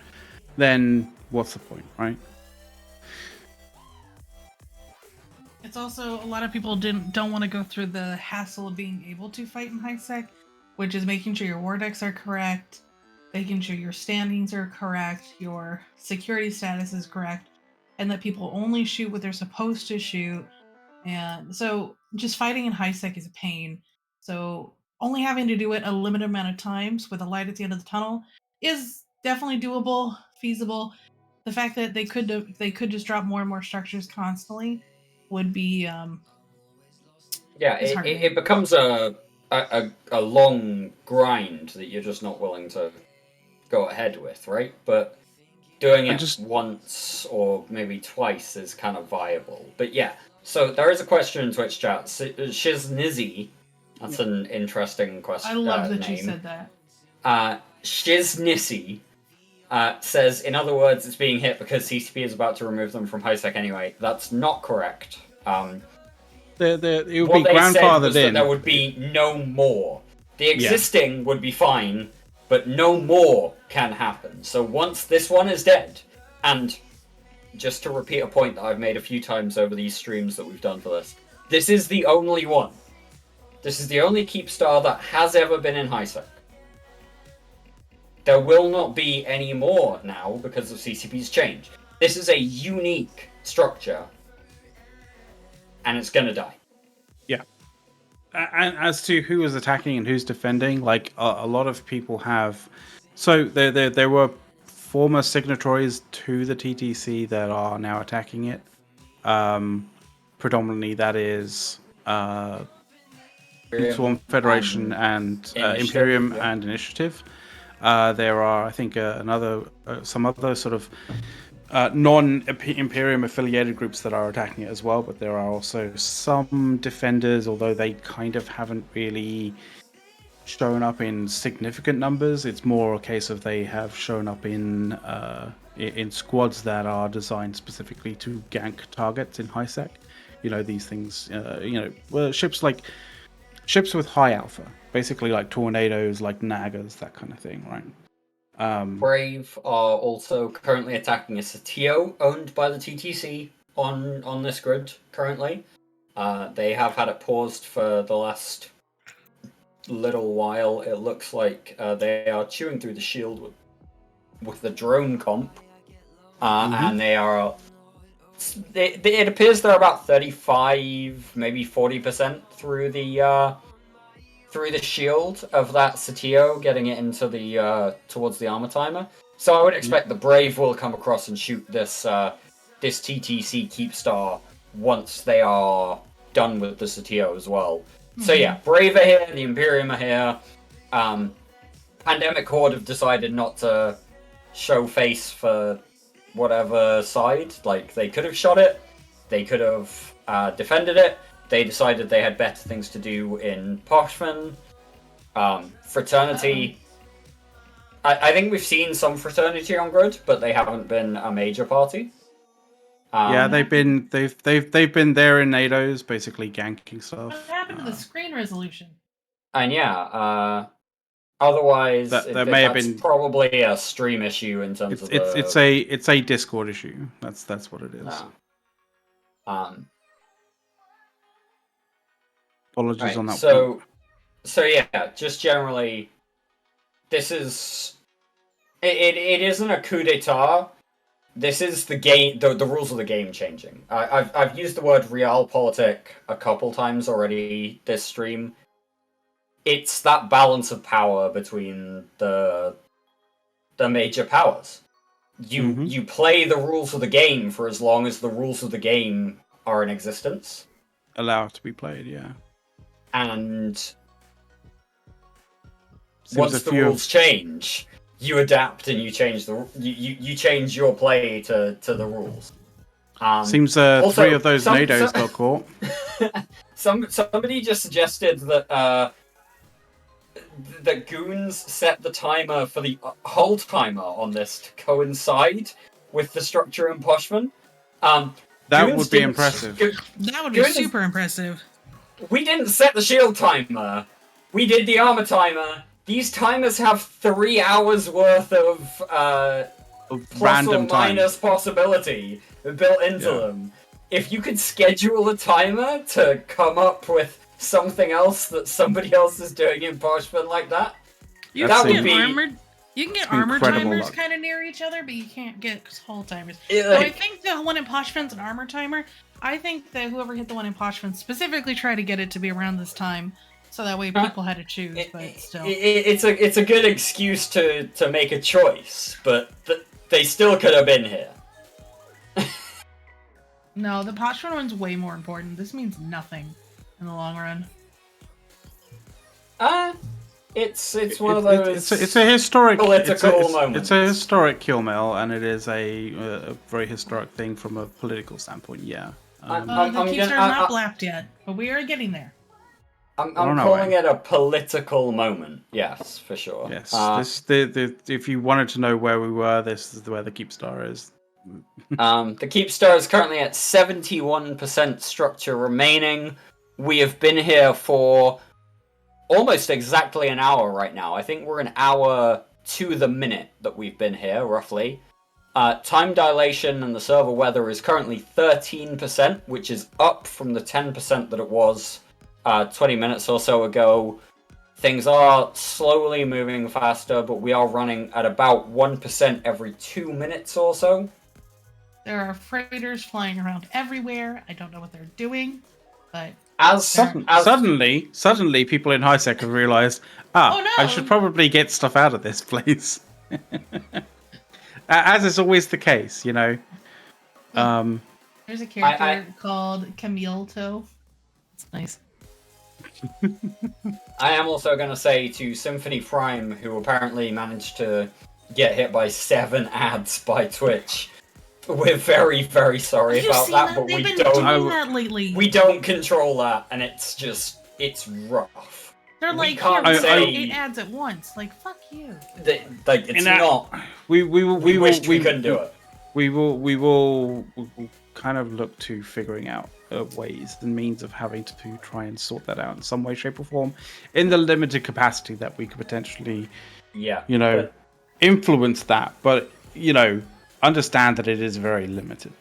S3: then what's the point, right?
S4: It's also, a lot of people don't want to go through the hassle of being able to fight in HiSec, which is making sure your war decks are correct, making sure your standings are correct, your security status is correct, and that people only shoot what they're supposed to shoot. And so just fighting in HiSec is a pain. So only having to do it a limited amount of times with a light at the end of the tunnel is definitely doable, feasible. The fact that they could just drop more and more structures constantly would be
S5: it becomes a long grind that you're just not willing to go ahead with, right? But doing
S3: I
S5: it
S3: just-
S5: once or maybe twice is kind of viable. But yeah, so there is a question in Twitch chat. Shiznizzy, that's an interesting question.
S4: I love that
S5: name.
S4: you said that.
S5: Shiznissy says, in other words, it's being hit because CCP is about to remove them from HiSec anyway. That's not correct.
S3: it would be
S5: What they said was
S3: grandfathered
S5: that
S3: in.
S5: there would be no more. The existing would be fine, but no more can happen. So once this one is dead, and just to repeat a point that I've made a few times over these streams that we've done for this is the only one. This is the only Keepstar that has ever been in HiSec. There will not be any more now because of CCP's change. This is a unique structure, and it's gonna die.
S3: Yeah. And as to who is attacking and who's defending, like a lot of people have. So there were former signatories to the TTC that are now attacking it. Predominantly, that is Swarm Federation and Imperium and Initiative. There are, I think, some other sort of non-Imperium affiliated groups that are attacking it as well, but there are also some defenders, although they kind of haven't really shown up in significant numbers. It's more a case of they have shown up in squads that are designed specifically to gank targets in HiSec. You know, these things, ships with high alpha, basically like tornadoes, like Nagas, that kind of thing, right?
S5: Brave are also currently attacking a Satio owned by the TTC on this grid currently. They have had it paused for the last little while. It looks like they are chewing through the shield with the drone comp, and they are. It appears they're about 35, maybe 40% through the shield of that Satio, getting it into the towards the armor timer. So I would expect the Brave will come across and shoot this TTC Keepstar once they are done with the Satio as well. So yeah, Brave are here, the Imperium are here. Pandemic Horde have decided not to show face for whatever side. Like, they could have shot it, they could have defended it. They decided they had better things to do in Poshman. Fraternity. I think we've seen some Fraternity on grid, but they haven't been a major party.
S3: Yeah, they've been there in NATO's, basically ganking stuff.
S4: What happened to the screen resolution?
S5: And yeah, otherwise that's probably a stream issue in terms of
S3: it's a Discord issue. That's what it is. Apologies on that point.
S5: So yeah, just generally, this is it isn't a coup d'état. This is the game, the rules of the game changing. I've used the word realpolitik a couple times already this stream. It's that balance of power between the major powers. You play the rules of the game for as long as the rules of the game are in existence.
S3: Allow it to be played, yeah.
S5: And once the rules change, you adapt and you change you change your play to the rules.
S3: Seems also, 3 of those NATOs got caught.
S5: Somebody just suggested that that Goons set the timer for the whole timer on this to coincide with the structure in Poshman.
S3: That would be impressive.
S4: That would be super impressive.
S5: We didn't set the shield timer. We did the armor timer. These timers have 3 hours worth of
S3: random
S5: plus or minus possibility built into them. If you could schedule a timer to come up with something else that somebody else is doing in Poshman like that,
S4: you can get armor timers kind of near each other, but you can't get whole timers. So I think the one in Poshman's an armor timer. I think that whoever hit the one in Poshman specifically tried to get it to be around this time, so that way people had to choose. But still,
S5: it's a good excuse to make a choice, but they still could have been here.
S4: No, the Poshman one's way more important. This means nothing in the long run.
S5: It's one of those.
S3: It's a historic
S5: political moment.
S3: It's a historic kill mill, and it is a very historic thing from a political standpoint. Yeah.
S4: The Keepstar's not blapped yet, but we are getting there.
S5: I'm calling it a political moment. Yes, for sure.
S3: Yes. If you wanted to know where we were, this is where the Keepstar is.
S5: The Keepstar is currently at 71% structure remaining. We have been here for almost exactly an hour right now. I think we're an hour to the minute that we've been here, roughly. Time dilation and the server weather is currently 13%, which is up from the 10% that it was 20 minutes or so ago. Things are slowly moving faster, but we are running at about 1% every 2 minutes or so.
S4: There are freighters flying around everywhere. I don't know what they're doing, but
S3: suddenly people in HiSec have realized, I should probably get stuff out of this place. As is always the case, you know.
S4: There's a character called Camille Toe. It's nice.
S5: I am also going to say to Symphony Prime, who apparently managed to get hit by 7 ads by Twitch, we're very, very sorry about that, but we don't.
S4: That lately.
S5: We don't control that, and it's rough.
S4: They're like, can't say 8 ads at once. Like, fuck you.
S5: It's not.
S3: We
S5: couldn't do it.
S3: We will kind of look to figuring out ways and means of having to try and sort that out in some way, shape, or form, in the limited capacity that we could potentially, influence that. But understand that it is very limited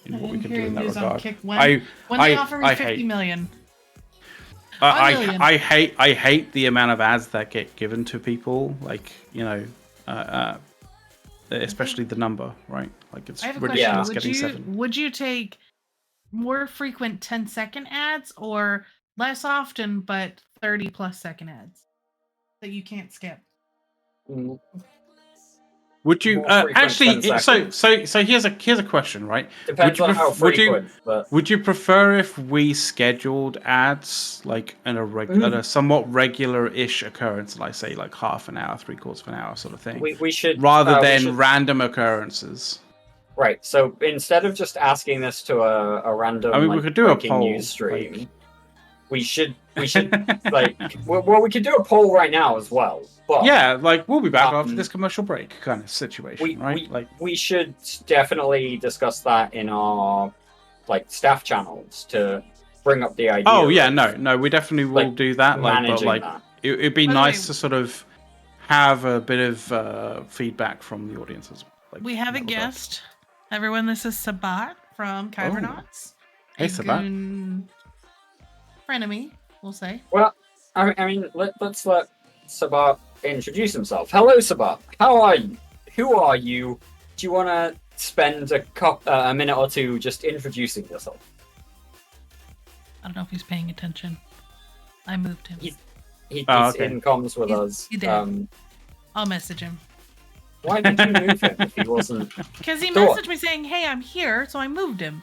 S3: in what we can do in that regard.
S4: When they offer me 50 million.
S3: I hate the amount of ads that get given to people, like especially the number, right? Like it's ridiculous getting 7.
S4: Would you take more frequent 10-second ads or less often but 30+ second ads that you can't skip?
S3: Would you actually? So here's a question, right?
S5: Depends on how frequent.
S3: Would you prefer if we scheduled ads like in a somewhat regular-ish occurrence, like say like half an hour, 3/4 of an hour, sort of thing?
S5: We should
S3: rather than random occurrences.
S5: Right. So instead of just asking this to a random,
S3: we could do a poll
S5: news stream. We should we could do a poll right now as well. But
S3: yeah, like we'll be back after this commercial break kind of situation, right?
S5: We should definitely discuss that in our staff channels to bring up the idea.
S3: Oh yeah, no, we definitely will do that.
S5: That.
S3: It'd be nice to sort of have a bit of feedback from the audiences.
S4: We have a guest. Everyone, this is Sabat from Kybernauts.
S3: Hey, Sabat.
S4: Frenemy, we'll say.
S5: Well, I mean, let's let Sabat introduce himself. Hello, Sabat. How are you? Who are you? Do you want to spend a minute or two just introducing yourself?
S4: I don't know if he's paying attention. I moved him.
S5: He's in comms with us.
S4: He did. I'll message him.
S5: Why did you move him if he wasn't?
S4: Because he messaged me saying, "Hey, I'm here," so I moved him.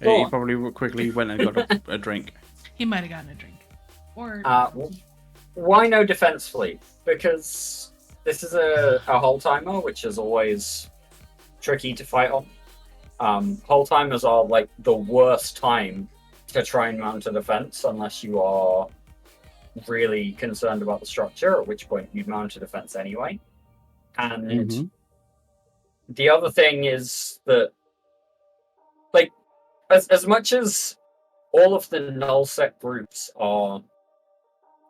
S3: Yeah, he probably quickly went and got a drink.
S4: He might have gotten a drink. Or
S5: why no defense fleet? Because this is a hull timer, which is always tricky to fight on. Hull timers are like the worst time to try and mount a defense unless you are really concerned about the structure, at which point you'd mount a defense anyway. And the other thing is that, as much as all of the nullsec groups are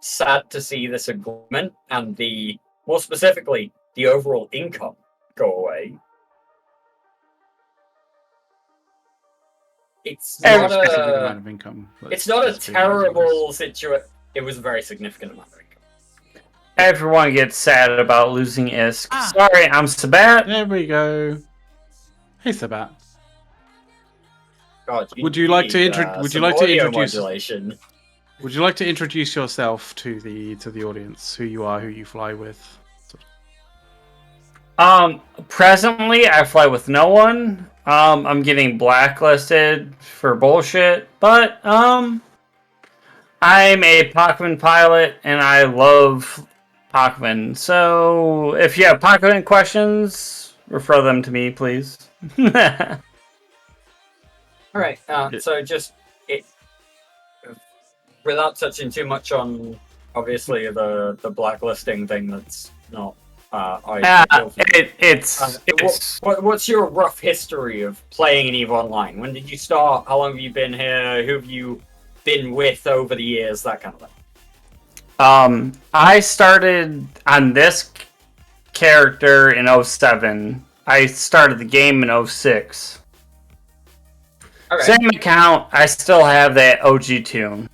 S5: sad to see this agreement and more specifically, the overall income go away, it's not
S3: amount of income.
S5: It's not a terrible situation. It was a very significant amount of income.
S8: Everyone gets sad about losing ISK. Sorry, I'm Sabat.
S3: There we go. Hey, Sabat.
S5: God,
S3: would you like to introduce?
S5: Modulation.
S3: Would you like to introduce yourself to the audience? Who you are, who you fly with?
S8: Presently, I fly with no one. I'm getting blacklisted for bullshit, but I'm a Pokémon pilot, and I love Pokémon. So, if you have Pokémon questions, refer them to me, please.
S5: All right. So just it, without touching too much on obviously the blacklisting thing. That's not. What's your rough history of playing in EVE Online? When did you start? How long have you been here? Who have you been with over the years? That kind of thing.
S8: I started on this character in 07. I started the game in 06. Okay. Same account. I still have that OG tune.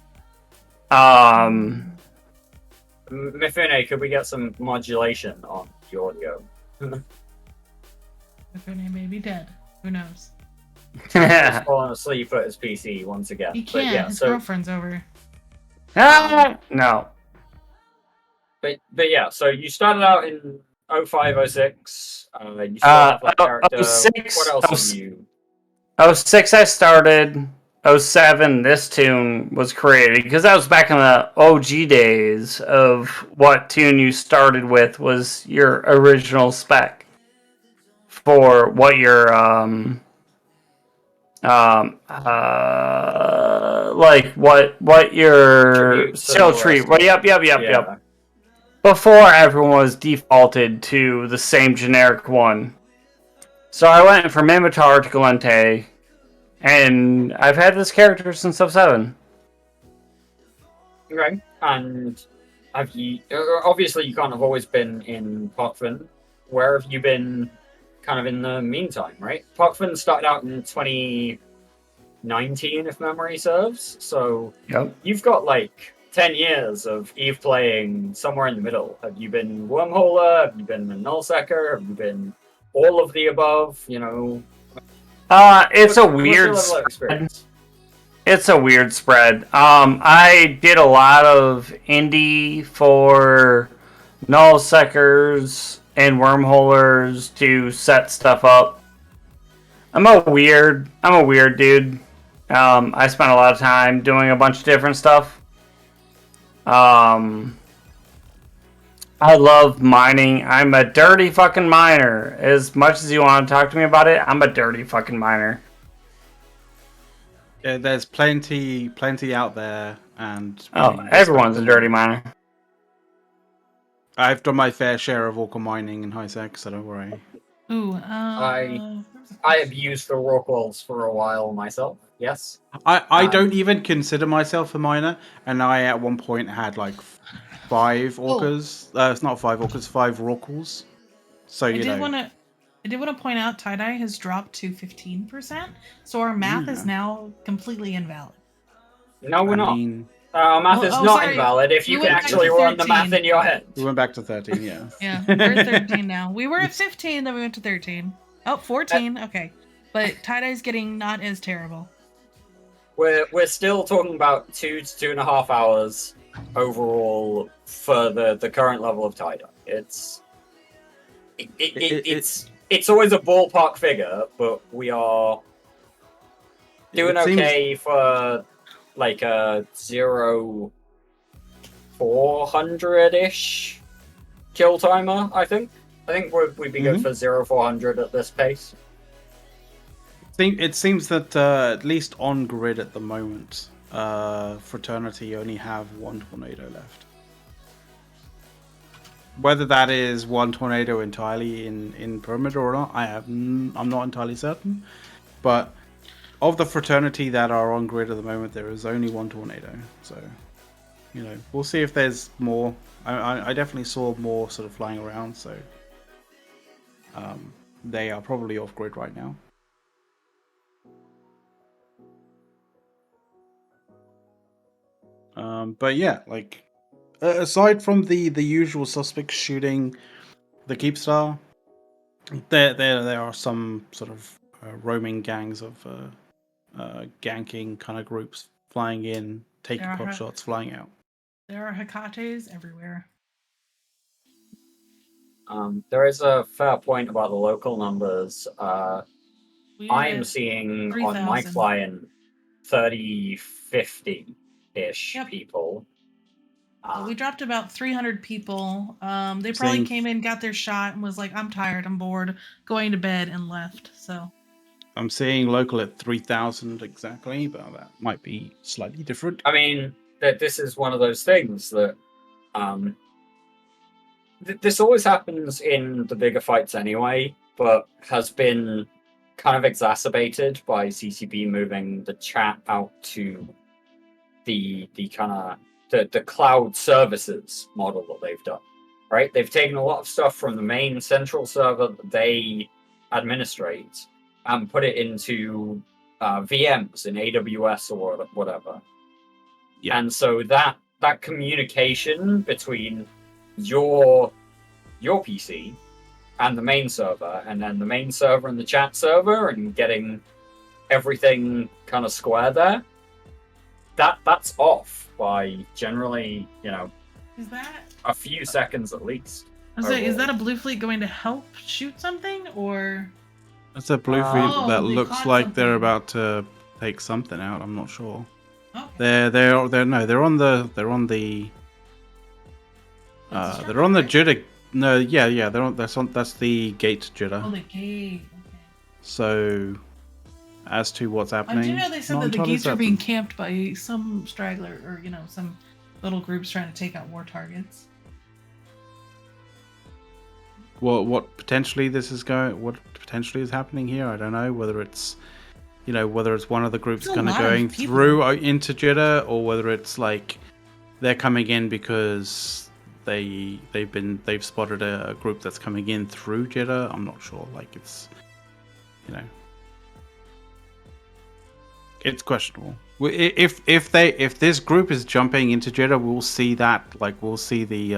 S5: Mifune, could we get some modulation on the audio?
S4: Mifune may be dead. Who knows?
S5: He's falling asleep at his PC once again.
S4: He can't.
S5: Yeah,
S4: his girlfriend's over.
S8: No.
S5: But yeah, so you started out in 05, 06. You still have that character.
S8: 06,
S5: what else have you?
S8: 06 I started. 07 this tune was created because that was back in the OG days of what tune you started with was your original spec for what your like what your skill tree. Well, yep. Before everyone was defaulted to the same generic one. So I went from Mimitar to Galente. And I've had this character since 07.
S5: Okay. And have you... Obviously, you can't have always been in Pokémon. Where have you been kind of in the meantime, right? Pokémon started out in 2019, if memory serves. So You've got, like, 10 years of EVE playing somewhere in the middle. Have you been Wormholer? Have you been a Nullseeker? Have you been all of the above? You know...
S8: It's a weird spread. It's a weird spread. I did a lot of indie for Nullseekers and Wormholers to set stuff up. I'm a weird dude. I spent a lot of time doing a bunch of different stuff. I love mining. I'm a dirty fucking miner. As much as you want to talk to me about it, I'm a dirty fucking miner.
S3: Yeah, there's plenty out there, and
S8: everyone's a dirty miner.
S3: I've done my fair share of Orca mining in high sec, so don't worry.
S4: Ooh,
S5: I have used the Rockwalls for a while myself. Yes.
S3: I don't even consider myself a miner, and I at one point had like 5 orcas. It's not 5 orcas, 5 Rockwalls. So
S4: I did want to point out tie-dye has dropped to 15%, so our math is now completely invalid.
S5: No, we're not. Math is not invalid if you can actually run the math in your head.
S3: We went back to 13, yeah.
S4: Yeah, we're at 13 now. We were at 15, then we went to 13. Oh, 14, okay. But tie-dye's getting not as terrible.
S5: We're still talking about 2 to 2.5 hours overall for the current level of tie-dye. It's always a ballpark figure, but we are doing okay for like a 0-400-ish kill timer. I think we'd be good for 0-400 at this pace.
S3: It seems that at least on grid at the moment, Fraternity only have 1 tornado left. Whether that is 1 tornado entirely in perimeter or not, I'm not entirely certain. But of the Fraternity that are on grid at the moment, there is only 1 tornado. So, you know, we'll see if there's more. I definitely saw more sort of flying around, so they are probably off grid right now. But yeah, like aside from the usual suspects shooting the Keepstar, there are some sort of roaming gangs of ganking kind of groups flying in, taking pot shots, flying out.
S4: There are Hecates everywhere.
S5: There is a fair point about the local numbers. I am seeing
S4: 3,
S5: on my client 30-50 ish
S4: Yep.
S5: people.
S4: We dropped about 300 people. They probably
S3: Saying-
S4: came in, got their shot, and was like, "I'm tired, I'm bored," going to bed, and left. So
S3: I'm seeing local at 3,000 exactly, but that might be slightly different.
S5: I mean, that this is one of those things that this always happens in the bigger fights anyway, but has been kind of exacerbated by CCP moving the chat out to the kind of the cloud services model that they've done. Right? They've taken a lot of stuff from the main central server that they administrate and put it into VMs in AWS or whatever.
S3: Yeah.
S5: And so that communication between your PC and the main server, and then the main server and the chat server, and getting everything kind of square there, that's off by generally,
S4: is that
S5: a few seconds at least.
S4: is that a blue fleet going to help shoot something, or
S3: That's a blue fleet
S4: Oh,
S3: that
S4: they
S3: looks
S4: caught
S3: like they're
S4: something.
S3: about to take something out. I'm not sure.
S4: okay?
S3: They're on the
S4: It's a
S3: they're on the
S4: structure,
S3: jitter. No, yeah, they're on. That's the gate jitter.
S4: Oh, the gate. Okay.
S3: So, as to what's
S4: I
S3: happening,
S4: do know they said
S3: not
S4: that the
S3: entirely
S4: gates are being
S3: certain.
S4: camped by some straggler, or some little groups trying to take out war targets.
S3: What potentially this is going? What potentially is happening here? I don't know whether it's, whether it's one of the groups
S4: It's a
S3: kind of
S4: lot of
S3: going
S4: people.
S3: through into jitter, or whether it's like they're coming in because they've spotted a group that's coming in through jitter. I'm not sure. Like it's, it's questionable. If this group is jumping into jitter, we'll see that. Like we'll see the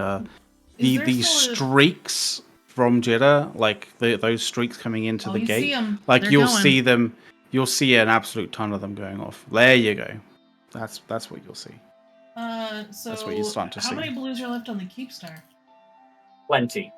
S4: Is there
S3: the
S4: still a-
S3: streaks from jitter, like those streaks coming into the
S4: you
S3: gate.
S4: see 'em.
S3: Like
S4: They're
S3: you'll
S4: going.
S3: see them. You'll see an absolute ton of them going off. There you go. That's what you'll see.
S4: So
S3: That's what you're starting to
S4: how
S3: see.
S4: many blues are left on the Keepstar?
S5: Plenty.